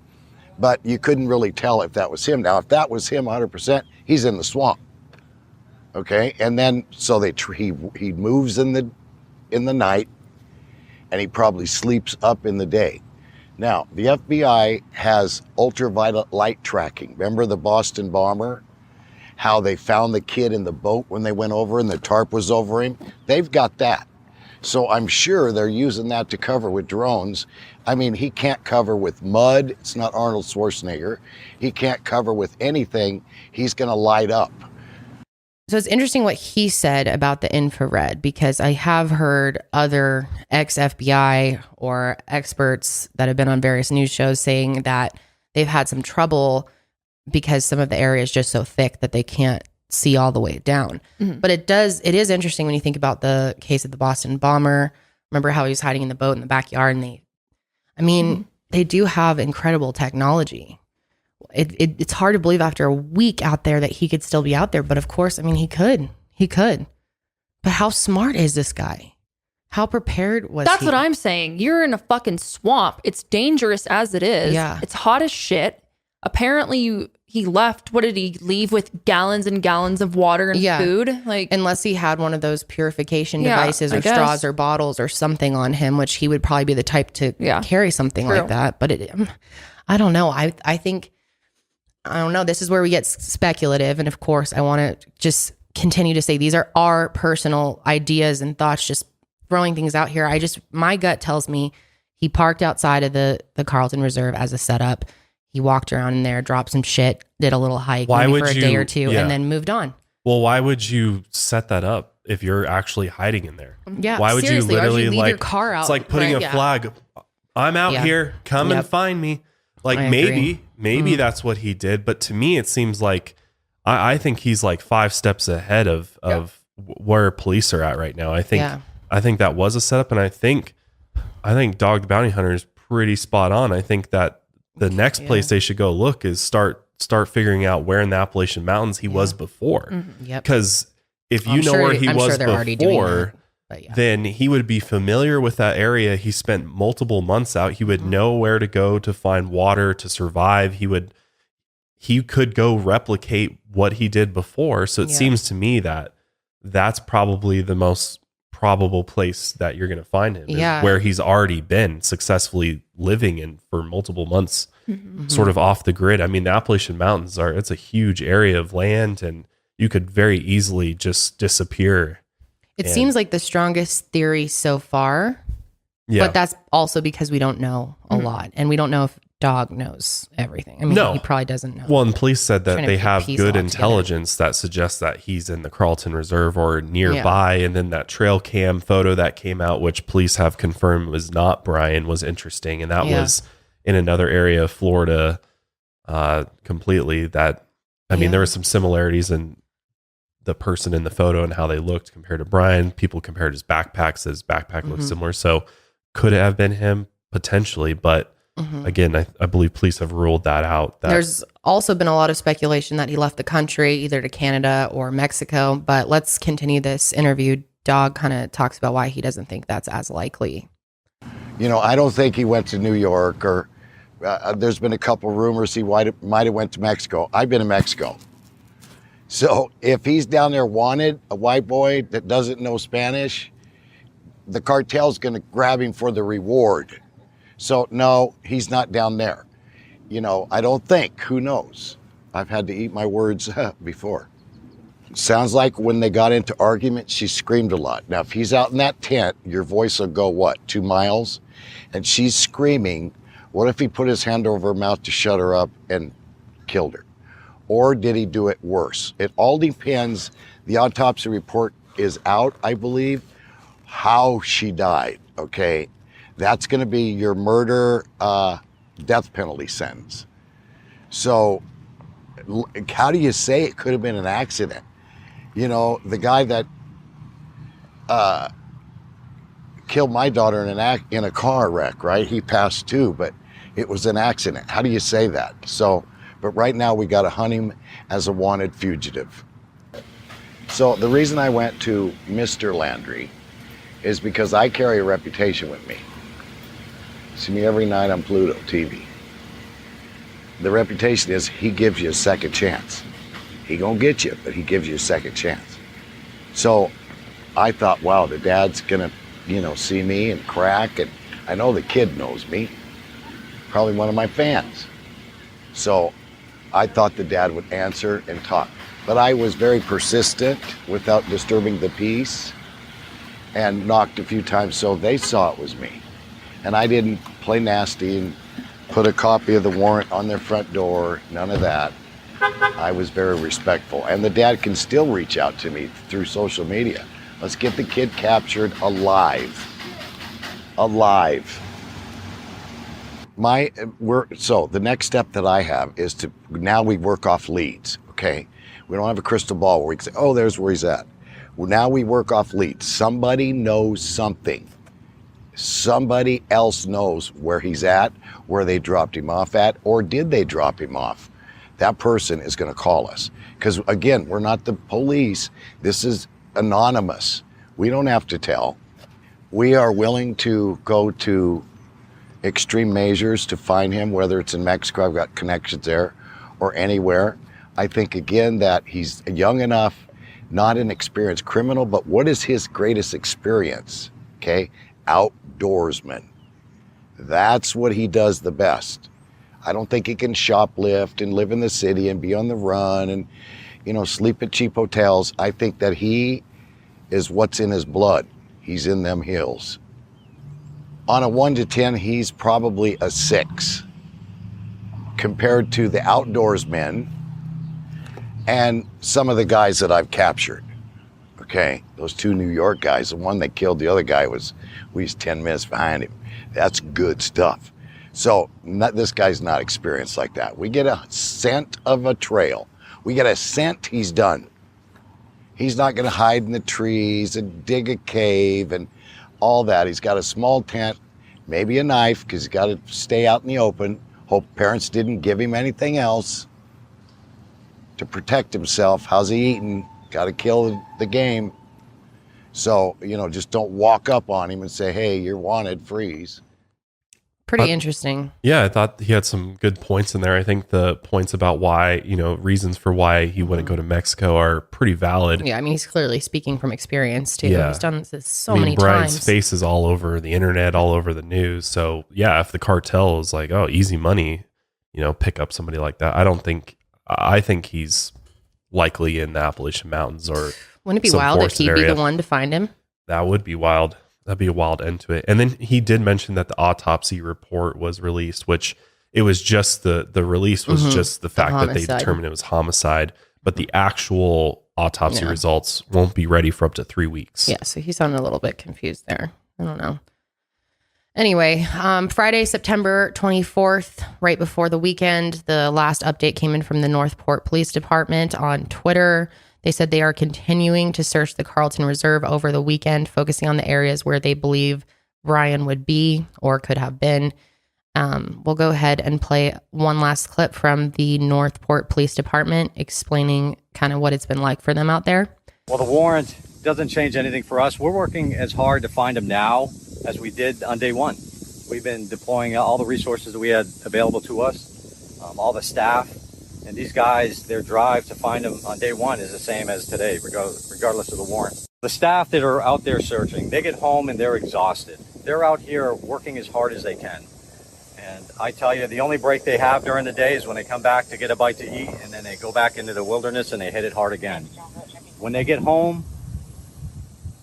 But you couldn't really tell if that was him. Now, if that was him 100%, he's in the swamp, okay? And then, so he moves in the night, and he probably sleeps up in the day. Now, the FBI has ultraviolet light tracking. Remember the Boston bomber? How they found the kid in the boat when they went over and the tarp was over him? They've got that. So I'm sure they're using that to cover with drones. I mean, he can't cover with mud. It's not Arnold Schwarzenegger. He can't cover with anything. He's going to light up. So it's interesting what he said about the infrared, because I have heard other ex-FBI or experts that have been on various news shows saying that they've had some trouble because some of the area is just so thick that they can't see all the way down. Mm-hmm. But it is interesting when you think about the case of the Boston bomber. Remember how he was hiding in the boat in the backyard, and they do have incredible technology. It's hard to believe after a week out there that he could still be out there. But of course, I mean, he could. But how smart is this guy? How prepared was he? That's what I'm saying. You're in a fucking swamp. It's dangerous as it is. Yeah. It's hot as shit. Apparently he left. What did he leave with? Gallons and gallons of water and food? Like, unless he had one of those purification devices or straws or bottles or something on him, which he would probably be the type to carry something like that. But I don't know. I think, I don't know. This is where we get speculative. And of course, I want to just continue to say these are our personal ideas and thoughts, just throwing things out here. My gut tells me he parked outside of the Carlton Reserve as a setup. He walked around in there, dropped some shit, did a little hike for a day or two, and then moved on. Well, why would you set that up if you're actually hiding in there? Yeah, why would you literally leave your car out? It's like putting a flag. I'm out here. Come and find me. Like maybe that's what he did. But to me, it seems like I think he's like 5 steps ahead of where police are at right now. I think that was a setup, and I think Dog the Bounty Hunter is pretty spot on. I think that the next place they should go look is start figuring out where in the Appalachian Mountains he was before. Because if you know where he was before, then he would be familiar with that area. He spent multiple months out. He would know where to go to find water to survive. He could go replicate what he did before. So it seems to me that that's probably the most probable place that you're going to find him, is where he's already been successfully living in for multiple months, sort of off the grid. I mean, the Appalachian Mountains it's a huge area of land, and you could very easily just disappear. It seems like the strongest theory so far, but that's also because we don't know a lot, and we don't know if Dog knows everything. I mean, he probably doesn't know. Well, and police said that they have good intelligence that suggests that he's in the Carlton Reserve or nearby. And then that trail cam photo that came out, which police have confirmed was not Brian, was interesting. And that was in another area of Florida completely. That, I mean, there were some similarities in the person in the photo and how they looked compared to Brian. People compared his backpacks. His backpack looked similar. So could it have been him? Potentially, but again, I believe police have ruled that out. There's also been a lot of speculation that he left the country, either to Canada or Mexico. But let's continue this interview. Dog kind of talks about why he doesn't think that's as likely. I don't think he went to New York, or there's been a couple rumors he might have went to Mexico. I've been to Mexico. So if he's down there wanted, a white boy that doesn't know Spanish, the cartel's going to grab him for the reward. So no, he's not down there. I don't think. Who knows? I've had to eat my words before. Sounds like when they got into argument, she screamed a lot. Now, if he's out in that tent, your voice will go, what, 2 miles? And she's screaming. What if he put his hand over her mouth to shut her up and killed her? Or did he do it worse? It all depends. The autopsy report is out, I believe, how she died, okay? That's going to be your murder, death penalty sentence. So how do you say it could have been an accident? The guy that killed my daughter in a car wreck, right? He passed too, but it was an accident. How do you say that? So, but right now we got to hunt him as a wanted fugitive. So the reason I went to Mr. Laundrie is because I carry a reputation with me. See me every night on Pluto TV. The reputation is he gives you a second chance. He gonna get you, but he gives you a second chance. So I thought, wow, the dad's gonna, see me and crack, and I know the kid knows me, probably one of my fans. So I thought the dad would answer and talk. But I was very persistent without disturbing the peace and knocked a few times so they saw it was me. And I didn't play nasty and put a copy of the warrant on their front door, none of that. I was very respectful. And the dad can still reach out to me through social media. Let's get the kid captured alive. Alive. So the next step that I have is now we work off leads, okay? We don't have a crystal ball where we can say, oh, there's where he's at. Well, now we work off leads. Somebody knows something. Somebody else knows where he's at, where they dropped him off at, or did they drop him off? That person is going to call us. Because again, we're not the police. This is anonymous. We don't have to tell. We are willing to go to extreme measures to find him, whether it's in Mexico, I've got connections there, or anywhere. I think again that he's young enough, not an experienced criminal, but what is his greatest experience? Okay, outdoorsman. That's what he does the best. I don't think he can shoplift and live in the city and be on the run and, sleep at cheap hotels. I think that he is what's in his blood. He's in them hills. On a 1 to 10, he's probably a 6 compared to the outdoorsmen and some of the guys that I've captured. Okay, those 2 New York guys, the one that killed the other guy we was 10 minutes behind him. That's good stuff. So this guy's not experienced like that. We get a scent of a trail. We get a scent, he's done. He's not gonna hide in the trees and dig a cave and all that. He's got a small tent, maybe a knife, because he's got to stay out in the open. Hope parents didn't give him anything else to protect himself. How's he eating? Got to kill the game. So, just don't walk up on him and say, hey, you're wanted, freeze. Pretty interesting. Yeah, I thought he had some good points in there. I think the points about why, reasons for why he wouldn't go to Mexico are pretty valid. Yeah, he's clearly speaking from experience too. Yeah. He's done this so many Brian's times. face is all over the internet, all over the news. So yeah, if the cartel is like, oh, easy money, pick up somebody like that. I think he's likely in the Appalachian Mountains or wouldn't it be wild if he'd be the one to find him? That would be wild. That'd be a wild end to it. And then he did mention that the autopsy report was released, which it was just the release was just the fact that they determined it was homicide, but the actual autopsy results won't be ready for up to 3 weeks. Yeah, so he sounded a little bit confused there. I don't know. Anyway, Friday, September 24th, right before the weekend, the last update came in from the Northport Police Department on Twitter. They said they are continuing to search the Carlton Reserve over the weekend, focusing on the areas where they believe Brian would be or could have been. We'll go ahead and play one last clip from the Northport Police Department explaining kind of what it's been like for them out there. Well, the warrant doesn't change anything for us. We're working as hard to find them now as we did on day one. We've been deploying all the resources that we had available to us, all the staff, and these guys, their drive to find them on day one is the same as today, regardless of the warrant. The staff that are out there searching, they get home and they're exhausted. They're out here working as hard as they can. And I tell you, the only break they have during the day is when they come back to get a bite to eat, and then they go back into the wilderness and they hit it hard again. When they get home,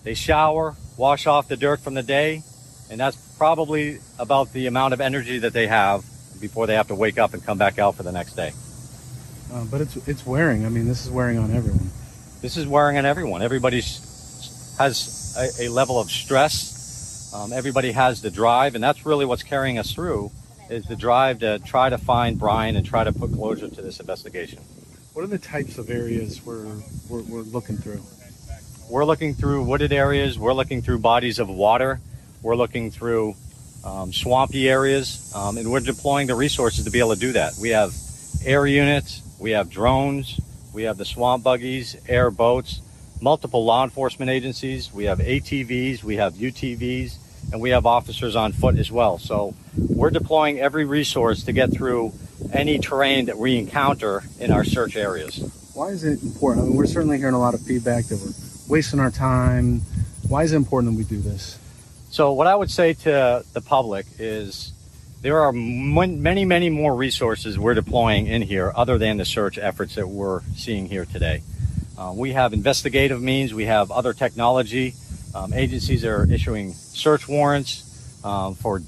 they shower, wash off the dirt from the day, and that's probably about the amount of energy that they have before they have to wake up and come back out for the next day. But it's wearing. I mean, this is wearing on everyone. This is wearing on everyone. Everybody has a level of stress. Everybody has the drive, and that's really what's carrying us through, is the drive to try to find Brian and try to put closure to this investigation. What are the types of areas we're looking through? We're looking through wooded areas. We're looking through bodies of water. We're looking through swampy areas, and we're deploying the resources to be able to do that. We have air units, we have drones, we have the swamp buggies, air boats, multiple law enforcement agencies. We have ATVs, we have UTVs, and we have officers on foot as well. So we're deploying every resource to get through any terrain that we encounter in our search areas. Why is it important? I mean, we're certainly hearing a lot of feedback that we're wasting our time. Why is it important that we do this? So what I would say to the public is there are many, many more resources we're deploying in here other than the search efforts that we're seeing here today. We have investigative means. We have other technology. Agencies are issuing search warrants for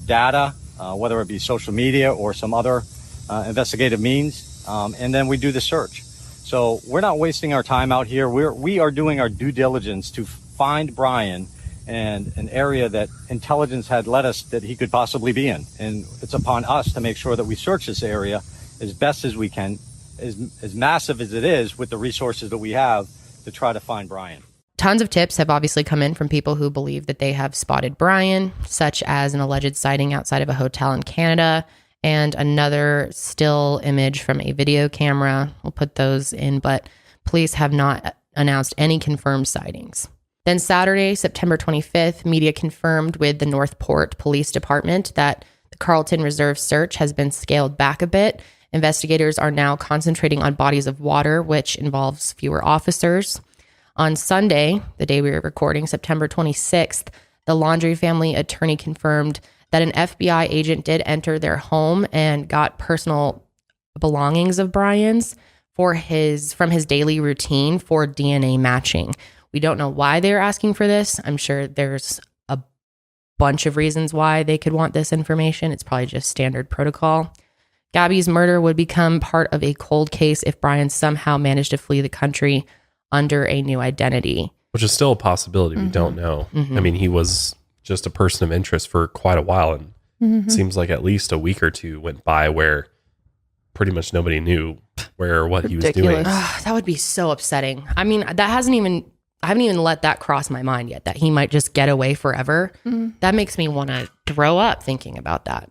data, whether it be social media or some other investigative means, and then we do the search. So we're not wasting our time out here. We are doing our due diligence to find Brian and an area that intelligence had led us that he could possibly be in. And it's upon us to make sure that we search this area as best as we can, as massive as it is, with the resources that we have to try to find Brian. Tons of tips have obviously come in from people who believe that they have spotted Brian, such as an alleged sighting outside of a hotel in Canada and another still image from a video camera. We'll put those in, but police have not announced any confirmed sightings. Then Saturday, September 25th, media confirmed with the Northport Police Department that the Carlton Reserve search has been scaled back a bit. Investigators are now concentrating on bodies of water, which involves fewer officers. On Sunday, the day we were recording, September 26th, the Laundrie family attorney confirmed that an FBI agent did enter their home and got personal belongings of Brian's from his daily routine for DNA matching. We don't know why they're asking for this. I'm sure there's a bunch of reasons why they could want this information. It's probably just standard protocol. Gabby's murder would become part of a cold case if Brian somehow managed to flee the country under a new identity. Which is still a possibility. We don't know. I mean, he was just a person of interest for quite a while, and it seems like at least a week or two went by where pretty much nobody knew where or what he was doing. That would be so upsetting. I mean, I haven't even let that cross my mind yet, that he might just get away forever. That makes me want to throw up thinking about that.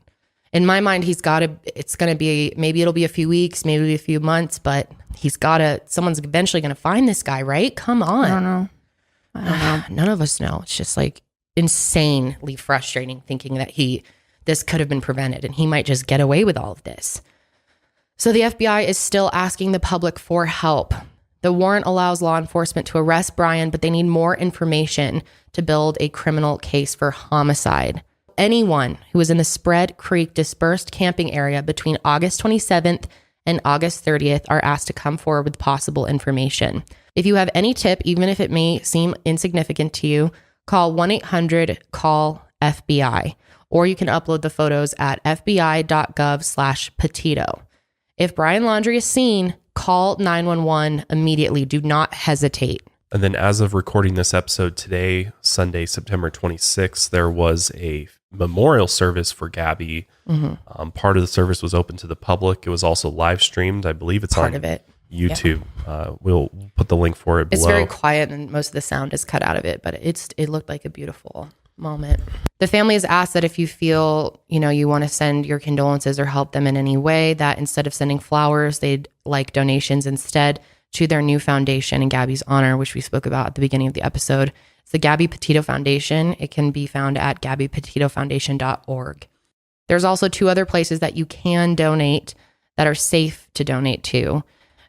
In my mind, maybe it'll be a few weeks, maybe a few months, but someone's eventually going to find this guy, right? Come on. I don't know. None of us know. It's just like insanely frustrating thinking that this could have been prevented and he might just get away with all of this. So the FBI is still asking the public for help. The warrant allows law enforcement to arrest Brian, but they need more information to build a criminal case for homicide. Anyone who was in the Spread Creek dispersed camping area between August 27th and August 30th are asked to come forward with possible information. If you have any tip, even if it may seem insignificant to you, call 1-800-CALL-FBI, or you can upload the photos at fbi.gov/Petito. If Brian Laundrie is seen, call 911 immediately. Do not hesitate. And then as of recording this episode today, Sunday, September 26th, there was a memorial service for Gabby. Part of the service was open to the public. It was also live streamed. I believe it's part on of it. YouTube. Yeah. We'll put the link for it below. It's very quiet and most of the sound is cut out of it, but it looked like a beautiful moment. The family has asked that if you feel, you want to send your condolences or help them in any way, that instead of sending flowers, they'd like donations instead to their new foundation in Gabby's honor, which we spoke about at the beginning of the episode. It's the Gabby Petito Foundation. It can be found at gabbypetitofoundation.org. There's also 2 other places that you can donate that are safe to donate to.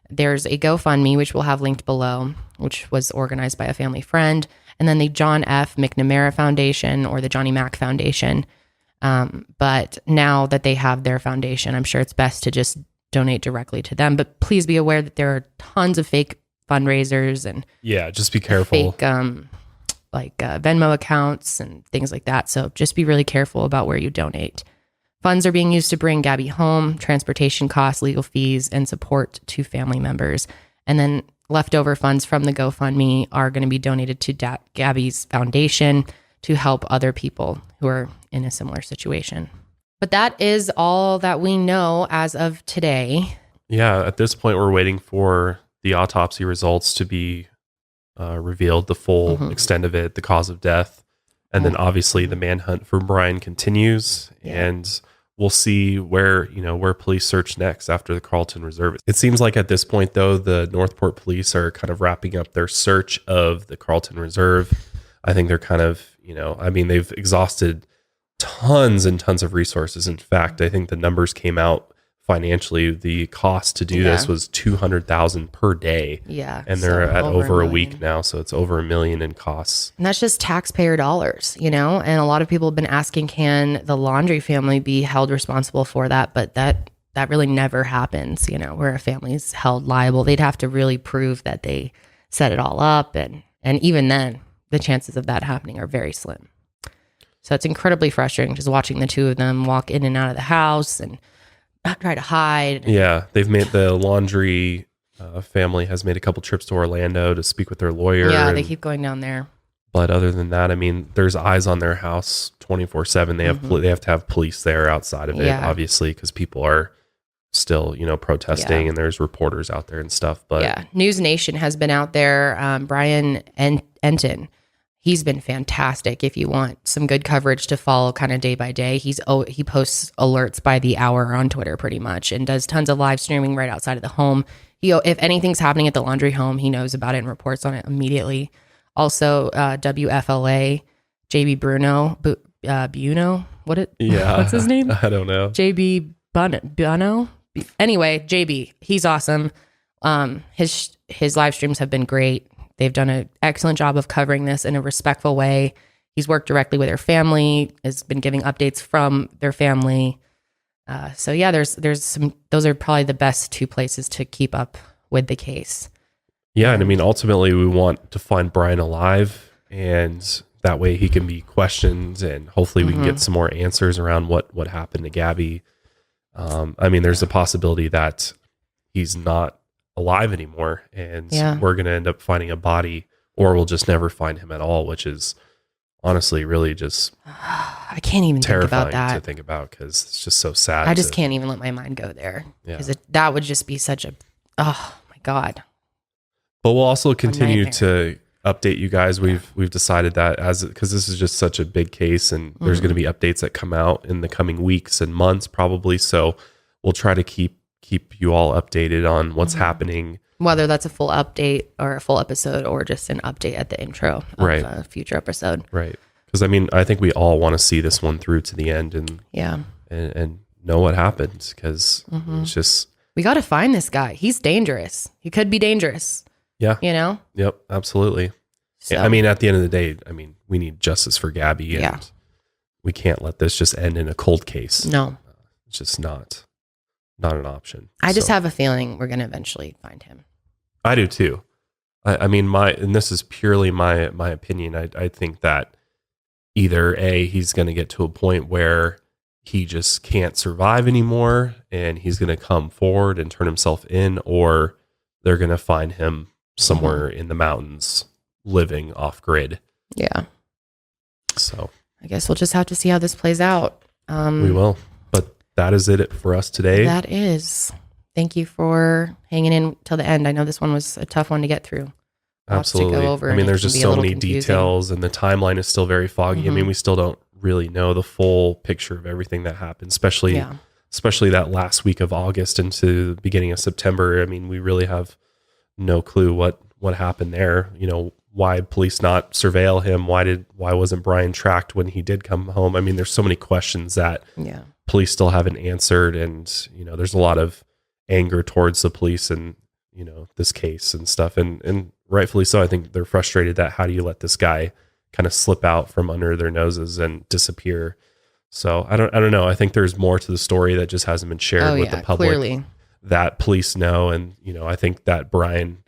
There's a GoFundMe, which we'll have linked below, which was organized by a family friend. And then the John F. McNamara Foundation or the Johnny Mack Foundation. But now that they have their foundation, I'm sure it's best to just donate directly to them. But please be aware that there are tons of fake fundraisers and just be careful. Fake Venmo accounts and things like that. So just be really careful about where you donate. Funds are being used to bring Gabby home, transportation costs, legal fees, and support to family members. And then leftover funds from the GoFundMe are going to be donated to Gabby's foundation to help other people who are in a similar situation. But that is all that we know as of today. Yeah, at this point, we're waiting for the autopsy results to be revealed, the full extent of it, the cause of death. And then obviously the manhunt for Brian continues. And we'll see where police search next after the Carlton Reserve. It seems like at this point, though, the Northport police are kind of wrapping up their search of the Carlton Reserve. I think they're kind of, they've exhausted tons and tons of resources. In fact, I think the numbers came out financially. The cost to do this was $200,000 per day. Yeah. And they're at over a week now. So it's over $1 million in costs. And that's just taxpayer dollars, and a lot of people have been asking, can the Laundrie family be held responsible for that? But that really never happens, where a family's held liable. They'd have to really prove that they set it all up. And even then, the chances of that happening are very slim. So it's incredibly frustrating just watching the 2 of them walk in and out of the house and try to hide. Yeah, they've made the Laundrie family has made a couple trips to Orlando to speak with their lawyer. Yeah, they keep going down there. But other than that, there's eyes on their house 24/7. They have they have to have police there outside of it, obviously, because people are still protesting and there's reporters out there and stuff. But News Nation has been out there. Brian Enton. He's been fantastic. If you want some good coverage to follow kind of day by day, he posts alerts by the hour on Twitter pretty much and does tons of live streaming right outside of the home. If anything's happening at the Laundrie home, he knows about it and reports on it immediately. Also, WFLA, JB what's his name? I don't know. JB Buno? Anyway, JB, he's awesome. His live streams have been great. They've done an excellent job of covering this in a respectful way. He's worked directly with their family, has been giving updates from their family. There's some, those are probably the best 2 places to keep up with the case. Yeah. And ultimately we want to find Brian alive, and that way he can be questioned, and hopefully we can get some more answers around what happened to Gabby. There's a possibility that he's not alive anymore, and we're going to end up finding a body, or we'll just never find him at all, which is honestly really just I can't even think about that. to think about, because it's just so sad. I just can't even let my mind go there, because that would just be such a oh my god. But we'll also continue to update you guys. We've decided that because this is just such a big case, and there's going to be updates that come out in the coming weeks and months probably, so we'll try to keep you all updated on what's happening, whether that's a full update or a full episode, or just an update at the intro of a future episode. Right. Because I think we all want to see this one through to the end and know what happened, because it's just, we got to find this guy. He's dangerous. He could be dangerous. Yeah. Yep, absolutely. So. At the end of the day, we need justice for Gabby, and we can't let this just end in a cold case. No. It's just not an option. I just have a feeling we're going to eventually find him. I do too. And this is purely my opinion. I think that either he's going to get to a point where he just can't survive anymore, and he's going to come forward and turn himself in, or they're going to find him somewhere in the mountains living off grid. Yeah. So I guess we'll just have to see how this plays out. We will. But that is it for us today. That is. Thank you for hanging in till the end. I know this one was a tough one to get through. Absolutely. To go over. I mean, there's can just be a so little many confusing. details, and the timeline is still very foggy. I mean, we still don't really know the full picture of everything that happened, especially that last week of August into the beginning of September. I mean, we really have no clue what happened there. You know, why police not surveil him? Why wasn't Brian tracked when he did come home? I mean, there's so many questions that police still haven't answered, and you know, there's a lot of anger towards the police and, you know, this case and stuff, and rightfully so. I think they're frustrated that how do you let this guy kind of slip out from under their noses and disappear? So I don't know. I think there's more to the story that just hasn't been shared with the public. Clearly. That police know. And, you know, I think that Brian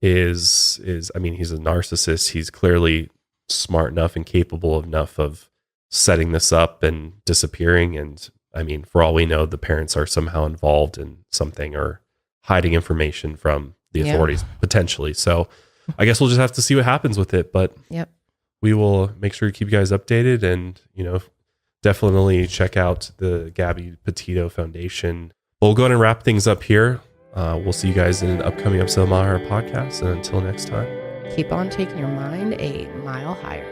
is, I mean, he's a narcissist. He's clearly smart enough and capable enough of setting this up and disappearing. And I mean, for all we know, the parents are somehow involved in something or hiding information from the authorities potentially. So I guess we'll just have to see what happens with it, but we will make sure to keep you guys updated, and, you know, definitely check out the Gabby Petito Foundation. We'll go ahead and wrap things up here. We'll see you guys in an upcoming episode of Mile Higher Podcast. And until next time, keep on taking your mind a mile higher.